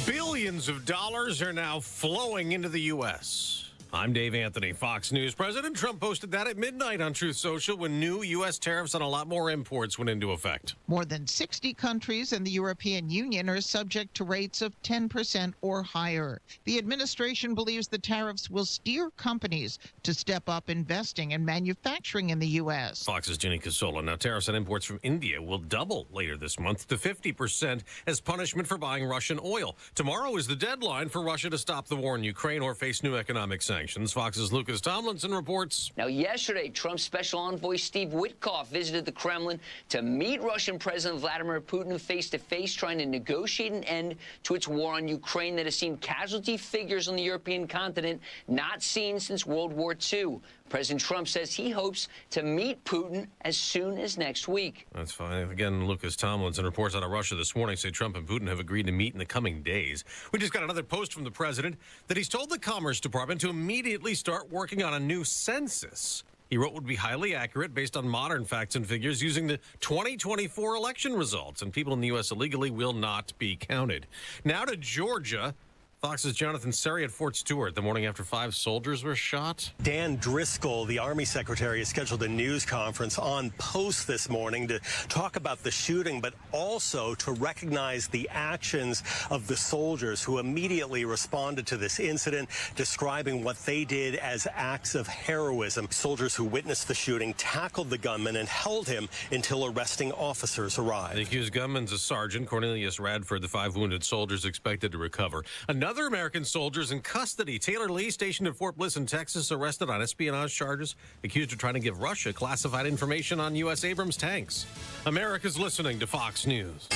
Billions of dollars are now flowing into the U.S. I'm Dave Anthony, Fox News. President Trump posted that at midnight on Truth Social when new U.S. tariffs on a lot more imports went into effect. More than 60 countries in the European Union are subject to rates of 10% or higher. The administration believes the tariffs will steer companies to step up investing and manufacturing in the U.S. Fox's Jenny Casola. Now, tariffs on imports from India will double later this month to 50% as punishment for buying Russian oil. Tomorrow is the deadline for Russia to stop the war in Ukraine or face new economic sanctions. Fox's Lucas Tomlinson reports. Now, yesterday, Trump's special envoy Steve Witkoff visited the Kremlin to meet Russian President Vladimir Putin face-to-face, trying to negotiate an end to its war on Ukraine that has seen casualty figures on the European continent not seen since World War II. President Trump says he hopes to meet Putin as soon as next week. That's fine. Again, Lucas Tomlinson reports out of Russia this morning say Trump and Putin have agreed to meet in the coming days. We just got another post from the president that he's told the Commerce Department to immediately start working on a new census. He wrote would be highly accurate based on modern facts and figures using the 2024 election results, and people in the U.S. illegally will not be counted. Now to Georgia. Fox's Jonathan Seri at Fort Stewart the morning after 5 soldiers were shot. Dan Driscoll, the Army Secretary, has scheduled a news conference on Post this morning to talk about the shooting, but also to recognize the actions of the soldiers who immediately responded to this incident, describing what they did as acts of heroism. Soldiers who witnessed the shooting tackled the gunman and held him until arresting officers arrived. The accused gunman's a sergeant, Cornelius Radford. The 5 wounded soldiers expected to recover. Another American soldiers in custody. Taylor Lee, stationed at Fort Bliss in Texas, arrested on espionage charges, accused of trying to give Russia classified information on U.S. Abrams tanks. America's listening to Fox News.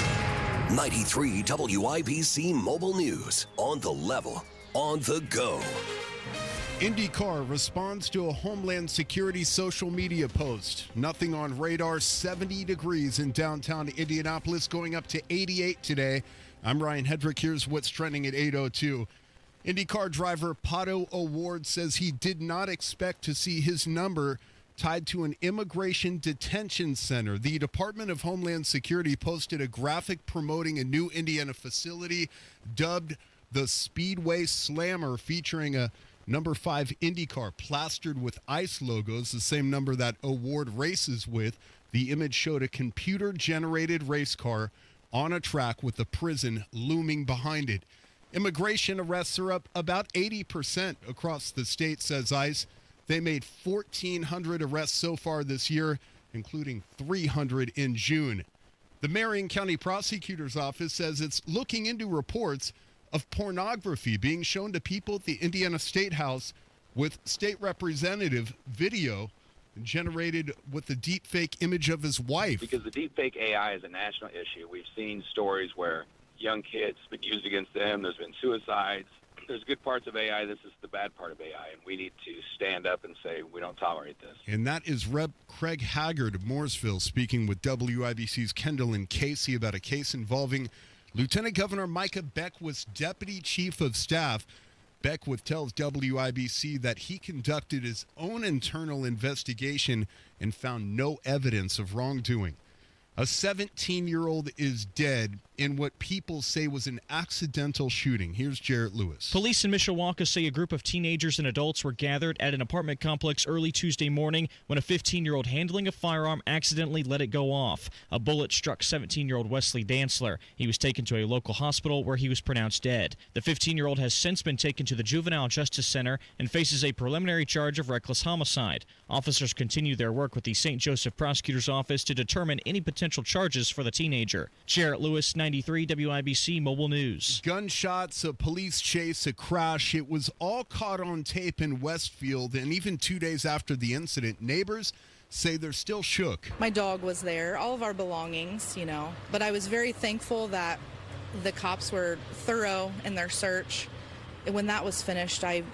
93 WIBC Mobile News. On the level, on the go. IndyCar responds to a Homeland Security social media post. Nothing on radar, 70 degrees in downtown Indianapolis, going up to 88 today. I'm Ryan Hedrick. Here's what's trending at 8:02. IndyCar driver Pato O'Ward says he did not expect to see his number tied to an immigration detention center. The Department of Homeland Security posted a graphic promoting a new Indiana facility dubbed the Speedway Slammer, featuring a number 5 IndyCar plastered with ICE logos, the same number that O'Ward races with. The image showed a computer-generated race car on a track with a prison looming behind it. Immigration arrests are up about 80% across the state, says ICE. They made 1,400 arrests so far this year, including 300 in June. The Marion County Prosecutor's Office says it's looking into reports of pornography being shown to people at the Indiana State House with state representative video generated with the deepfake image of his wife. Because the deepfake AI is a national issue. We've seen stories where young kids have been used against them. There's been suicides. There's good parts of AI. This is the bad part of AI, and we need to stand up and say we don't tolerate this. And that is Rep. Craig Haggard of Mooresville speaking with WIBC's Kendall and Casey about a case involving Lieutenant Governor Micah Beckwith's Deputy Chief of Staff. Beckwith tells WIBC that he conducted his own internal investigation and found no evidence of wrongdoing. A 17-year-old is dead in what people say was an accidental shooting. Here's Jarrett Lewis. Police in Mishawaka say a group of teenagers and adults were gathered at an apartment complex early Tuesday morning when a 15-year-old handling a firearm accidentally let it go off. A bullet struck 17-year-old Wesley Dantzler. He was taken to a local hospital where he was pronounced dead. The 15-year-old has since been taken to the Juvenile Justice Center and faces a preliminary charge of reckless homicide. Officers continue their work with the St. Joseph Prosecutor's Office to determine any potential charges for the teenager. Jarrett Lewis, 93 WIBC Mobile News. Gunshots, a police chase, a crash. It was all caught on tape in Westfield, and even 2 days after the incident, neighbors say they're still shook. My dog was there, all of our belongings, but I was very thankful that the cops were thorough in their search. And when that was finished, I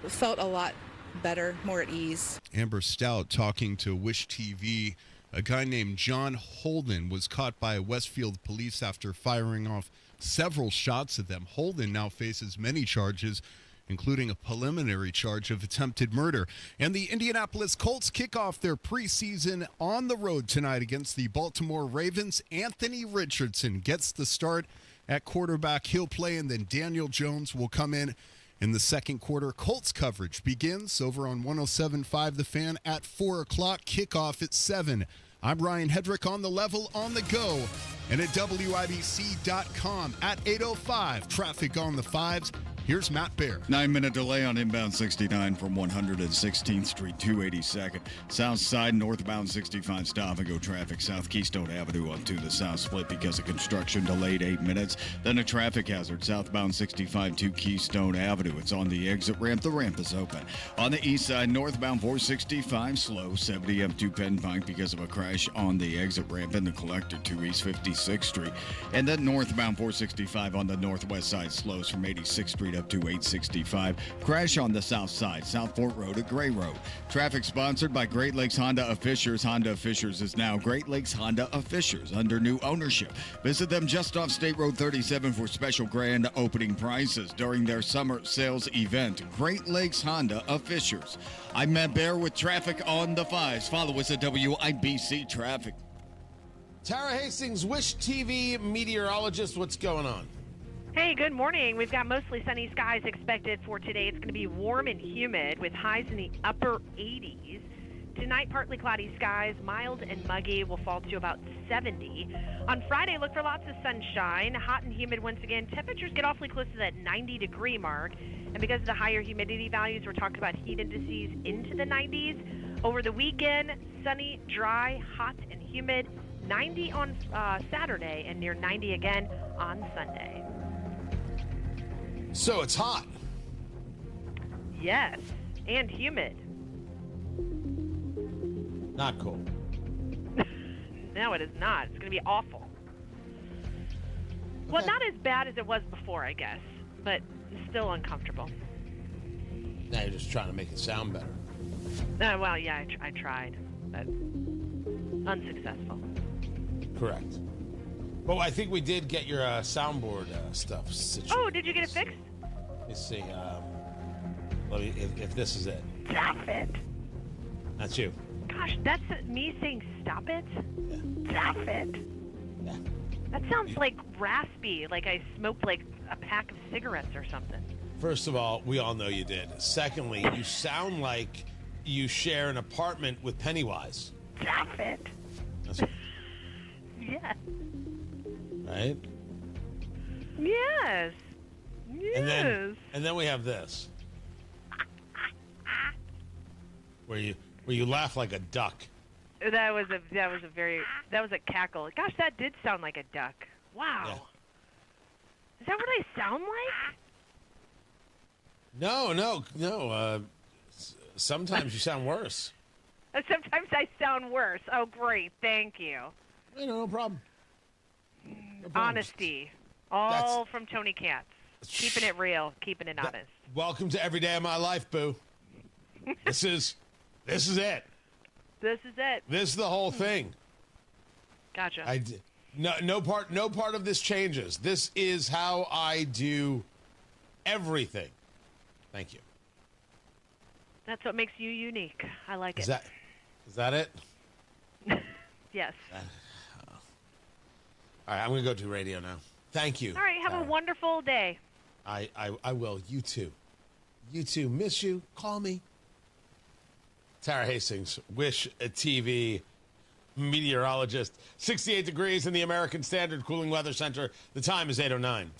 felt a lot better, more at ease. Amber Stout talking to Wish TV. A guy named John Holden was caught by Westfield police after firing off several shots at them. Holden now faces many charges, including a preliminary charge of attempted murder. And the Indianapolis Colts kick off their preseason on the road tonight against the Baltimore Ravens. Anthony Richardson gets the start at quarterback. He'll play, and then Daniel Jones will come in the second quarter. Colts coverage begins over on 107.5 The Fan at 4 o'clock. Kickoff at 7. I'm Ryan Hedrick on the level, on the go, and at WIBC.com at 8:05. Traffic on the 5s. Here's Matt Bear. 9-minute delay on inbound 69 from 116th Street, 282nd. South side, northbound 65 stop and go traffic. South Keystone Avenue up to the south split because of construction, delayed 8 minutes. Then a traffic hazard, southbound 65 to Keystone Avenue. It's on the exit ramp. The ramp is open. On the east side, northbound 465 slow, 70 up to Penn Pike because of a crash on the exit ramp in the collector to East 56th Street. And then northbound 465 on the northwest side slows from 86th Street up to 865. Crash on the south side, South Fort Road at Gray Road. Traffic sponsored by Great Lakes Honda of Fishers. Honda of Fishers is now Great Lakes Honda of Fishers under new ownership. Visit them just off State Road 37 for special grand opening prices during their summer sales event. Great Lakes Honda of Fishers. I'm Matt Bear with traffic on the 5s. Follow us at WIBC Traffic. Tara Hastings, Wish TV meteorologist, what's going on? Hey, good morning. We've got mostly sunny skies expected for today. It's going to be warm and humid with highs in the upper 80s. Tonight, partly cloudy skies, mild and muggy, will fall to about 70. On Friday, look for lots of sunshine, hot and humid once again. Temperatures get awfully close to that 90-degree mark. And because of the higher humidity values, we're talking about heat indices into the 90s. Over the weekend, sunny, dry, hot, and humid. 90 on Saturday and near 90 again on Sunday. So it's hot. Yes, and humid. Not cool. No, it is not. It's going to be awful. Well, not as bad as it was before, I guess, but still uncomfortable. Now you're just trying to make it sound better. Well, yeah, I tried, but unsuccessful. Correct. Well, I think we did get your soundboard stuff situated. Oh, did you get it fixed? Let's see. Let me, if this is it. Stop it. That's you. Gosh, that's me saying stop it? Yeah. Stop it. Yeah. That sounds like raspy, like I smoked like a pack of cigarettes or something. First of all, we all know you did. Secondly, you sound like you share an apartment with Pennywise. Stop it. That's Yes. right? Yes. Yes. And then we have this. Where you laugh like a duck. That was a cackle. Gosh, that did sound like a duck. Wow. Yeah. Is that what I sound like? No. Sometimes you sound worse. Sometimes I sound worse. Oh, great. Thank you. No problem. Honesty. All from Tony Katz. Keeping it real, keeping it honest. Welcome to every day of my life, boo. This is it. This is it. This is the whole thing. Gotcha. No part of this changes. This is how I do everything. Thank you. That's what makes you unique. I like Is it. that it? Yes. All right, I'm going to go to radio now. Thank you. All right, have a wonderful day. I will. You too. You too. Miss you. Call me. Tara Hastings, Wish TV meteorologist. 68 degrees in the American Standard Cooling Weather Center. The time is 8:09.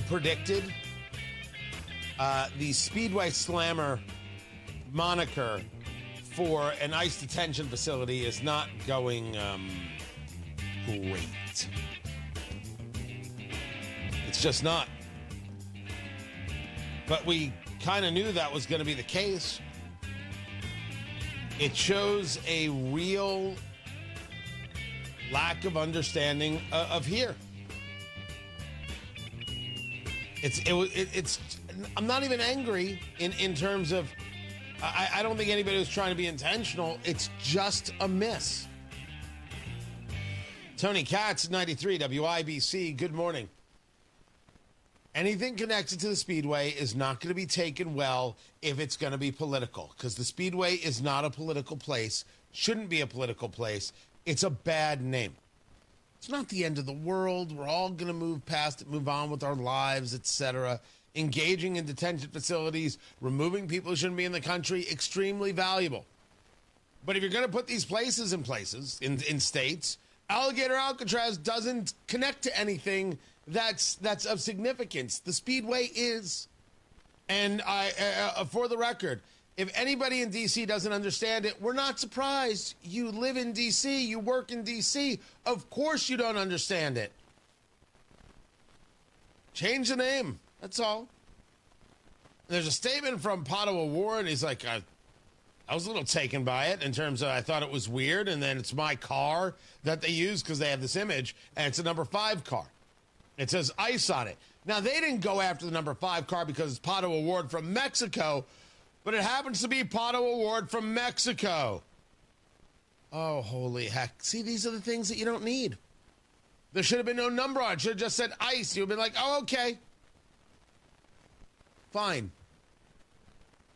Predicted, the Speedway Slammer moniker for an ICE detention facility is not going great. It's just not. But we kind of knew that was going to be the case. It shows a real lack of understanding of here. It's I'm not even angry in terms of I don't think anybody was trying to be intentional. It's just a miss. Tony Katz, 93 WIBC. Good morning. Anything connected to the Speedway is not going to be taken well if it's going to be political, because the Speedway is not a political place, shouldn't be a political place. It's a bad name. It's not the end of the world. We're all going to move past it, move on with our lives, etc. Engaging in detention facilities, removing people who shouldn't be in the country, extremely valuable. But if you're going to put these places in states, Alligator Alcatraz doesn't connect to anything that's of significance. The Speedway is. And for the record, if anybody in D.C. doesn't understand it, we're not surprised. You live in D.C., you work in D.C., of course you don't understand it. Change the name, that's all. And there's a statement from Padua Ward. He's like, I was a little taken by it in terms of I thought it was weird, and then it's my car that they use because they have this image, and it's a number 5 car. It says ICE on it. Now, they didn't go after the number 5 car because it's Padua Ward from Mexico, but it happens to be Padua Ward from Mexico. Oh, holy heck. See, these are the things that you don't need. There should have been no number on it. Should have just said ICE. You would have been like, oh, okay. Fine.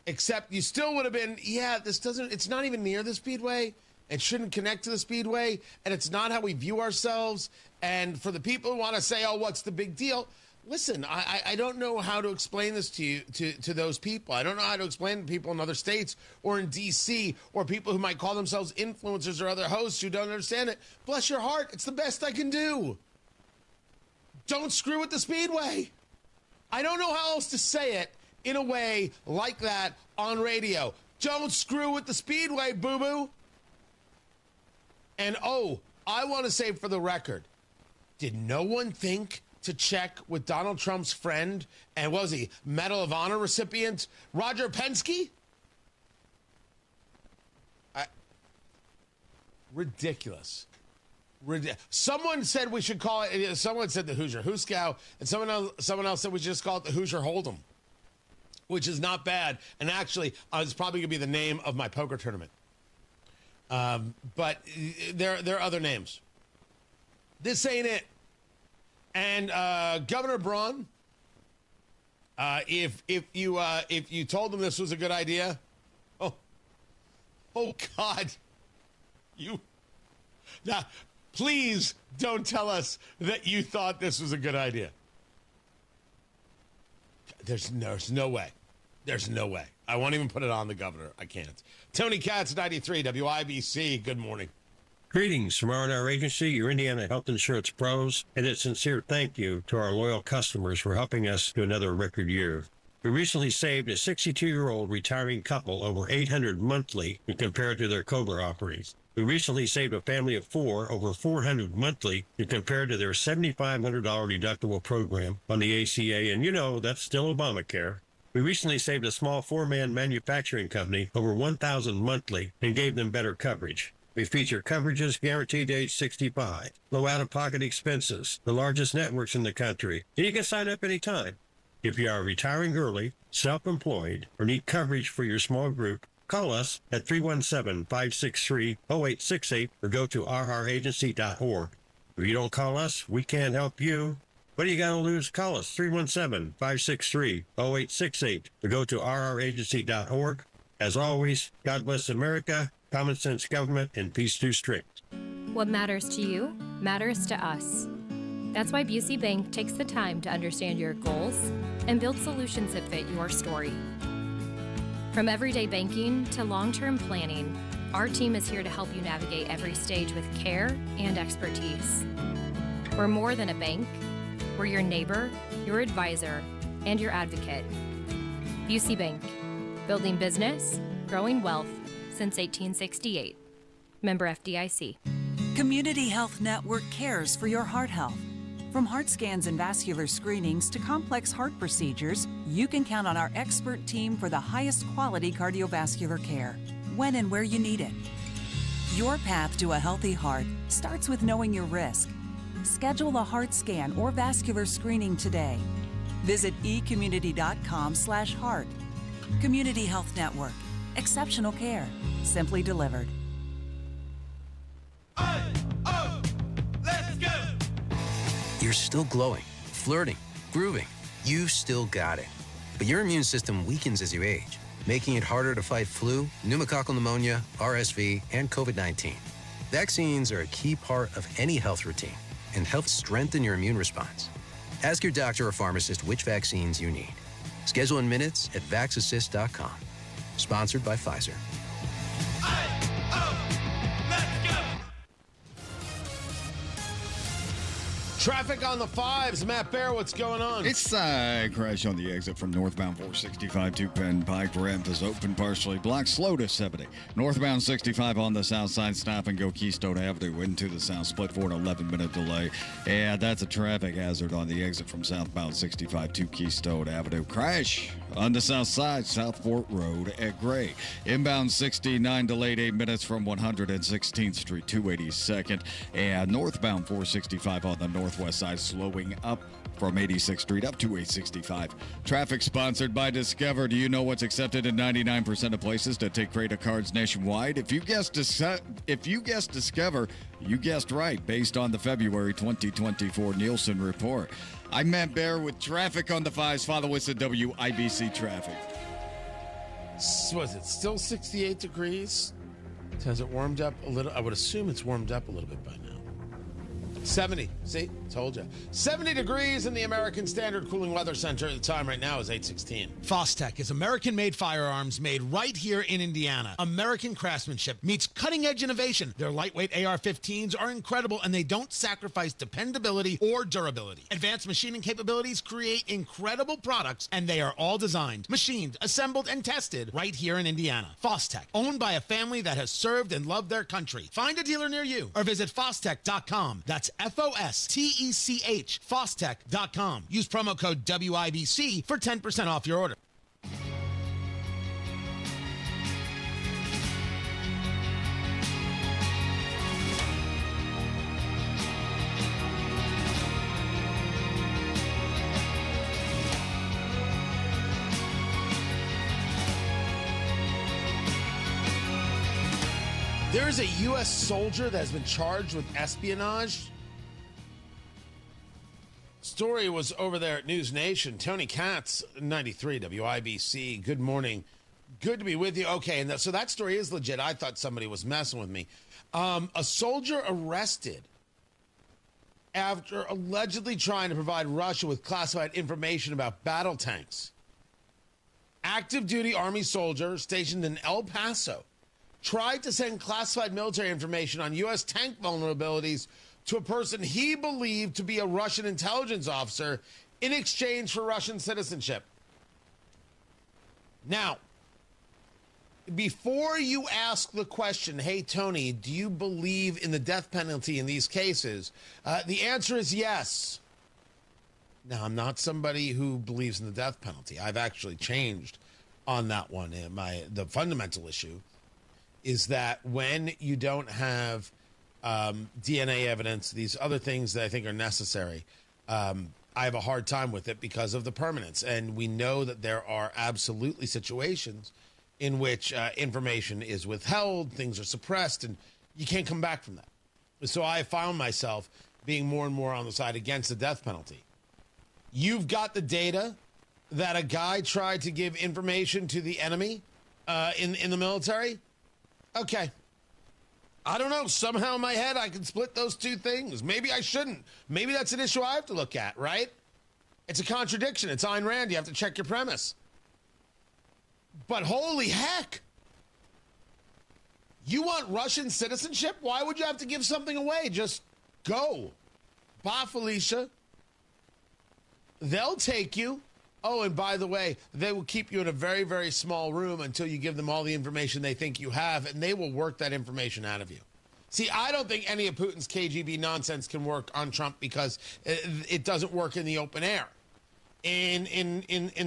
Except you still would have been, it's not even near the Speedway. It shouldn't connect to the Speedway. And it's not how we view ourselves. And for the people who want to say, oh, what's the big deal? Listen, I don't know how to explain this to you, to those people. I don't know how to explain to people in other states or in D.C. or people who might call themselves influencers or other hosts who don't understand it. Bless your heart. It's the best I can do. Don't screw with the Speedway. I don't know how else to say it in a way like that on radio. Don't screw with the Speedway, boo-boo. And, I want to say for the record, did no one think to check with Donald Trump's friend and what was he, Medal of Honor recipient, Roger Penske? Ridiculous. Someone said we should call it, someone said the Hoosier Hooskow, and someone else said we should just call it the Hoosier Hold'em, which is not bad. And actually, it's probably going to be the name of my poker tournament. But there are other names. This ain't it. And Governor Braun, if you told him this was a good idea, oh God, Now, please don't tell us that you thought this was a good idea. There's no way. There's no way. I won't even put it on the governor. I can't. Tony Katz, 93 WIBC. Good morning. Greetings from R&R Agency, your Indiana health insurance pros, and a sincere thank you to our loyal customers for helping us to another record year. We recently saved a 62-year-old retiring couple over $800 monthly when compared to their COBRA offerings. We recently saved a family of 4 over $400 monthly when compared to their $7,500 deductible program on the ACA, and that's still Obamacare. We recently saved a small 4-man manufacturing company over $1,000 monthly and gave them better coverage. We feature coverages guaranteed to age 65, low out-of-pocket expenses, the largest networks in the country, and you can sign up anytime. If you are retiring early, self-employed, or need coverage for your small group, call us at 317-563-0868 or go to rragency.org. If you don't call us, we can't help you. What do you got to lose? Call us, 317-563-0868, or go to rragency.org. As always, God bless America, common sense government, and peace too strict. What matters to you matters to us. That's why Busey Bank takes the time to understand your goals and build solutions that fit your story. From everyday banking to long-term planning, our team is here to help you navigate every stage with care and expertise. We're more than a bank. We're your neighbor, your advisor, and your advocate. Busey Bank, building business, growing wealth since 1868. Member FDIC. Community Health Network cares for your heart health. From heart scans and vascular screenings to complex heart procedures, you can count on our expert team for the highest quality cardiovascular care, when and where you need it. Your path to a healthy heart starts with knowing your risk. Schedule a heart scan or vascular screening today. Visit ecommunity.com/heart. Community Health Network. Exceptional care. Simply delivered. You're still glowing, flirting, grooving. You still got it. But your immune system weakens as you age, making it harder to fight flu, pneumococcal pneumonia, RSV, and COVID-19. Vaccines are a key part of any health routine and help strengthen your immune response. Ask your doctor or pharmacist which vaccines you need. Schedule in minutes at vaxassist.com. Sponsored by Pfizer. Traffic on the 5s. Matt Bear, what's going on? It's a crash on the exit from northbound 465 to Penn Pike. Ramp is open, partially blocked. Slow to 70. Northbound 65 on the south side. Stop and go Keystone Avenue into the south. Split for an 11-minute delay. And that's a traffic hazard on the exit from southbound 65 to Keystone Avenue. Crash on the south side. Southport Road at Gray. Inbound 69 delayed 8 minutes from 116th Street to 82nd. And northbound 465 on the northwest side slowing up from 86th Street up to 865. Traffic sponsored by Discover. Do you know what's accepted in 99% of places to take credit cards nationwide? If you guessed Discover, you guessed right based on the February 2024 Nielsen report. I'm Matt Bear with traffic on the 5s. Follow us at WIBC Traffic. Was it still 68 degrees? Has it warmed up a little? I would assume it's warmed up a little bit by now. 70. See? Told you. 70 degrees in the American Standard Cooling Weather Center. The time right now is 8:16. Fostech is American-made firearms made right here in Indiana. American craftsmanship meets cutting-edge innovation. Their lightweight AR-15s are incredible, and they don't sacrifice dependability or durability. Advanced machining capabilities create incredible products, and they are all designed, machined, assembled, and tested right here in Indiana. Fostech, owned by a family that has served and loved their country. Find a dealer near you or visit Fostech.com. That's F-O-S-T-E-C-H, Fostech.com. Use promo code WIBC for 10% off your order. There is a U.S. soldier that has been charged with espionage. Story was over there at News Nation. Tony Katz, 93 WIBC. Good morning. Good to be with you. Okay, and so that story is legit. I thought somebody was messing with me. A soldier arrested after allegedly trying to provide Russia with classified information about battle tanks. Active duty Army soldier stationed in El Paso tried to send classified military information on U.S. tank vulnerabilities to a person he believed to be a Russian intelligence officer in exchange for Russian citizenship. Now, before you ask the question, hey, Tony, do you believe in the death penalty in these cases? The answer is yes. Now, I'm not somebody who believes in the death penalty. I've actually changed on that one. The fundamental issue is that when you don't have DNA evidence, these other things that I think are necessary, I have a hard time with it because of the permanence. And we know that there are absolutely situations in which information is withheld, things are suppressed, and you can't come back from that. So I found myself being more and more on the side against the death penalty. You've got the data that a guy tried to give information to the enemy in the military? Okay. I don't know. Somehow in my head, I can split those two things. Maybe I shouldn't. Maybe that's an issue I have to look at, right? It's a contradiction. It's Ayn Rand. You have to check your premise. But holy heck. You want Russian citizenship? Why would you have to give something away? Just go. Bye, Felicia. They'll take you. Oh, and by the way, they will keep you in a very, very small room until you give them all the information they think you have, and they will work that information out of you. See, I don't think any of Putin's KGB nonsense can work on Trump because it doesn't work in the open air. In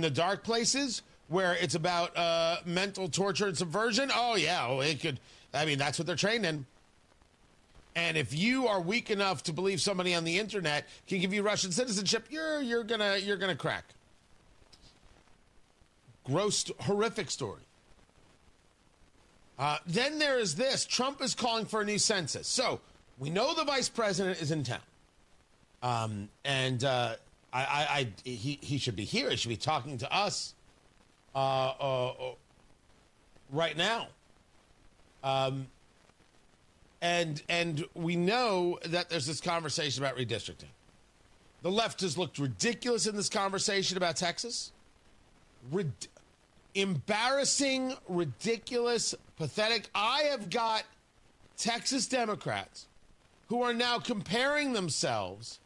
the dark places where it's about mental torture and subversion, oh, yeah, it could. I mean, that's what they're trained in. And if you are weak enough to believe somebody on the internet can give you Russian citizenship, you're gonna crack. Gross, horrific story. Then there is this. Trump is calling for a new census. So we know the vice president is in town. He should be here. He should be talking to us right now. And we know that there's this conversation about redistricting. The left has looked ridiculous in this conversation about Texas. Embarrassing, ridiculous, pathetic. I have got Texas Democrats who are now comparing themselves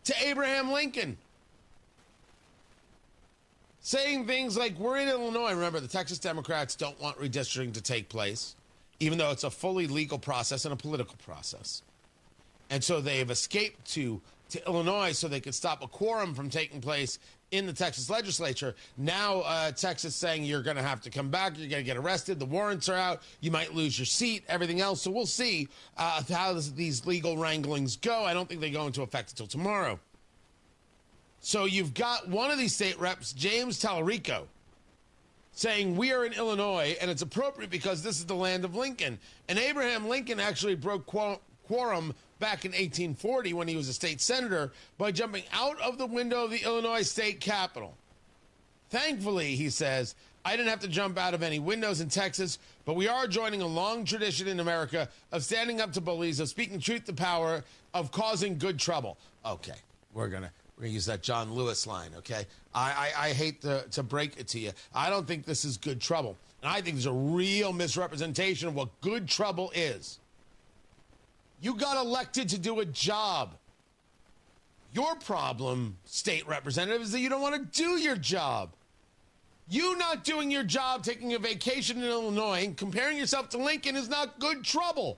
to Abraham Lincoln. Saying things like, we're in Illinois. Remember, the Texas Democrats don't want redistricting to take place, even though it's a fully legal process and a political process. And so they have escaped to Illinois so they could stop a quorum from taking place in the Texas legislature. Now Texas saying you're going to have to come back, you're going to get arrested, the warrants are out, you might lose your seat, everything else. So we'll see how these legal wranglings go. I don't think they go into effect until tomorrow. So you've got one of these state reps, James Tallarico, saying we are in Illinois and it's appropriate because this is the land of Lincoln. And Abraham Lincoln actually broke quorum back in 1840 when he was a state senator by jumping out of the window of the Illinois state capitol. Thankfully, he says, I didn't have to jump out of any windows in Texas, but we are joining a long tradition in America of standing up to bullies, of speaking truth to power, of causing good trouble. Okay, we're gonna use that John Lewis line, okay? I hate to break it to you. I don't think this is good trouble. And I think there's a real misrepresentation of what good trouble is. You got elected to do a job. Your problem, state representative, is that you don't want to do your job. You not doing your job, taking a vacation in Illinois, and comparing yourself to Lincoln is not good trouble.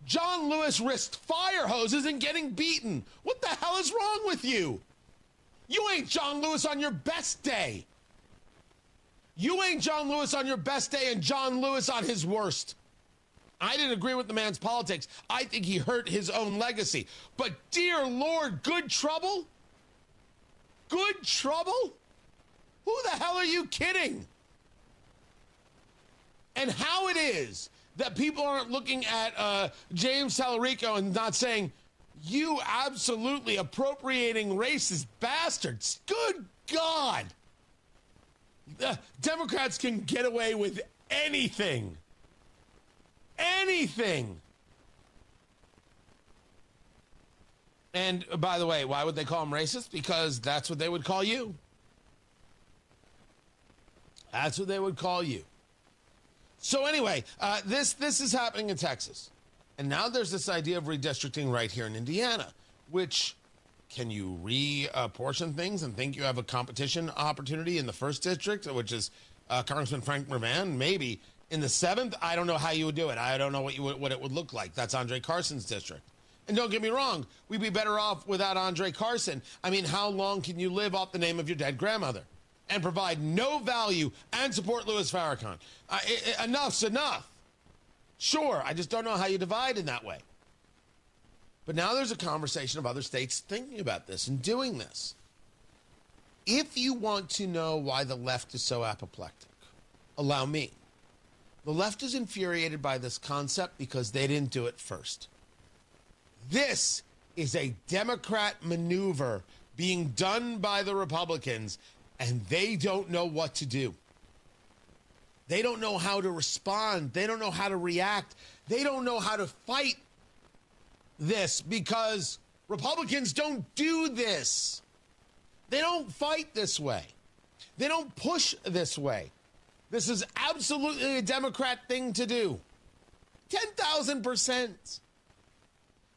John Lewis risked fire hoses and getting beaten. What the hell is wrong with you? You ain't John Lewis on your best day. You ain't John Lewis on your best day and John Lewis on his worst. I didn't agree with the man's politics. I think he hurt his own legacy. But dear Lord, good trouble? Good trouble? Who the hell are you kidding? And how it is that people aren't looking at James Tallarico and not saying, you absolutely appropriating racist bastards. Good God. Democrats can get away with anything. Anything. And by the way, why would they call them racist? Because that's what they would call you. That's what they would call you. So anyway, this is happening in Texas. And now there's this idea of redistricting right here in Indiana, which can you reapportion things and think you have a competition opportunity in the 1st district, which is Congressman Frank Mervan? Maybe. In the 7th, I don't know how you would do it. I don't know what it would look like. That's Andre Carson's district. And don't get me wrong, we'd be better off without Andre Carson. I mean, how long can you live off the name of your dead grandmother and provide no value and support Louis Farrakhan? Enough's enough. Sure, I just don't know how you divide in that way. But now there's a conversation of other states thinking about this and doing this. If you want to know why the left is so apoplectic, allow me. The left is infuriated by this concept because they didn't do it first. This is a Democrat maneuver being done by the Republicans, and they don't know what to do. They don't know how to respond. They don't know how to react. They don't know how to fight this because Republicans don't do this. They don't fight this way. They don't push this way. This is absolutely a Democrat thing to do. 10,000%.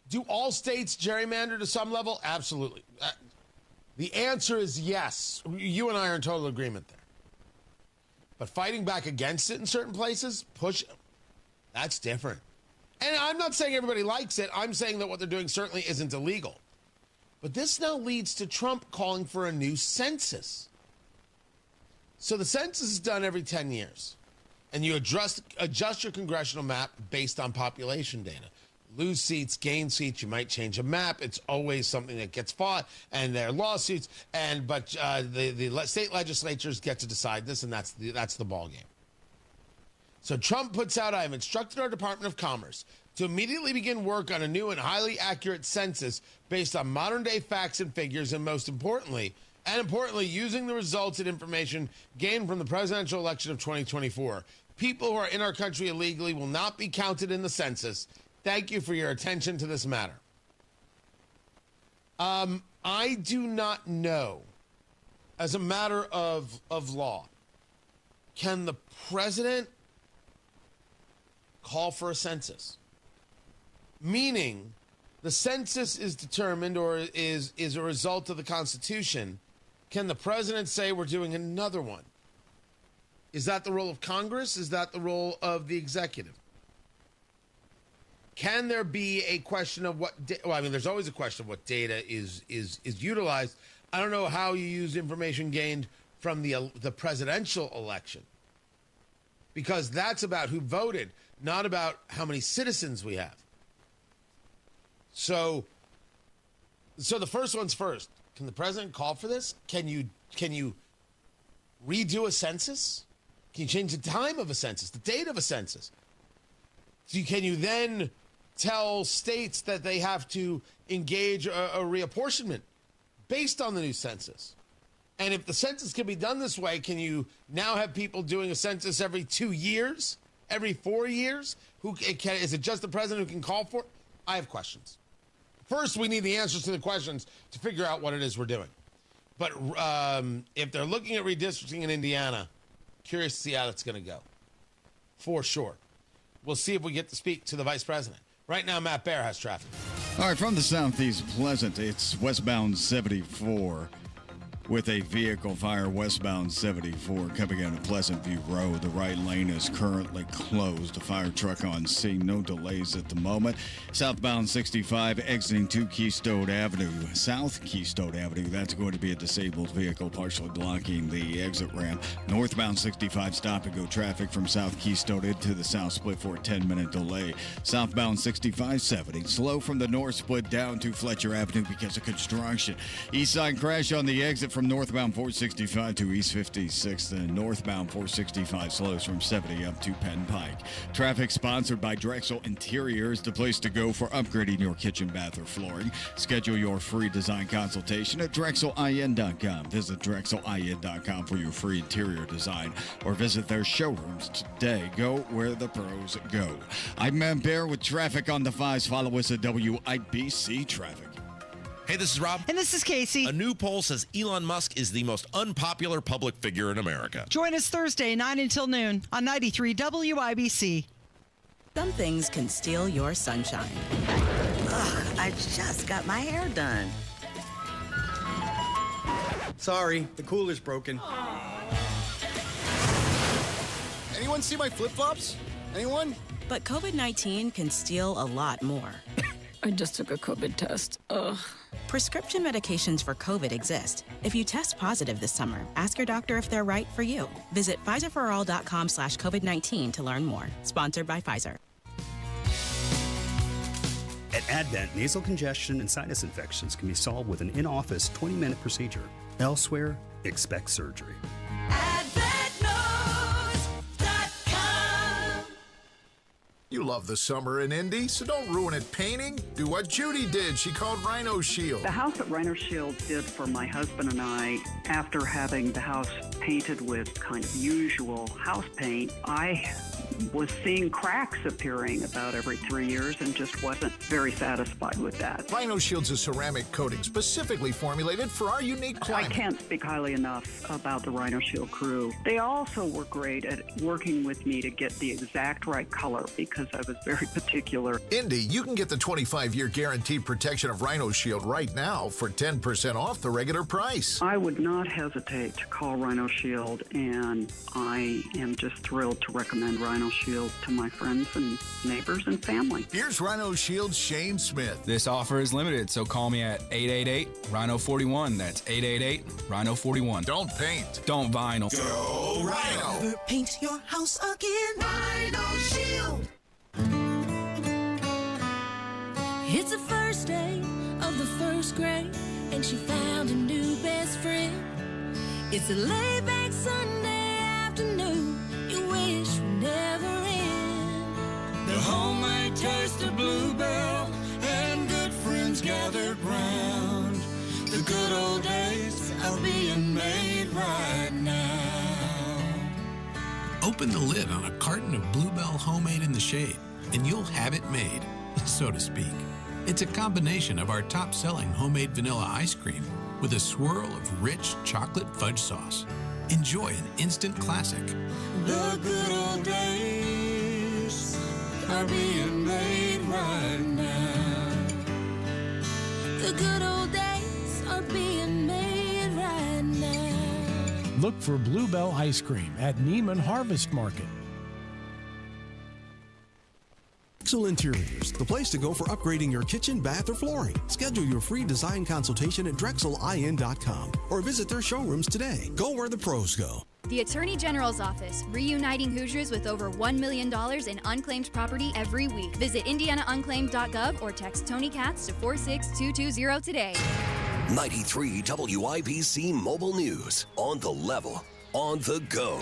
Do all states gerrymander to some level? Absolutely. The answer is yes. You and I are in total agreement there. But fighting back against it in certain places, that's different. And I'm not saying everybody likes it. I'm saying that what they're doing certainly isn't illegal. But this now leads to Trump calling for a new census. So the census is done every 10 years. And you adjust your congressional map based on population data. Lose seats, gain seats, you might change a map. It's always something that gets fought, and there are lawsuits. But the state legislatures get to decide this, and that's the ball game. So Trump puts out, I have instructed our Department of Commerce to immediately begin work on a new and highly accurate census based on modern-day facts and figures, and importantly, using the results and information gained from the presidential election of 2024. People who are in our country illegally will not be counted in the census. Thank you for your attention to this matter. I do not know, as a matter of law, can the president call for a census? Meaning, the census is determined or is a result of the Constitution. Can the president say we're doing another one? Is that the role of Congress? Is that the role of the executive? Can there be a question of there's always a question of what data is utilized. I don't know how you use information gained from the presidential election, because that's about who voted, not about how many citizens we have. So the first one's first. Can the president call for this? Can you redo a census? Can you change the time of a census, the date of a census? Can you then tell states that they have to engage a reapportionment based on the new census? And if the census can be done this way, can you now have people doing a census every 2 years, every 4 years? Is it just the president who can call for it? I have questions. First, we need the answers to the questions to figure out what it is we're doing. But if they're looking at redistricting in Indiana, curious to see how that's going to go. For sure. We'll see if we get to speak to the vice president. Right now, Matt Bear has traffic. All right, from the southeast Pleasant, it's westbound 74 with a vehicle fire westbound 74 coming out of Pleasant View Road. The right lane is currently closed. A fire truck on scene. No delays at the moment. Southbound 65 exiting to Keystone Avenue. South Keystone Avenue, that's going to be a disabled vehicle partially blocking the exit ramp. Northbound 65 stop-and-go traffic from South Keystone into the South Split for a 10-minute delay. Southbound 65-70 slow from the North Split down to Fletcher Avenue because of construction. East side crash on the exit from northbound 465 to East 56th and northbound 465 slows from 70 up to Penn Pike. Traffic sponsored by Drexel Interiors, the place to go for upgrading your kitchen, bath, or flooring. Schedule your free design consultation at DrexelIN.com. Visit DrexelIN.com for your free interior design or visit their showrooms today. Go where the pros go. I'm Matt Bear with traffic on the 5s. Follow us at WIBC Traffic. Hey, this is Rob. And this is Casey. A new poll says Elon Musk is the most unpopular public figure in America. Join us Thursday, 9 until noon on 93 WIBC. Some things can steal your sunshine. Ugh, I just got my hair done. Sorry, the cooler's broken. Anyone see my flip-flops? Anyone? But COVID-19 can steal a lot more. I just took a COVID test. Ugh. Prescription medications for COVID exist. If you test positive this summer, ask your doctor if they're right for you. Visit PfizerForAll.com/COVID-19 to learn more. Sponsored by Pfizer. At Advent, nasal congestion and sinus infections can be solved with an in-office 20-minute procedure. Elsewhere, expect surgery. You love the summer in Indy, so don't ruin it painting. Do what Judy did. She called Rhino Shield. The house that Rhino Shield did for my husband and I, after having the house painted with kind of usual house paint, I was seeing cracks appearing about every 3 years and just wasn't very satisfied with that. Rhino Shield's a ceramic coating specifically formulated for our unique climate. I can't speak highly enough about the Rhino Shield crew. They also were great at working with me to get the exact right color because I was very particular. Indy, you can get the 25-year guaranteed protection of Rhino Shield right now for 10% off the regular price. I would not hesitate to call Rhino Shield, and I am just thrilled to recommend Rhino Shield to my friends and neighbors and family. Here's Rhino Shield's Shane Smith. This offer is limited, so call me at 888-RHINO-41. That's 888-RHINO-41. Don't paint. Don't vinyl. Go Rhino. Never paint your house again. Rhino Shield. It's the first day of the first grade, and she found a new best friend. It's a laid-back Sunday afternoon you wish would never end. The homemade taste of Bluebell and good friends gathered round. The good old days are being made right now. Open the lid on a carton of Bluebell Homemade in the Shade, and you'll have it made, so to speak. It's a combination of our top-selling homemade vanilla ice cream with a swirl of rich chocolate fudge sauce. Enjoy an instant classic. The good old days are being made right now. The good old days are being made right now. Look for Bluebell Ice Cream at Neiman Harvest Market. Drexel Interiors, the place to go for upgrading your kitchen, bath, or flooring. Schedule your free design consultation at DrexelIN.com or visit their showrooms today. Go where the pros go. The Attorney General's Office, reuniting Hoosiers with over $1 million in unclaimed property every week. Visit IndianaUnclaimed.gov or text Tony Katz to 46220 today. 93 WIBC Mobile News. On the level, on the go.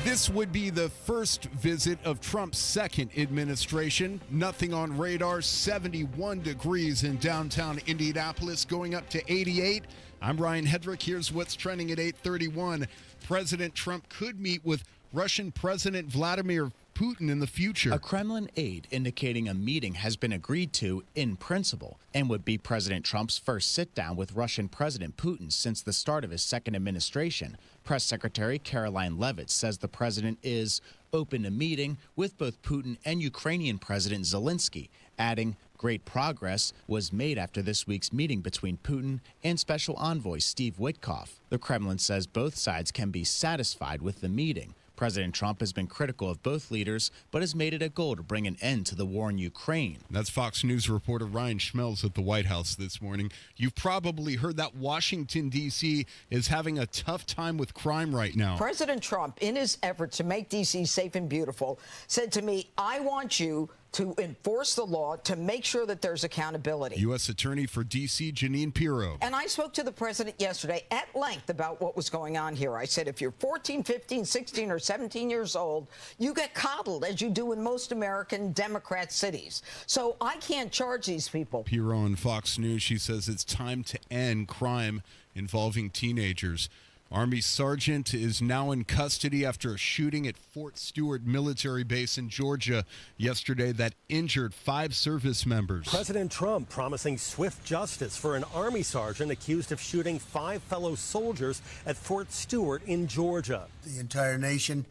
This would be the first visit of Trump's second administration. Nothing on radar, 71 degrees in downtown Indianapolis, going up to 88. I'm Ryan Hedrick. Here's what's trending at 8:31. President Trump could meet with Russian President Vladimir Putin in the future. A Kremlin aide indicating a meeting has been agreed to in principle and would be President Trump's first sit-down with Russian President Putin since the start of his second administration. Press Secretary Caroline Leavitt says the president is open to meeting with both Putin and Ukrainian President Zelensky, adding great progress was made after this week's meeting between Putin and Special Envoy Steve Witkoff. The Kremlin says both sides can be satisfied with the meeting. President Trump has been critical of both leaders, but has made it a goal to bring an end to the war in Ukraine. That's Fox News reporter Ryan Schmelz at the White House this morning. You've probably heard that Washington, D.C. is having a tough time with crime right now. President Trump, in his effort to make D.C. safe and beautiful, said to me, I want you to enforce the law, to make sure that there's accountability. U.S. Attorney for D.C. Janine Pirro. And I spoke to the president yesterday at length about what was going on here. I said, if you're 14, 15, 16, or 17 years old, you get coddled, as you do in most American Democrat cities. So I can't charge these people. Pirro on Fox News, she says it's time to end crime involving teenagers. Army sergeant is now in custody after a shooting at Fort Stewart military base in Georgia yesterday that injured 5 service members. President Trump promising swift justice for an Army sergeant accused of shooting 5 fellow soldiers at Fort Stewart in Georgia. The entire nation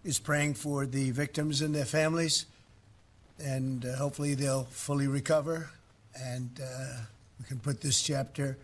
is praying for the victims and their families, and hopefully they'll fully recover, and we can put this chapter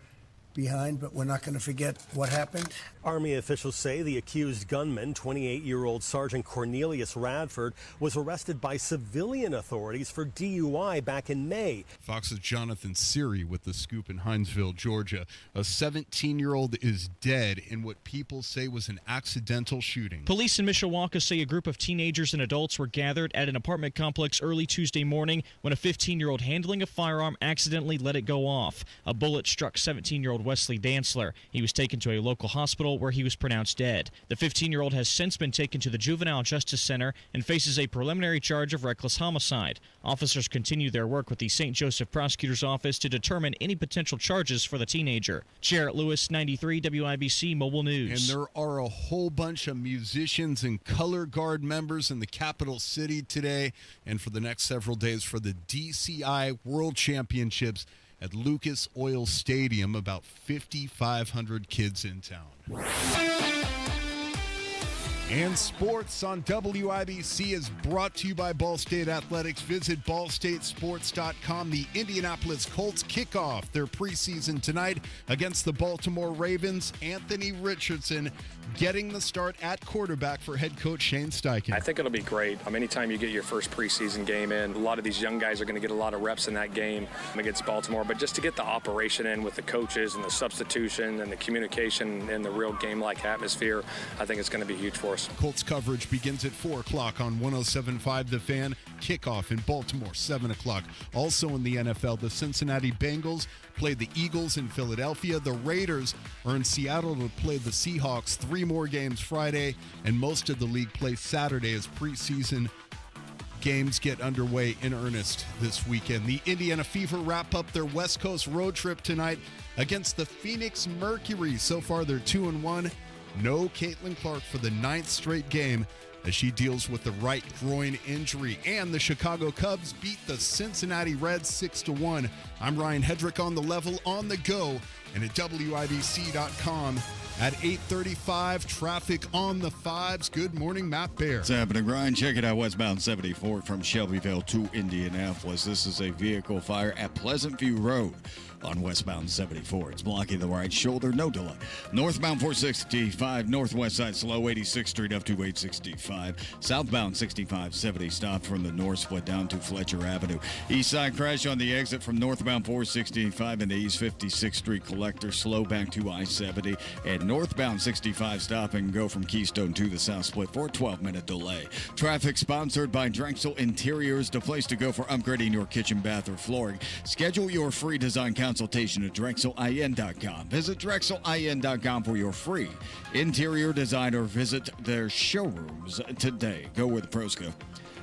behind, but we're not going to forget what happened. Army officials say the accused gunman, 28-year-old Sergeant Cornelius Radford, was arrested by civilian authorities for DUI back in May. Fox's Jonathan Siri with the scoop in Hinesville, Georgia. A 17-year-old is dead in what people say was an accidental shooting. Police in Mishawaka say a group of teenagers and adults were gathered at an apartment complex early Tuesday morning when a 15-year-old handling a firearm accidentally let it go off. A bullet struck 17-year-old Wesley Dantzler. He was taken to a local hospital where he was pronounced dead. The 15-year-old has since been taken to the Juvenile Justice Center and faces a preliminary charge of reckless homicide. Officers continue their work with the St. Joseph Prosecutor's Office to determine any potential charges for the teenager. Jarrett Lewis, 93 WIBC Mobile News. And there are a whole bunch of musicians and color guard members in the capital city today and for the next several days for the DCI World Championships at Lucas Oil Stadium. About 5,500 kids in town. And sports on WIBC is brought to you by Ball State Athletics. Visit ballstatesports.com. The Indianapolis Colts kick off their preseason tonight against the Baltimore Ravens. Anthony Richardson getting the start at quarterback for head coach Shane Steichen. I think it'll be great. Anytime you get your first preseason game in, a lot of these young guys are going to get a lot of reps in that game against Baltimore. But just to get the operation in with the coaches and the substitution and the communication in the real game-like atmosphere, I think it's going to be huge for us. Colts coverage begins at 4 o'clock on 107.5 The Fan. Kickoff in Baltimore, 7 o'clock. Also in the NFL, the Cincinnati Bengals play the Eagles in Philadelphia. The Raiders are in Seattle to play the Seahawks. 3 more games Friday, and most of the league plays Saturday as preseason games get underway in earnest this weekend. The Indiana Fever wrap up their West Coast road trip tonight against the Phoenix Mercury. So far, they're 2-1. No Caitlin Clark for the 9th straight game as she deals with the right groin injury. And the Chicago Cubs beat the Cincinnati Reds 6-1. I'm Ryan Hedrick on the level, on the go, and at WIBC.com. At 8:35, traffic on the 5s. Good morning, Matt Bear. What's happening, Ryan? Check it out, westbound 74 from Shelbyville to Indianapolis. This is a vehicle fire at Pleasant View Road on westbound 74. It's blocking the right shoulder, no delay. Northbound 465, northwest side slow, 86th Street up to 865. Southbound 6570 stopped from the north split down to Fletcher Avenue. East side crash on the exit from northbound 465 into East 56th Street collector, slow back to I-70. And northbound 65 stop and go from Keystone to the south split for a 12-minute delay. Traffic sponsored by Drexel Interiors, the place to go for upgrading your kitchen, bath, or flooring. Schedule your free design consultation at DrexelIN.com. Visit DrexelIN.com for your free interior design or visit their showrooms today. Go where the pros go.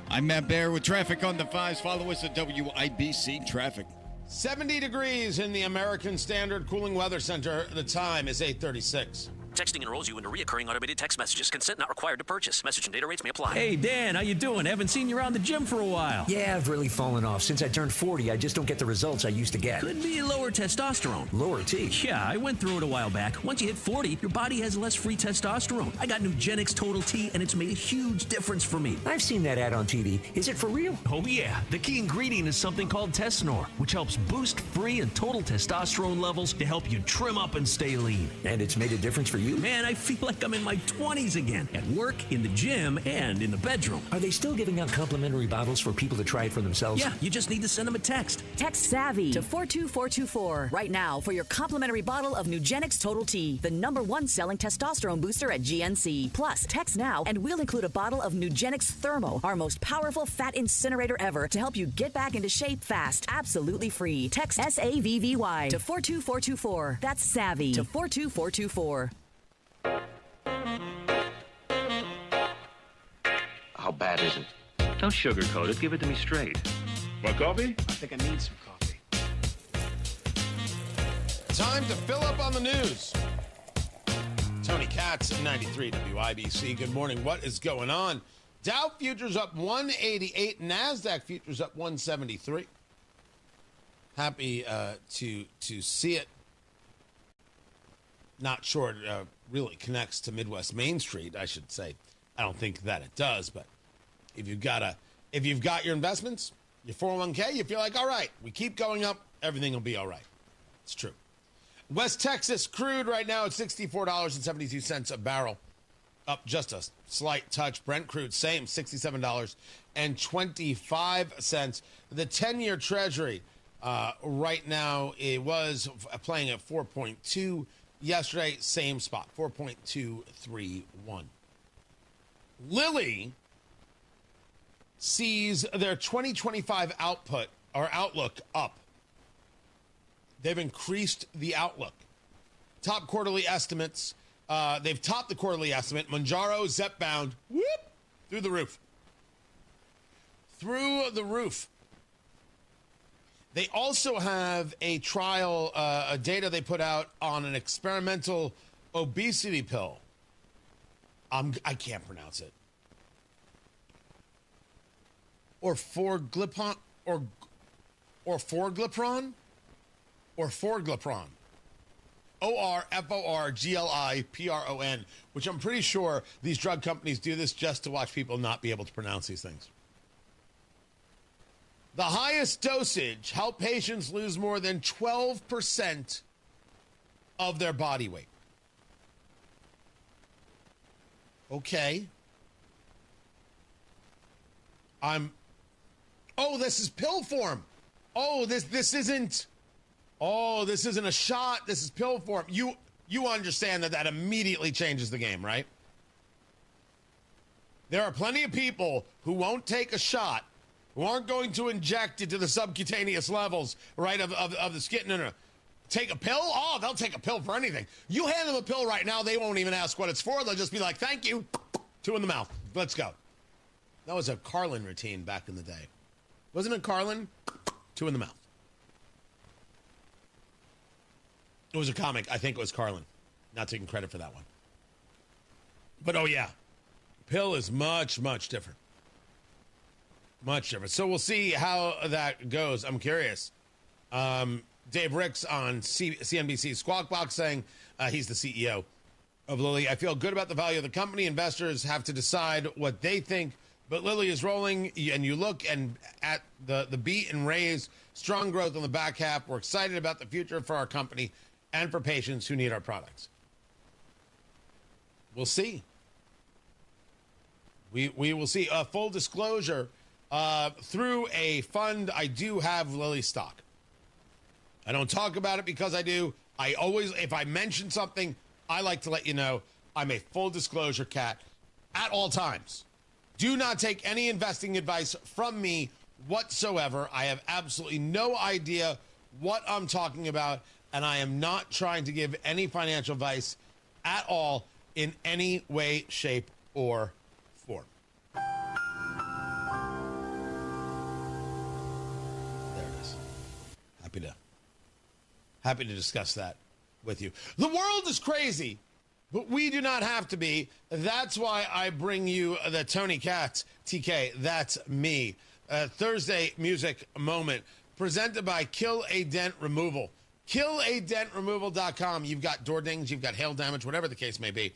I'm Matt Bear with traffic on the 5s. Follow us at WIBC Traffic. 70 degrees in the American Standard Cooling Weather Center. The time is 8:36. Texting enrolls you into recurring automated text messages. Consent not required to purchase. Message and data rates may apply. Hey, Dan, how you doing? Haven't seen you around the gym for a while. Yeah, I've really fallen off. Since I turned 40, I just don't get the results I used to get. Could be lower testosterone. Lower T? Yeah, I went through it a while back. Once you hit 40, your body has less free testosterone. I got Nugenix Total T, and it's made a huge difference for me. I've seen that ad on TV. Is it for real? Oh, yeah. The key ingredient is something called Tesnor, which helps boost free and total testosterone levels to help you trim up and stay lean. And it's made a difference for you? Man, I feel like I'm in my 20s again. At work, in the gym, and in the bedroom. Are they still giving out complimentary bottles for people to try it for themselves? Yeah, you just need to send them a text. Text SAVVY to 42424 right now for your complimentary bottle of Nugenix Total T, the #1 selling testosterone booster at GNC. Plus, text now and we'll include a bottle of Nugenix Thermo, our most powerful fat incinerator ever, to help you get back into shape fast, absolutely free. Text SAVVY to 42424. That's SAVVY to 42424. How bad is it? Don't sugarcoat it. Give it to me straight. Want coffee? I think I need some coffee. Time to fill up on the news. Tony Katz, 93 WIBC. Good morning. What is going on? Dow futures up 188. NASDAQ futures up 173. Happy to see it. Not sure it really connects to Midwest Main Street, I should say. I don't think that it does, but if you've got your investments, your 401k, you feel like, all right, we keep going up, everything will be all right. It's true. West Texas crude right now at $64.72 a barrel, up just a slight touch. Brent crude, same, $67.25. The 10-year Treasury right now, it was playing at 4.2. Yesterday, same spot, 4.231. Lilly sees their 2025 outlook up. They've increased the outlook. Top quarterly estimates. They've topped the quarterly estimate. Mounjaro, Zepbound, whoop, through the roof. Through the roof. They also have a trial, data they put out on an experimental obesity pill. I can't pronounce it. Or forglipron, or forglipron, or forglipron. ORFORGLIPRON, which I'm pretty sure these drug companies do this just to watch people not be able to pronounce these things. The highest dosage helped patients lose more than 12% of their body weight. Okay. This is pill form. This isn't a shot. This is pill form. You understand that immediately changes the game, right? There are plenty of people who won't take a shot, who aren't going to inject it to the subcutaneous levels, right, of the skin. No. Take a pill? Oh, they'll take a pill for anything. You hand them a pill right now, they won't even ask what it's for. They'll just be like, thank you. 2 in the mouth. Let's go. That was a Carlin routine back in the day. Wasn't it Carlin? 2 in the mouth. It was a comic. I think it was Carlin. Not taking credit for that one. But, oh, yeah. Pill is much, much different. Much different. So we'll see how that goes. I'm curious. Dave Ricks on CNBC Squawk Box saying he's the CEO of Lilly. I feel good about the value of the company. Investors have to decide what they think. But Lilly is rolling, and you look at the beat and raise, strong growth on the back half. We're excited about the future for our company and for patients who need our products. We'll see. We will see. Full disclosure, through a fund, I do have Lilly stock. I don't talk about it because I do. I always, if I mention something, I like to let you know I'm a full disclosure cat at all times. Do not take any investing advice from me whatsoever. I have absolutely no idea what I'm talking about, and I am not trying to give any financial advice at all in any way, shape, or form. There it is. Happy to discuss that with you. The world is crazy, but we do not have to be. That's why I bring you the Tony Katz, TK, that's me. Thursday music moment presented by Kill a Dent Removal. KillaDentRemoval.com. You've got door dings, you've got hail damage, whatever the case may be.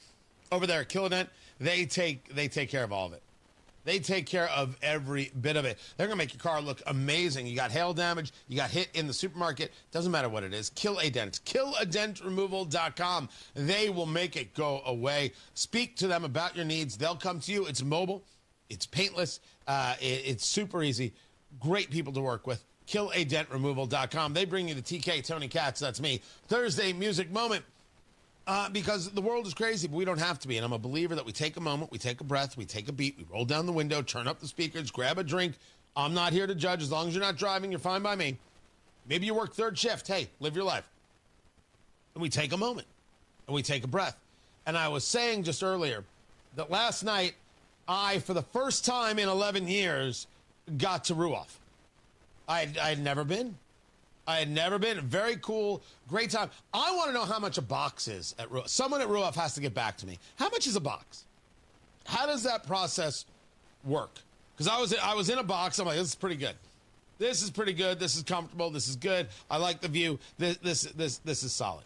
Over there at Kill a Dent, they take care of all of it. They take care of every bit of it. They're going to make your car look amazing. You got hail damage, you got hit in the supermarket, doesn't matter what it is. Kill a dent. KillaDentRemoval.com. They will make it go away. Speak to them about your needs. They'll come to you. It's mobile. It's paintless. It's super easy. Great people to work with. KillaDentRemoval.com. They bring you the TK, Tony Katz, that's me. Thursday Music Moment. Because the world is crazy, but we don't have to be. And I'm a believer that we take a moment, we take a breath, we take a beat, we roll down the window, turn up the speakers, grab a drink. I'm not here to judge. As long as you're not driving, you're fine by me. Maybe you work third shift. Hey, live your life. And we take a moment, and we take a breath. And I was saying just earlier that last night, I, for the first time in 11 years, got to Ruoff. I had never been. I had never been. Very cool. Great time. I want to know how much a box is at Ruoff. Someone at Ruoff has to get back to me. How much is a box? How does that process work? Because I was in a box. I'm like, this is pretty good. This is pretty good. This is comfortable. This is good. I like the view. This is solid.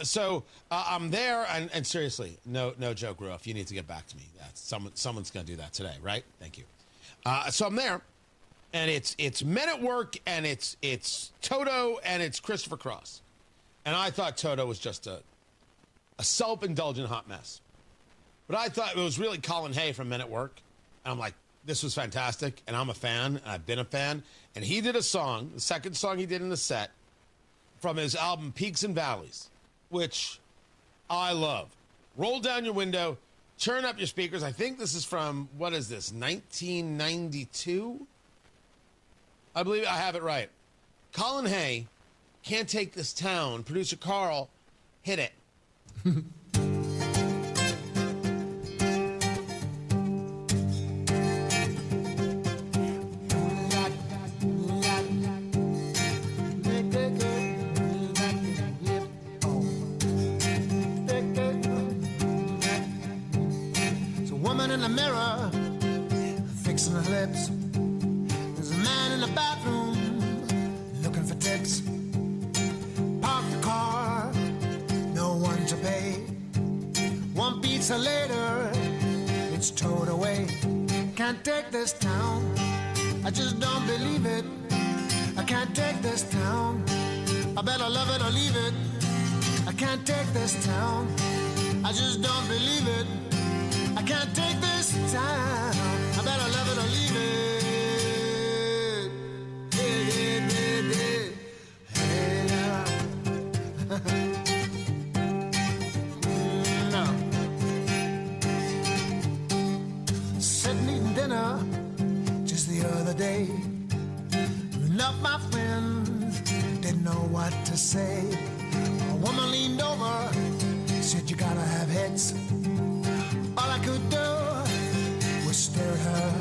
So I'm there, and seriously, no joke, Ruoff. You need to get back to me. Someone's going to do that today, right? Thank you. So I'm there. And it's Men at Work, and it's Toto, and it's Christopher Cross. And I thought Toto was just a self-indulgent hot mess. But I thought it was really Colin Hay from Men at Work. And I'm like, this was fantastic, and I'm a fan, and I've been a fan. And he did a song, the second song he did in the set, from his album Peaks and Valleys, which I love. Roll down your window, turn up your speakers. I think this is from, 1992? I believe I have it right. Colin Hay, Can't Take This Town. Producer Carl, hit it. There's a woman in the mirror fixing her lips. There's a man in the bathroom looking for tips. Park the car, no one to pay. One pizza later, it's towed away. Can't take this town, I just don't believe it. I can't take this town, I better love it or leave it. I can't take this town, I just don't believe it. I can't take this town, I better love it or leave it. No. Sitting eating dinner just the other day. Enough my friends didn't know what to say. A woman leaned over, said you gotta have hits. All I could do was stare at her.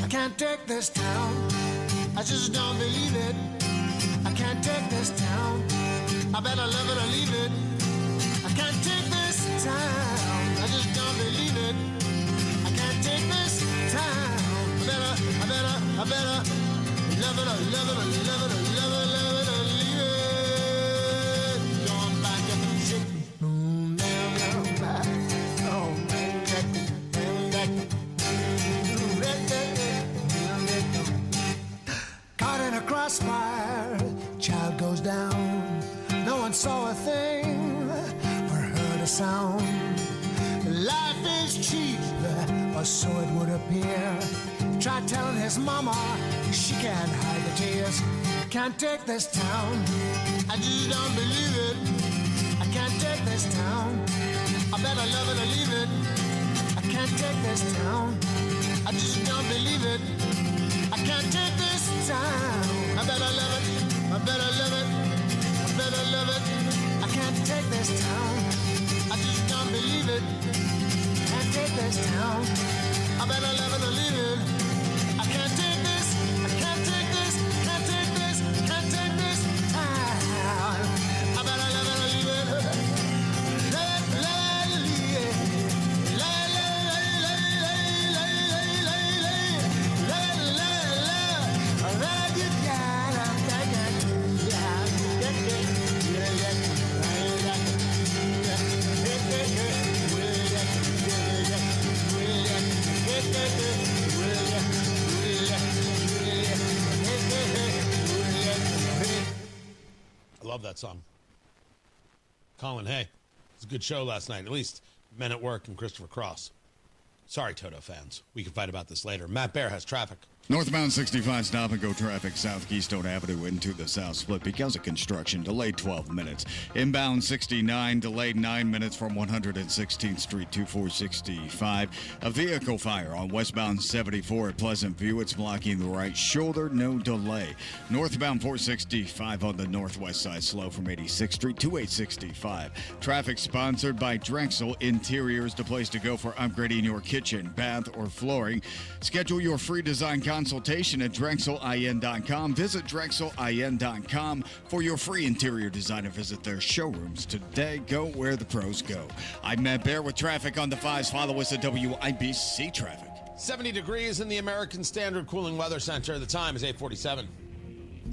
I can't take this town, I just don't believe it. I can't take this town, I better love it or leave it. I can't take this town, I just don't believe it. I can't take this town, I better love it or love it or love it or leave it. Going back up and sitting, down back. Oh, caught in a crossfire, child goes down. No one saw a thing or heard a sound. Life is cheap, or so it would appear. Try telling his mama she can't hide the tears. Can't take this town, I just don't believe it. I can't take this town, I better love it or leave it. I can't take this town, I just don't believe it. I can't take this town, I better love it, I better love it, I better love it. I can't take this town, I just don't believe it. Can't take this town, I better love it or leave it. I can't take this, I can't take this, can't take this, can't take this town. I better love it or leave it. love that song. Colin, hey, it was a good show last night. At least Men at Work and Christopher Cross. Sorry, Toto fans. We can fight about this later. Matt Bear has traffic. Northbound 65 stop-and-go traffic south Keystone Avenue into the south split because of construction. Delayed 12 minutes. Inbound 69 delayed 9 minutes from 116th Street to 465. A vehicle fire on westbound 74 at Pleasant View. It's blocking the right shoulder. No delay. Northbound 465 on the northwest side slow from 86th Street to 865. Traffic sponsored by Drexel Interiors, the place to go for upgrading your kitchen, bath, or flooring. Schedule your free design consultation at DrexelIN.com. Visit DrexelIN.com for your free interior design and visit their showrooms today. Go where the pros go. I'm Matt Bear with traffic on the 5s. Follow us at WIBC Traffic. 70 degrees in the American Standard Cooling Weather Center. The time is 8:47.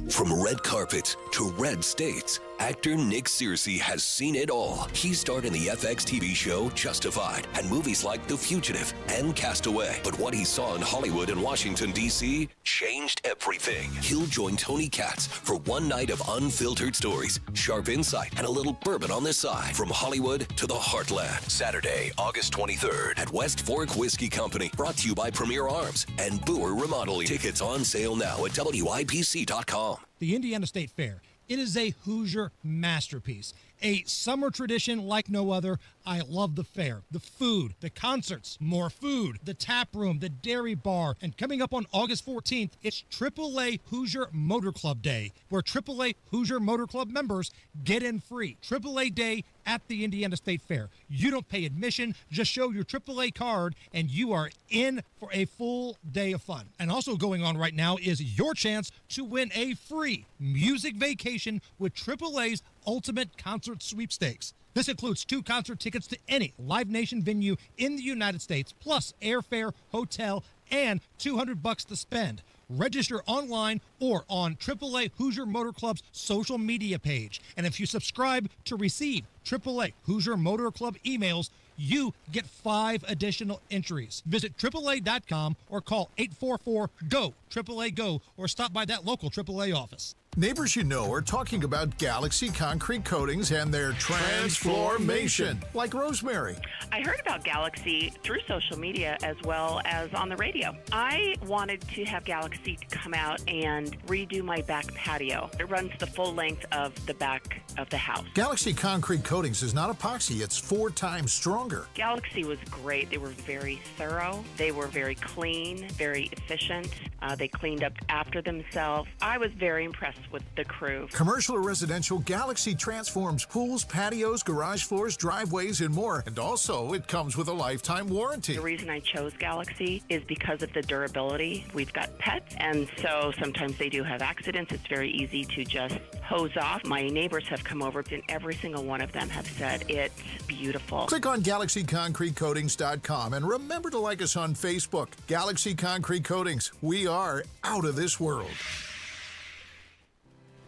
From red carpets to red states, actor Nick Searcy has seen it all. He starred in the FX TV show Justified and movies like The Fugitive and Castaway. But what he saw in Hollywood and Washington, D.C. changed everything. He'll join Tony Katz for one night of unfiltered stories, sharp insight, and a little bourbon on the side. From Hollywood to the heartland. Saturday, August 23rd at West Fork Whiskey Company. Brought to you by Premier Arms and Boer Remodeling. Tickets on sale now at WIPC.com. The Indiana State Fair. It is a Hoosier masterpiece, a summer tradition like no other. I love the fair, the food, the concerts, more food, the tap room, the dairy bar, and coming up on August 14th, it's AAA Hoosier Motor Club Day, where AAA Hoosier Motor Club members get in free. AAA Day at the Indiana State Fair. You don't pay admission, just show your AAA card, and you are in for a full day of fun. And also going on right now is your chance to win a free music vacation with AAA's Ultimate Concert Sweepstakes. This includes 2 concert tickets to any Live Nation venue in the United States, plus airfare, hotel, and $200 to spend. Register online or on AAA Hoosier Motor Club's social media page. And if you subscribe to receive AAA Hoosier Motor Club emails, you get 5 additional entries. Visit AAA.com or call 844-GO, AAA GO, or stop by that local AAA office. Neighbors you know are talking about Galaxy Concrete Coatings and their transformation, like Rosemary. I heard about Galaxy through social media as well as on the radio. I wanted to have Galaxy come out and redo my back patio. It runs the full length of the back of the house. Galaxy Concrete Coatings is not epoxy, it's 4 times stronger. Galaxy was great. They were very thorough. They were very clean, very efficient. They cleaned up after themselves. I was very impressed with the crew. Commercial or residential, Galaxy transforms pools, patios, garage floors, driveways, and more. And also, it comes with a lifetime warranty. The reason I chose Galaxy is because of the durability. We've got pets, and so sometimes they do have accidents. It's very easy to just hose off. My neighbors have come over, and every single one of them have said it's beautiful. Click on GalaxyConcreteCoatings.com and remember to like us on Facebook. Galaxy Concrete Coatings. We are out of this world.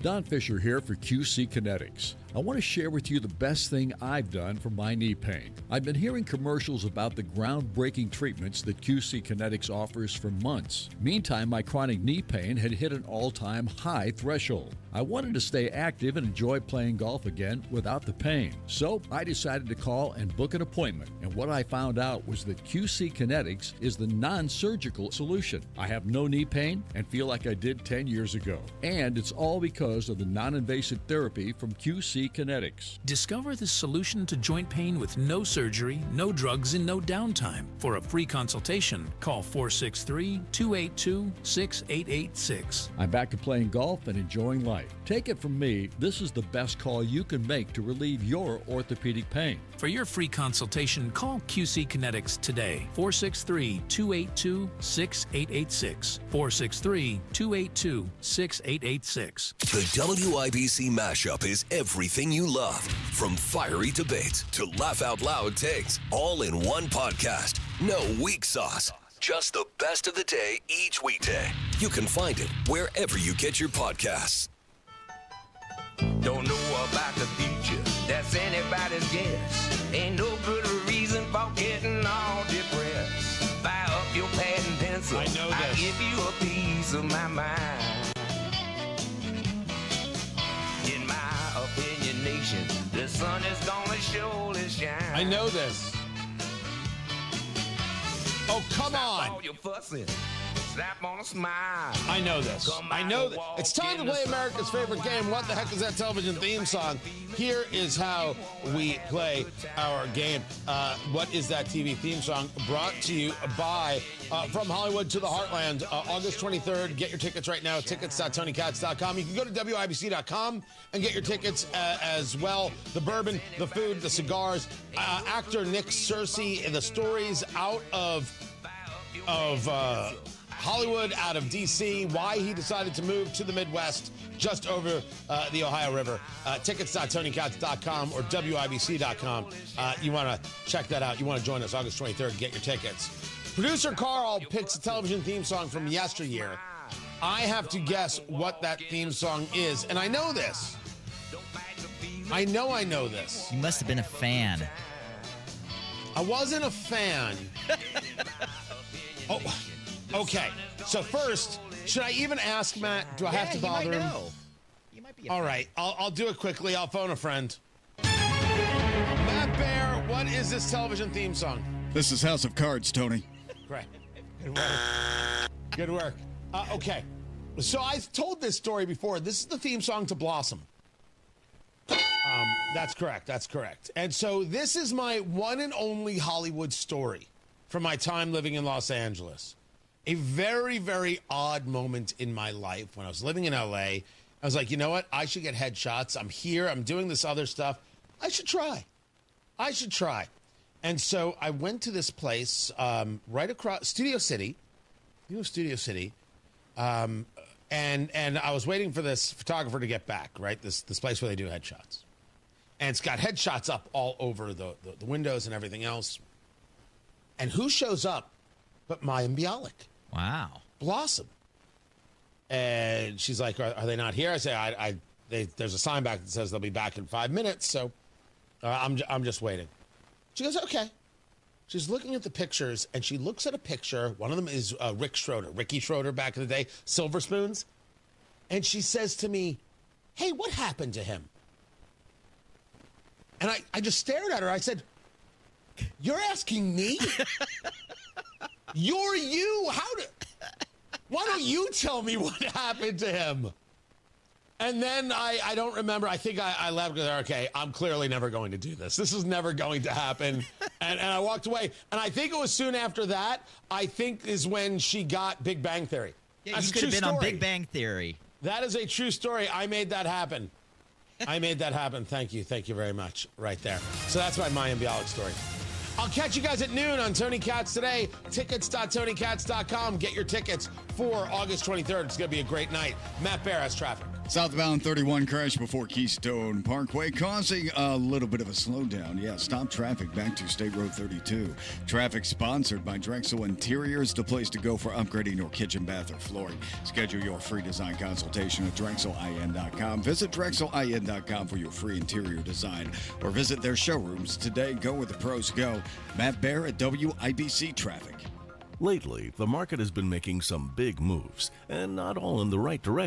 Don Fisher here for QC Kinetics. I want to share with you the best thing I've done for my knee pain. I've been hearing commercials about the groundbreaking treatments that QC Kinetics offers for months. Meantime, my chronic knee pain had hit an all-time high threshold. I wanted to stay active and enjoy playing golf again without the pain. So I decided to call and book an appointment. And what I found out was that QC Kinetics is the non-surgical solution. I have no knee pain and feel like I did 10 years ago. And it's all because of the non-invasive therapy from QC Kinetics. Discover the solution to joint pain with no surgery, no drugs, and no downtime. For a free consultation, call 463-282-6886. I'm back to playing golf and enjoying life. Take it from me, this is the best call you can make to relieve your orthopedic pain. For your free consultation, call QC Kinetics today. 463-282-6886. 463-282-6886. The WIBC mashup is everything you love. From fiery debates to laugh out loud takes, all in one podcast. No weak sauce. Just the best of the day each weekday. You can find it wherever you get your podcasts. Don't know about the future, that's anybody's guess. Ain't no good reason for getting all depressed. Fire up your pad and pencil, I know I'll give you a piece of my mind. In my sun is gonna surely shine. I know this. Oh, come on. All your fussing. Slap on a smile. I know this. I know that. It's time to play America's favorite game. What the heck is that television theme song? Here is how we play our game. What is that TV theme song? Brought to you by From Hollywood to the Heartland, August 23rd. Get your tickets right now at tickets.tonykatz.com. You can go to WIBC.com and get your tickets as well. The bourbon, the food, the cigars. Actor Nick Searcy, the stories out of Hollywood, out of D.C., why he decided to move to the Midwest just over the Ohio River. Tickets.tonykatz.com or WIBC.com. You want to check that out. You want to join us August 23rd, get your tickets. Producer Carl picks a television theme song from yesteryear. I have to guess what that theme song is, and I know this. I know this. You must have been a fan. I wasn't a fan. Oh, okay. So first, should I even ask Matt? Do I have to bother him? You might be. All right, I'll do it quickly. I'll phone a friend. Matt Bear, what is this television theme song? This is House of Cards, Tony. Great. Good work. Good work. Okay. So I've told this story before. This is the theme song to Blossom. That's correct. That's correct. And so this is my one and only Hollywood story from my time living in Los Angeles. A very, very odd moment in my life when I was living in LA. I was like, you know what? I should get headshots. I'm here. I'm doing this other stuff. I should try. And so I went to this place right across Studio City. You know Studio City. And I was waiting for this photographer to get back, right? This place where they do headshots. And it's got headshots up all over the windows and everything else. And who shows up but Maya Bialik? Wow. Blossom. And she's like, are they not here? I say, there's a sign back that says they'll be back in 5 minutes, so I'm just waiting. She goes, okay. She's looking at the pictures, and she looks at a picture. Ricky Schroeder back in the day, Silver Spoons. And she says to me, hey, what happened to him? And I just stared at her. I said, you're asking me? You're you. Why don't you tell me what happened to him? And then I don't remember. I think I left with her. Okay, I'm clearly never going to do this. This is never going to happen. And I walked away. And I think it was soon after that, I think is when she got Big Bang Theory. Yeah, you could have been on Big Bang Theory. That is a true story. I made that happen. Thank you. Thank you very much. Right there. So that's my Maya Bialik story. I'll catch you guys at noon on Tony Katz Today. Tickets.tonykatz.com. Get your tickets for August 23rd. It's going to be a great night. Matt Bear has traffic. Southbound 31 crash before Keystone Parkway, causing a little bit of a slowdown. Yeah, stop traffic back to State Road 32. Traffic sponsored by Drexel Interiors, the place to go for upgrading your kitchen, bath, or flooring. Schedule your free design consultation at DrexelIN.com. Visit DrexelIN.com for your free interior design, or visit their showrooms today. Go where the pros go. Matt Bear at WIBC Traffic. Lately, the market has been making some big moves, and not all in the right direction.